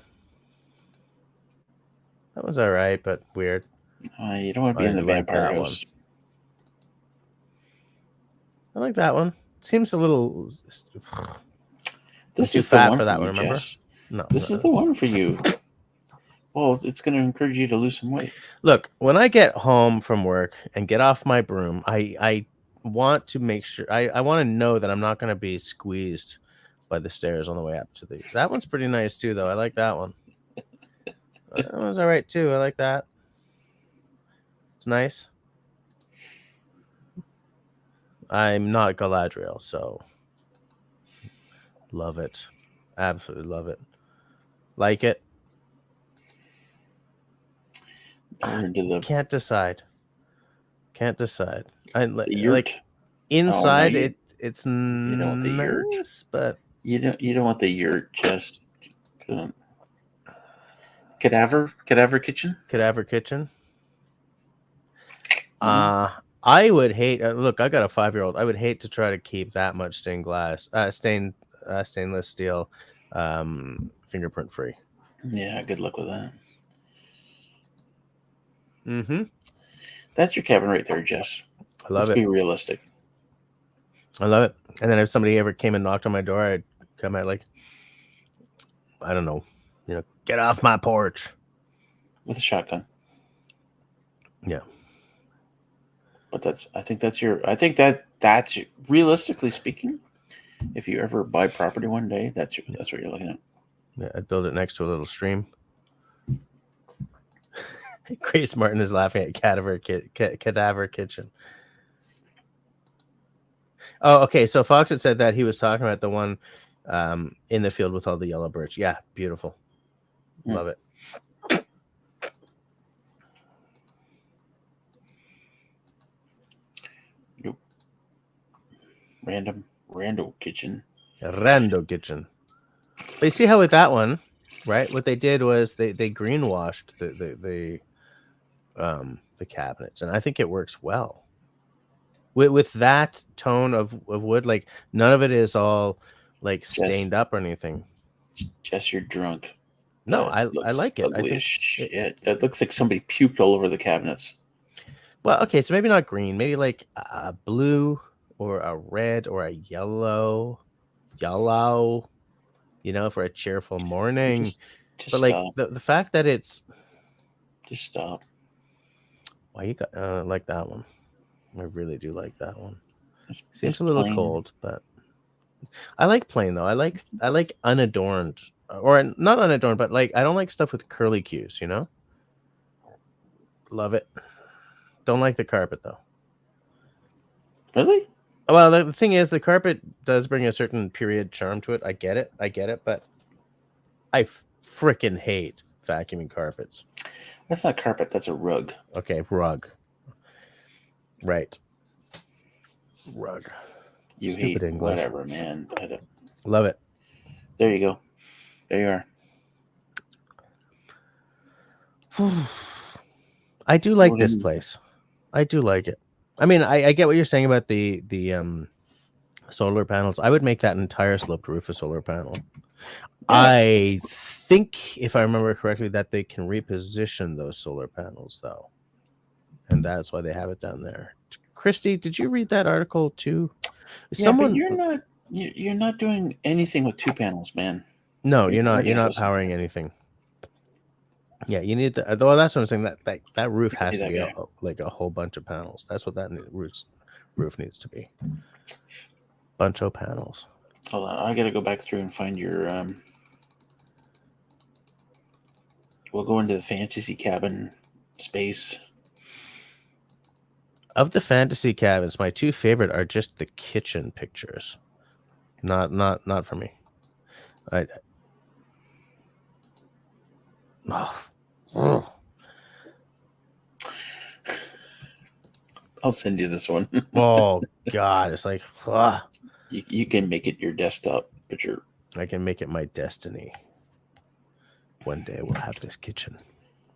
That was all right, but weird. You don't want to be in the vampire house. I like that one. Seems a little. This is fat the one for that you, one. Remember? Jess. No. This is the one for you. Well, it's going to encourage you to lose some weight. Look, when I get home from work and get off my broom, I want to make sure I want to know that I'm not going to be squeezed by the stairs on the way up to the. That one's pretty nice too, though. I like that one. That one's all right too. I like that. It's nice. I'm not Galadriel, so love it. Absolutely love it. Like it. Can't decide. Can't decide. I like inside it's nice, but you don't want the yurt. Just cadaver kitchen. Cadaver kitchen. I would hate. Look, I got a 5-year-old. I would hate to try to keep that much stainless steel, fingerprint free. Yeah, good luck with that. Mm-hmm. That's your cabin right there, Jess. I love it. Let's be realistic. I love it. And then if somebody ever came and knocked on my door, I'd come out like, I don't know, get off my porch with a shotgun. Yeah. But I think that's realistically speaking, if you ever buy property one day, that's what you're looking at. Yeah, I'd build it next to a little stream. Grace Martin is laughing at Cadaver Kitchen. Oh, okay. So Fox had said that he was talking about the one in the field with all the yellow birch. Yeah, beautiful. Love it. Nope. Rando kitchen. Rando kitchen. But you see how with that one, right? What they did was they greenwashed the cabinets, and I think it works well. With that tone of wood, like none of it is all like stained up or anything. Jess, you're drunk. No, I like it. I think shit. That looks like somebody puked all over the cabinets. Well, okay, so maybe not green, maybe like a blue or a red or a yellow, for a cheerful morning. Just but like the fact that it's just stop. Why you got like that one? I really do like that one. Seems a little plain. Cold, but I like plain though. I like unadorned, or not unadorned, but like I don't like stuff with curly cues. Love it. Don't like the carpet though. Really? Well, the thing is, the carpet does bring a certain period charm to it. I get it, but I freaking hate vacuuming carpets. That's not carpet. That's a rug. Okay, rug. Right. Rug. You Stupid hate English. Whatever, man. Love it. There you go. There you are. I do like this place. I do like it. I mean, I get what you're saying about the solar panels. I would make that entire sloped roof a solar panel. Yeah. I think, if I remember correctly, that they can reposition those solar panels, though. And that's why they have it down there. Christy, did you read that article too? Yeah, but you're not doing anything with 2 panels, man. No, you're not. You're not powering anything. Yeah, you need the. Well, that's what I'm saying. That roof has to be like a whole bunch of panels. That's what that roof needs to be. Bunch of panels. Hold on, I gotta go back through and find your. We'll go into the fantasy cabin space. Of the fantasy cabins, my 2 favorite are just the kitchen pictures. Not for me. I'll send you this one. Oh God, it's like you can make it your desktop picture. I can make it my destiny. One day we'll have this kitchen.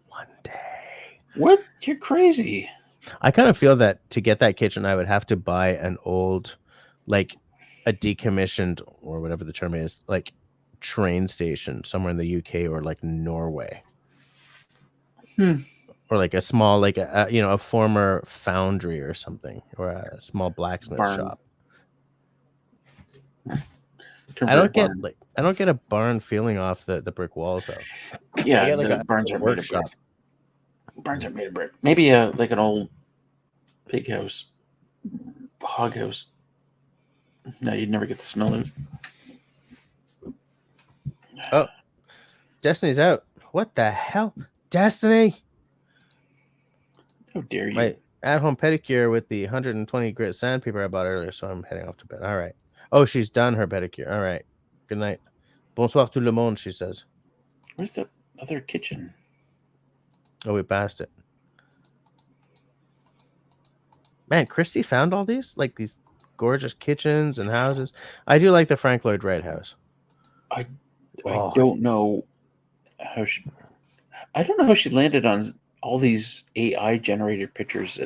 One day. What? You're crazy. I kind of feel that to get that kitchen, I would have to buy an old, like a decommissioned or whatever the term is, like train station somewhere in the UK or like Norway. Or like a small, like a former foundry or something, or a small blacksmith shop. I don't get barn. I don't get a barn feeling off the brick walls though. I Yeah, get like the a barns are made of brick. workshop. Barns are made of brick. Maybe like an old pig house, hog house. No, you'd never get the smell of it. Oh, Destiny's out. What the hell, Destiny? How dare you? My at-home pedicure with the 120 grit sandpaper I bought earlier, so I'm heading off to bed. All right. Oh, she's done her pedicure. All right. Good night. Bonsoir tout le monde, she says. Where's the other kitchen? Oh, we passed it. Man, Christy found all these? Like these gorgeous kitchens and houses. I do like the Frank Lloyd Wright house. I don't know how she... I don't know how she landed on all these AI generated pictures.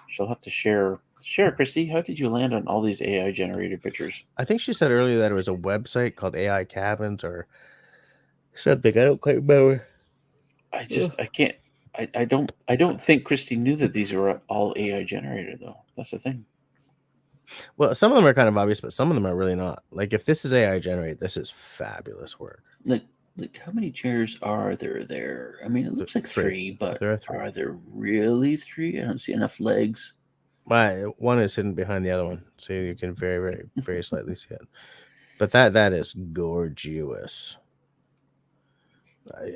She'll have to share. Share, Christy. How did you land on all these AI generated pictures? I think she said earlier that it was a website called AI Cabins or something. I don't quite remember. I can't. I don't think Christy knew that these were all AI generated though. That's the thing. Well, some of them are kind of obvious, but some of them are really not. Like if this is AI generated, this is fabulous work. Like how many chairs are there? I mean, it looks like three, but are there really three? I don't see enough legs. One is hidden behind the other one, so you can very, very, very slightly see it. But that is gorgeous.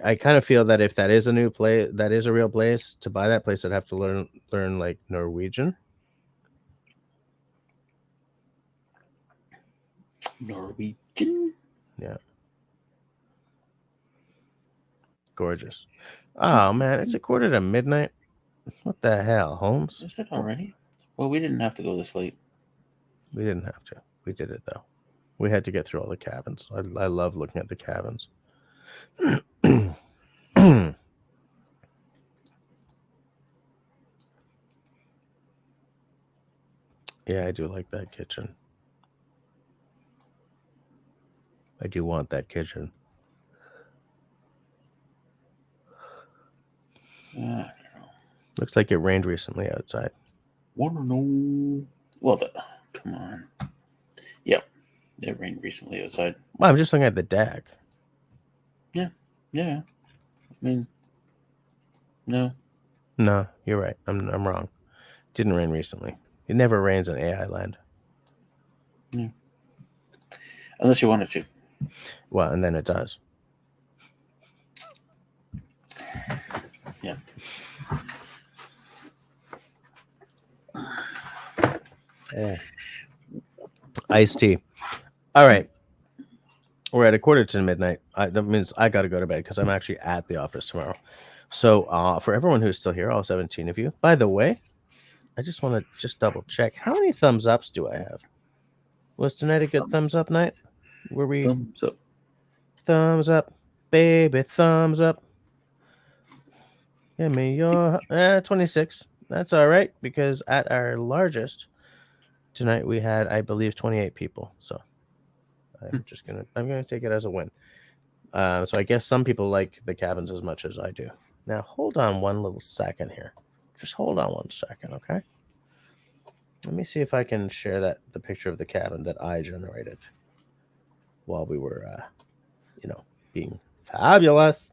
I kind of feel that if that is a new place, that is a real place, to buy that place, I'd have to learn like Norwegian. Norwegian? Yeah. Gorgeous. Oh man, it's a quarter to midnight. What the hell, Holmes? Is it already? Well, we didn't have to go this late. We didn't have to. We did it though. We had to get through all the cabins. I love looking at the cabins. Yeah, I do like that kitchen. I do want that kitchen. I don't know. Looks like it rained recently outside. Wanna know? Well, come on. Yep, it rained recently outside. Well, I'm just looking at the deck. Yeah. I mean, no, you're right. I'm wrong. It didn't rain recently. It never rains in AI land. Yeah. Unless you wanted to. Well, and then it does. Yeah. Iced tea. All right. We're at a quarter to midnight. That means I got to go to bed because I'm actually at the office tomorrow. So for everyone who's still here, all 17 of you, by the way, I just want to double check. How many thumbs ups do I have? Was tonight a good thumbs up night? Were we? Thumbs up. Thumbs up, baby, thumbs up. Give me your 26. That's all right because at our largest tonight we had, I believe, 28 people. So I'm gonna take it as a win. So I guess some people like the cabins as much as I do. Now hold on one little second here. Just hold on 1 second, okay? Let me see if I can share the picture of the cabin that I generated while we were, being fabulous.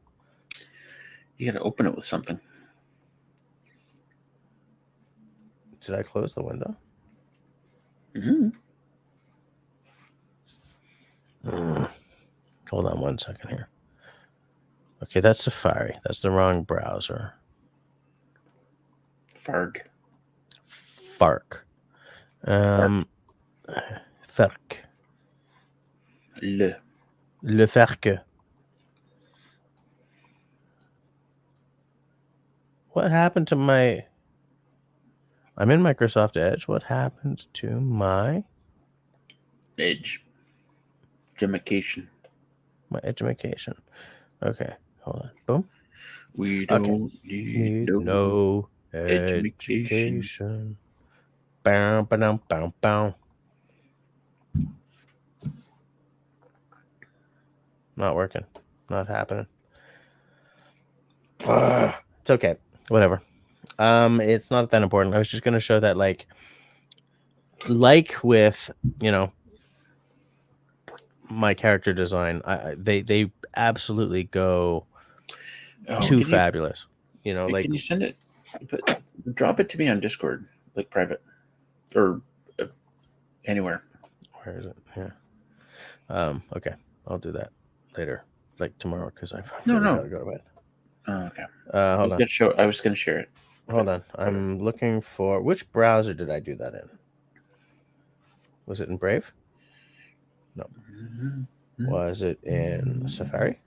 You got to open it with something. Did I close the window? Mm-hmm. Hold on 1 second here. Okay, that's Safari. That's the wrong browser. Farg. Fark. Fark. Le Fark. What happened to my... I'm in Microsoft Edge. What happened to my... Edge. Education. My education. Okay, hold on. Boom. We don't need no education. Bow, bow, bow, bow. Not working. Not happening. It's okay. Whatever. It's not that important. I was just going to show that, like with, my character design, they absolutely go too can you fabulous. You know, like can you send it? Drop it to me on Discord, like private, or anywhere. where is it? Yeah. Okay, I'll do that later, like tomorrow, because I've really got to go to bed. Oh, okay. Hold on. I was gonna share it. Hold on. I'm looking for which browser did I do that in? Was it in Brave? No. Was it in Safari?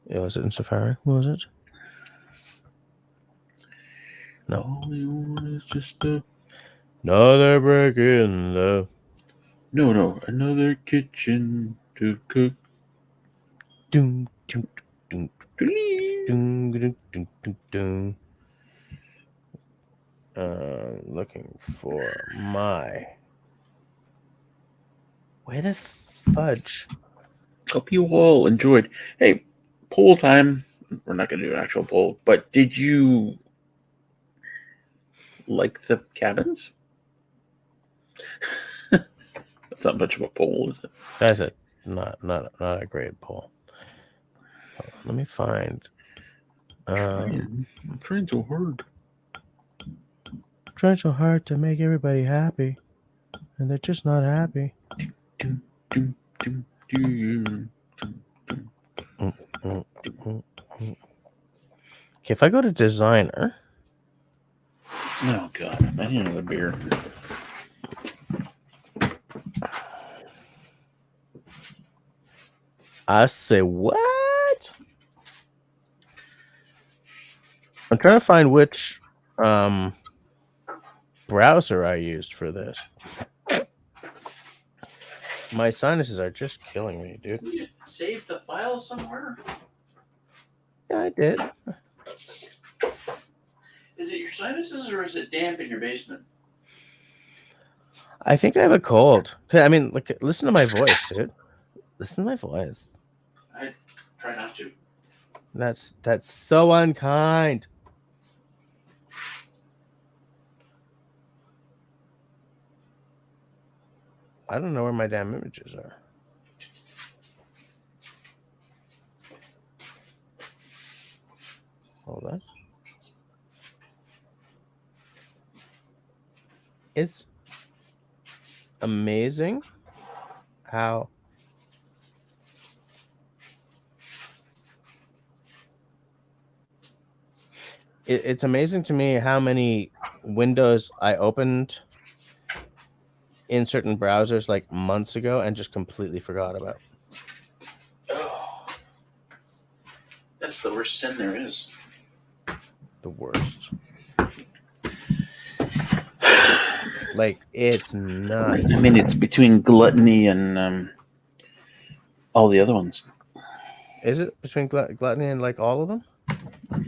Yeah, was it in Safari? What was it? No. All we want is just a... Another break in the... No, another kitchen to cook. Doom, doom, doom, doom, doom, doom, doom, doom. Looking for my... Where the fudge? Hope you all enjoyed. Hey, poll time. We're not going to do an actual poll, but did you like the cabins? That's not much of a poll, is it? That's it. Not a great poll. Let me find. I'm trying so hard. Trying so hard to make everybody happy, and they're just not happy. Okay, if I go to designer. Oh God, I need another beer. I say what? I'm trying to find which browser I used for this. My sinuses are just killing me, dude. Did you save the file somewhere? Yeah, I did. Is it your sinuses or is it damp in your basement? I think I have a cold. I mean, look, listen to my voice, dude. Listen to my voice. I try not to. That's so unkind. I don't know where my damn images are. Hold on. It's amazing how it's amazing to me how many windows I opened in certain browsers like months ago and just completely forgot about. Oh, that's the worst sin there is. The worst. Like, it's nuts. I mean, it's between gluttony and all the other ones. Is it between gluttony and like all of them?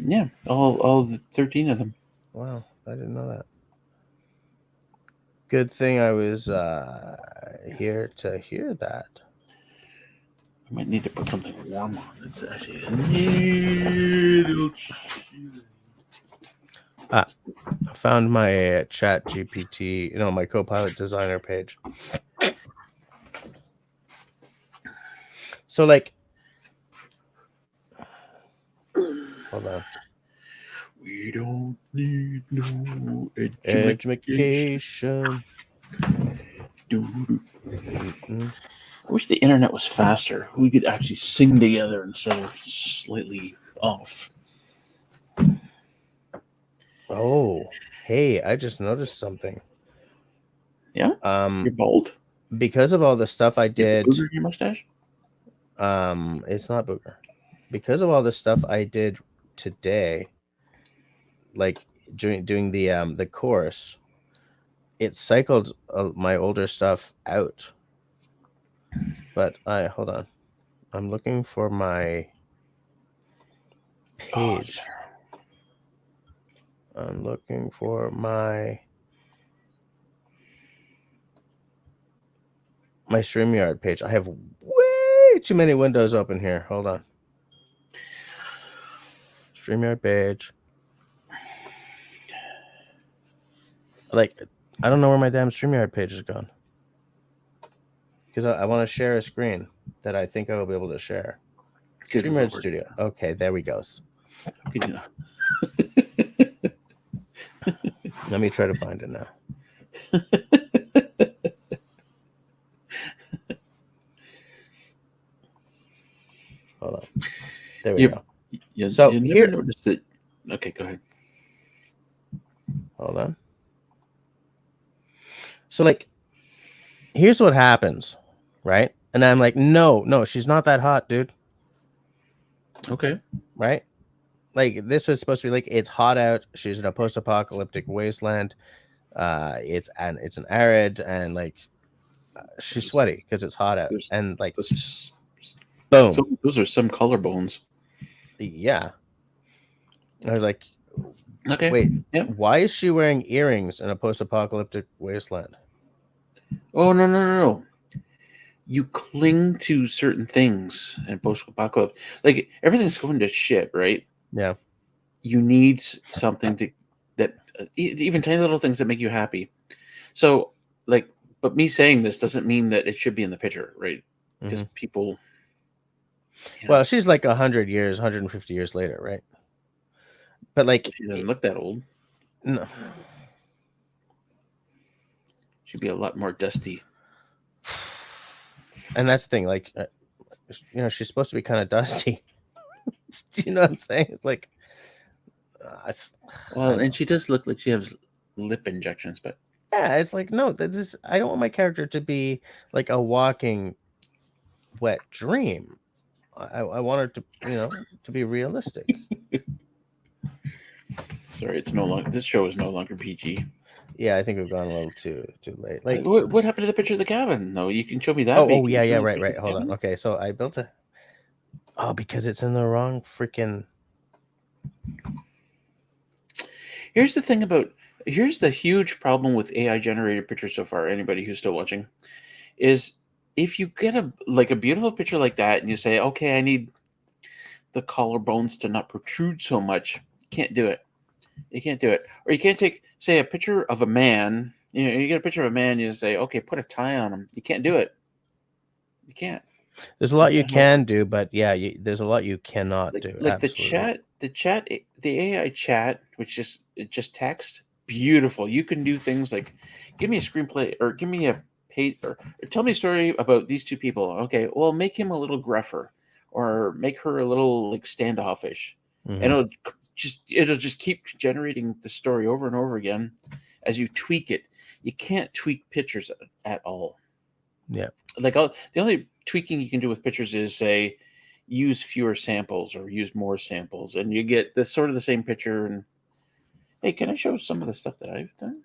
Yeah, all the 13 of them. Wow, I didn't know that. Good thing I was here to hear that. I might need to put something warm on. It's actually a little chilly. I found my chat GPT, my Copilot designer page. So like, hold on. We don't need no education. I wish the internet was faster. We could actually sing together instead of slightly off. Oh, hey, I just noticed something. Yeah? You're bald? Because of all the stuff I did. You have a booger in your mustache? It's not booger. Because of all the stuff I did today, like doing the course, it cycled my older stuff out. But hold on. I'm looking for my page. I'm looking for my StreamYard page. I have way too many windows open here. Hold on. StreamYard page. Like, I don't know where my damn StreamYard page is gone. because I want to share a screen that I think I will be able to share. Good StreamYard Lord. Studio. Okay, there we go. Good enough. Let me try to find it now. Hold on. There we go. So you never here, noticed that. Okay, go ahead. hold on. So like, here's what happens, right? And I'm like, no, she's not that hot, dude. Okay. Right? Like, this was supposed to be like, it's hot out. She's in a post-apocalyptic wasteland. It's an arid, and like, she's sweaty because it's hot out, and like, boom. Those are some collarbones. Yeah. I was like, Okay. wait, Yep. why is she wearing earrings in a post-apocalyptic wasteland? Oh, no. You cling to certain things in post-apocalypse. Like, everything's going to shit, right? Yeah. You need something that even tiny little things that make you happy. So, like, but me saying this doesn't mean that it should be in the picture, right? Because people. Well, she's like 100 years, 150 years later, right? But like, she doesn't look that old. No. She'd be a lot more dusty. And that's the thing, like, she's supposed to be kind of dusty. Do you know what I'm saying? It's like, well, and she does look like she has lip injections, but yeah, it's like, no, I don't want my character to be like a walking wet dream. I want her to, to be realistic. Sorry, it's no longer. This show is no longer PG. Yeah, I think we've gone a little too late. Like, what happened to the picture of the cabin? No, you can show me that. Oh, yeah, right. Hold on. Okay, so I built a. Oh, because it's in the wrong freaking. Here's the huge problem with AI generated pictures so far. Anybody who's still watching, is if you get a beautiful picture like that and you say, okay, I need the collarbones to not protrude so much, you can't do it. You can't do it. Or you can't take, say, a picture of a man. You get a picture of a man, you say, okay, put a tie on him. You can't do it. You can't. There's a lot you can do, but yeah, there's a lot you cannot do. Like absolutely. the AI chat, which is just text, beautiful. You can do things like, give me a screenplay, or give me a page, or tell me a story about these two people. Okay, well, make him a little gruffer, or make her a little like standoffish, and it'll just keep generating the story over and over again as you tweak it. You can't tweak pictures at all. Yeah. Like, the only tweaking you can do with pictures is, say, use fewer samples or use more samples, and you get this sort of the same picture. And hey, can I show some of the stuff that I've done?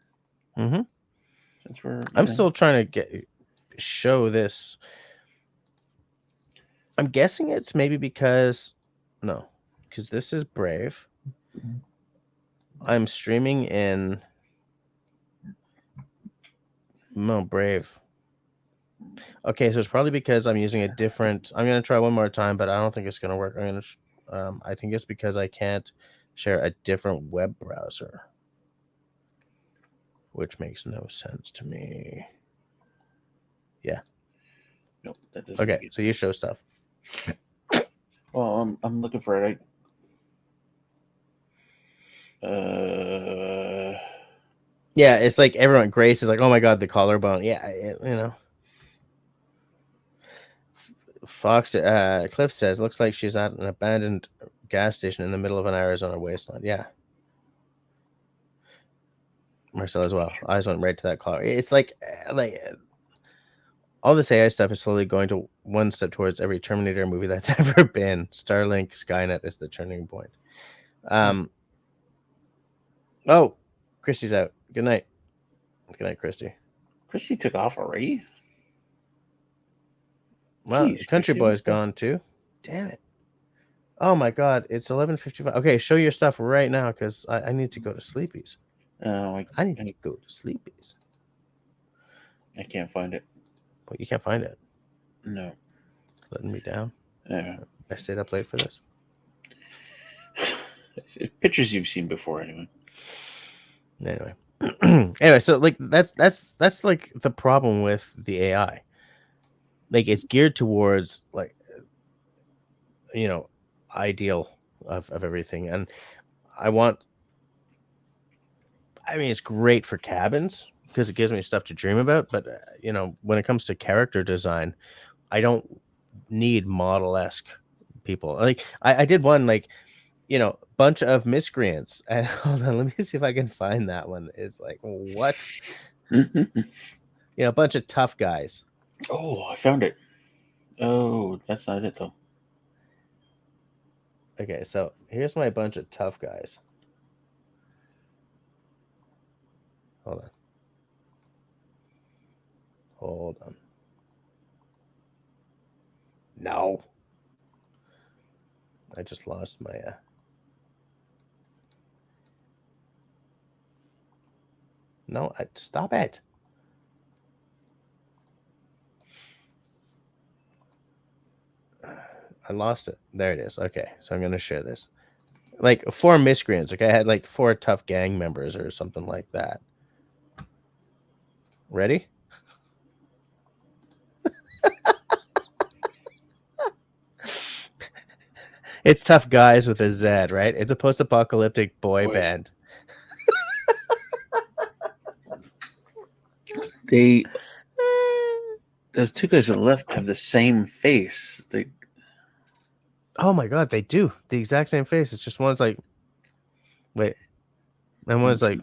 Since I'm still trying to show this. I'm guessing it's maybe because this is Brave. I'm streaming in Brave. Okay, so it's probably because I'm using a different. I'm gonna try one more time, but I don't think it's gonna work. I think it's because I can't share a different web browser, which makes no sense to me. Yeah. Nope, that doesn't. Okay, so you show stuff. Well, I'm looking for it. Yeah, it's like everyone. Grace is like, oh my god, the collarbone. Yeah, Fox Cliff says, looks like she's at an abandoned gas station in the middle of an Arizona wasteland. Yeah. Marcel as well. Eyes went right to that collar. It's like all this AI stuff is slowly going to one step towards every Terminator movie that's ever been. Starlink, Skynet is the turning point. Oh, Christy's out. Good night. Good night, Christy. Christy took off already. Well, Jeez, Country Boy's gone too. Damn it. Oh my god, it's 11:55. Okay, show your stuff right now because I need to go to Sleepy's. Oh, I need to go to Sleepy's. I can't find it. But you can't find it. No. Letting me down. Yeah. I stayed up late for this. Pictures you've seen before, anyway. Anyway, so like that's like the problem with the AI. like it's geared towards like, you know, ideal of everything. And I mean, it's great for cabins because it gives me stuff to dream about. But, you know, when it comes to character design, I don't need model-esque people. Like I did one, like, you know, bunch of miscreants. And hold on, let me see if I can find that one. Is like, what? You know, a bunch of tough guys. Oh, I found it. Oh, that's not it though. Okay, so here's my bunch of tough guys. Hold on. Hold on. No. I just lost my No, stop it. I lost it. There it is. Okay, so I'm gonna share this. Like 4 miscreants. Okay, I had like 4 tough gang members or something like that. Ready? It's tough guys with a Z, right? It's a post-apocalyptic boy band. Those 2 guys on the left have the same face. Oh my god, they do the exact same face. It's just one's like, wait, and one's like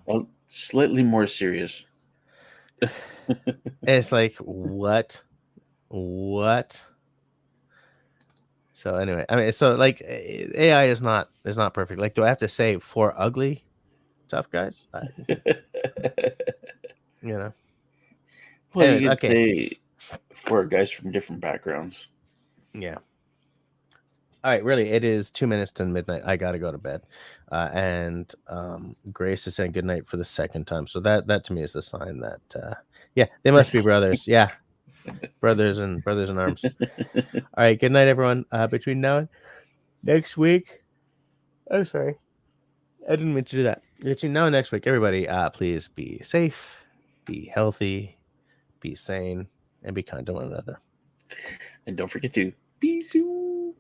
slightly more serious. It's like, what? So anyway, I mean, so like AI is not perfect. Like, do I have to say 4 ugly tough guys? You know. Well, Anyways, you could okay. say 4 guys from different backgrounds. Yeah. All right, really, it is 2 minutes to midnight. I gotta go to bed, and Grace is saying goodnight for the 2nd time. So that to me is a sign that yeah, they must be brothers. Yeah, brothers in arms. All right, good night, everyone. Between now and next week, I'm sorry, I didn't mean to do that. Between now and next week, everybody, please be safe, be healthy, be sane, and be kind to one another. And don't forget to bisous.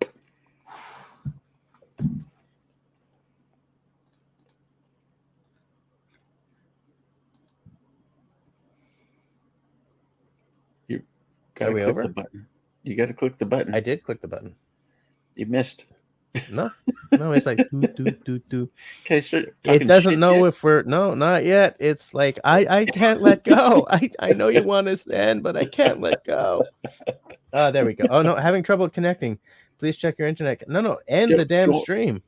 You gotta click the button. You gotta click the button. I did click the button. You missed. No, it's like do. Can I start talking It doesn't know yet? if we're not yet. It's like I can't let go. I know you want us to end, but I can't let go. There we go. Oh no, having trouble connecting. Please check your internet. No, end the damn stream.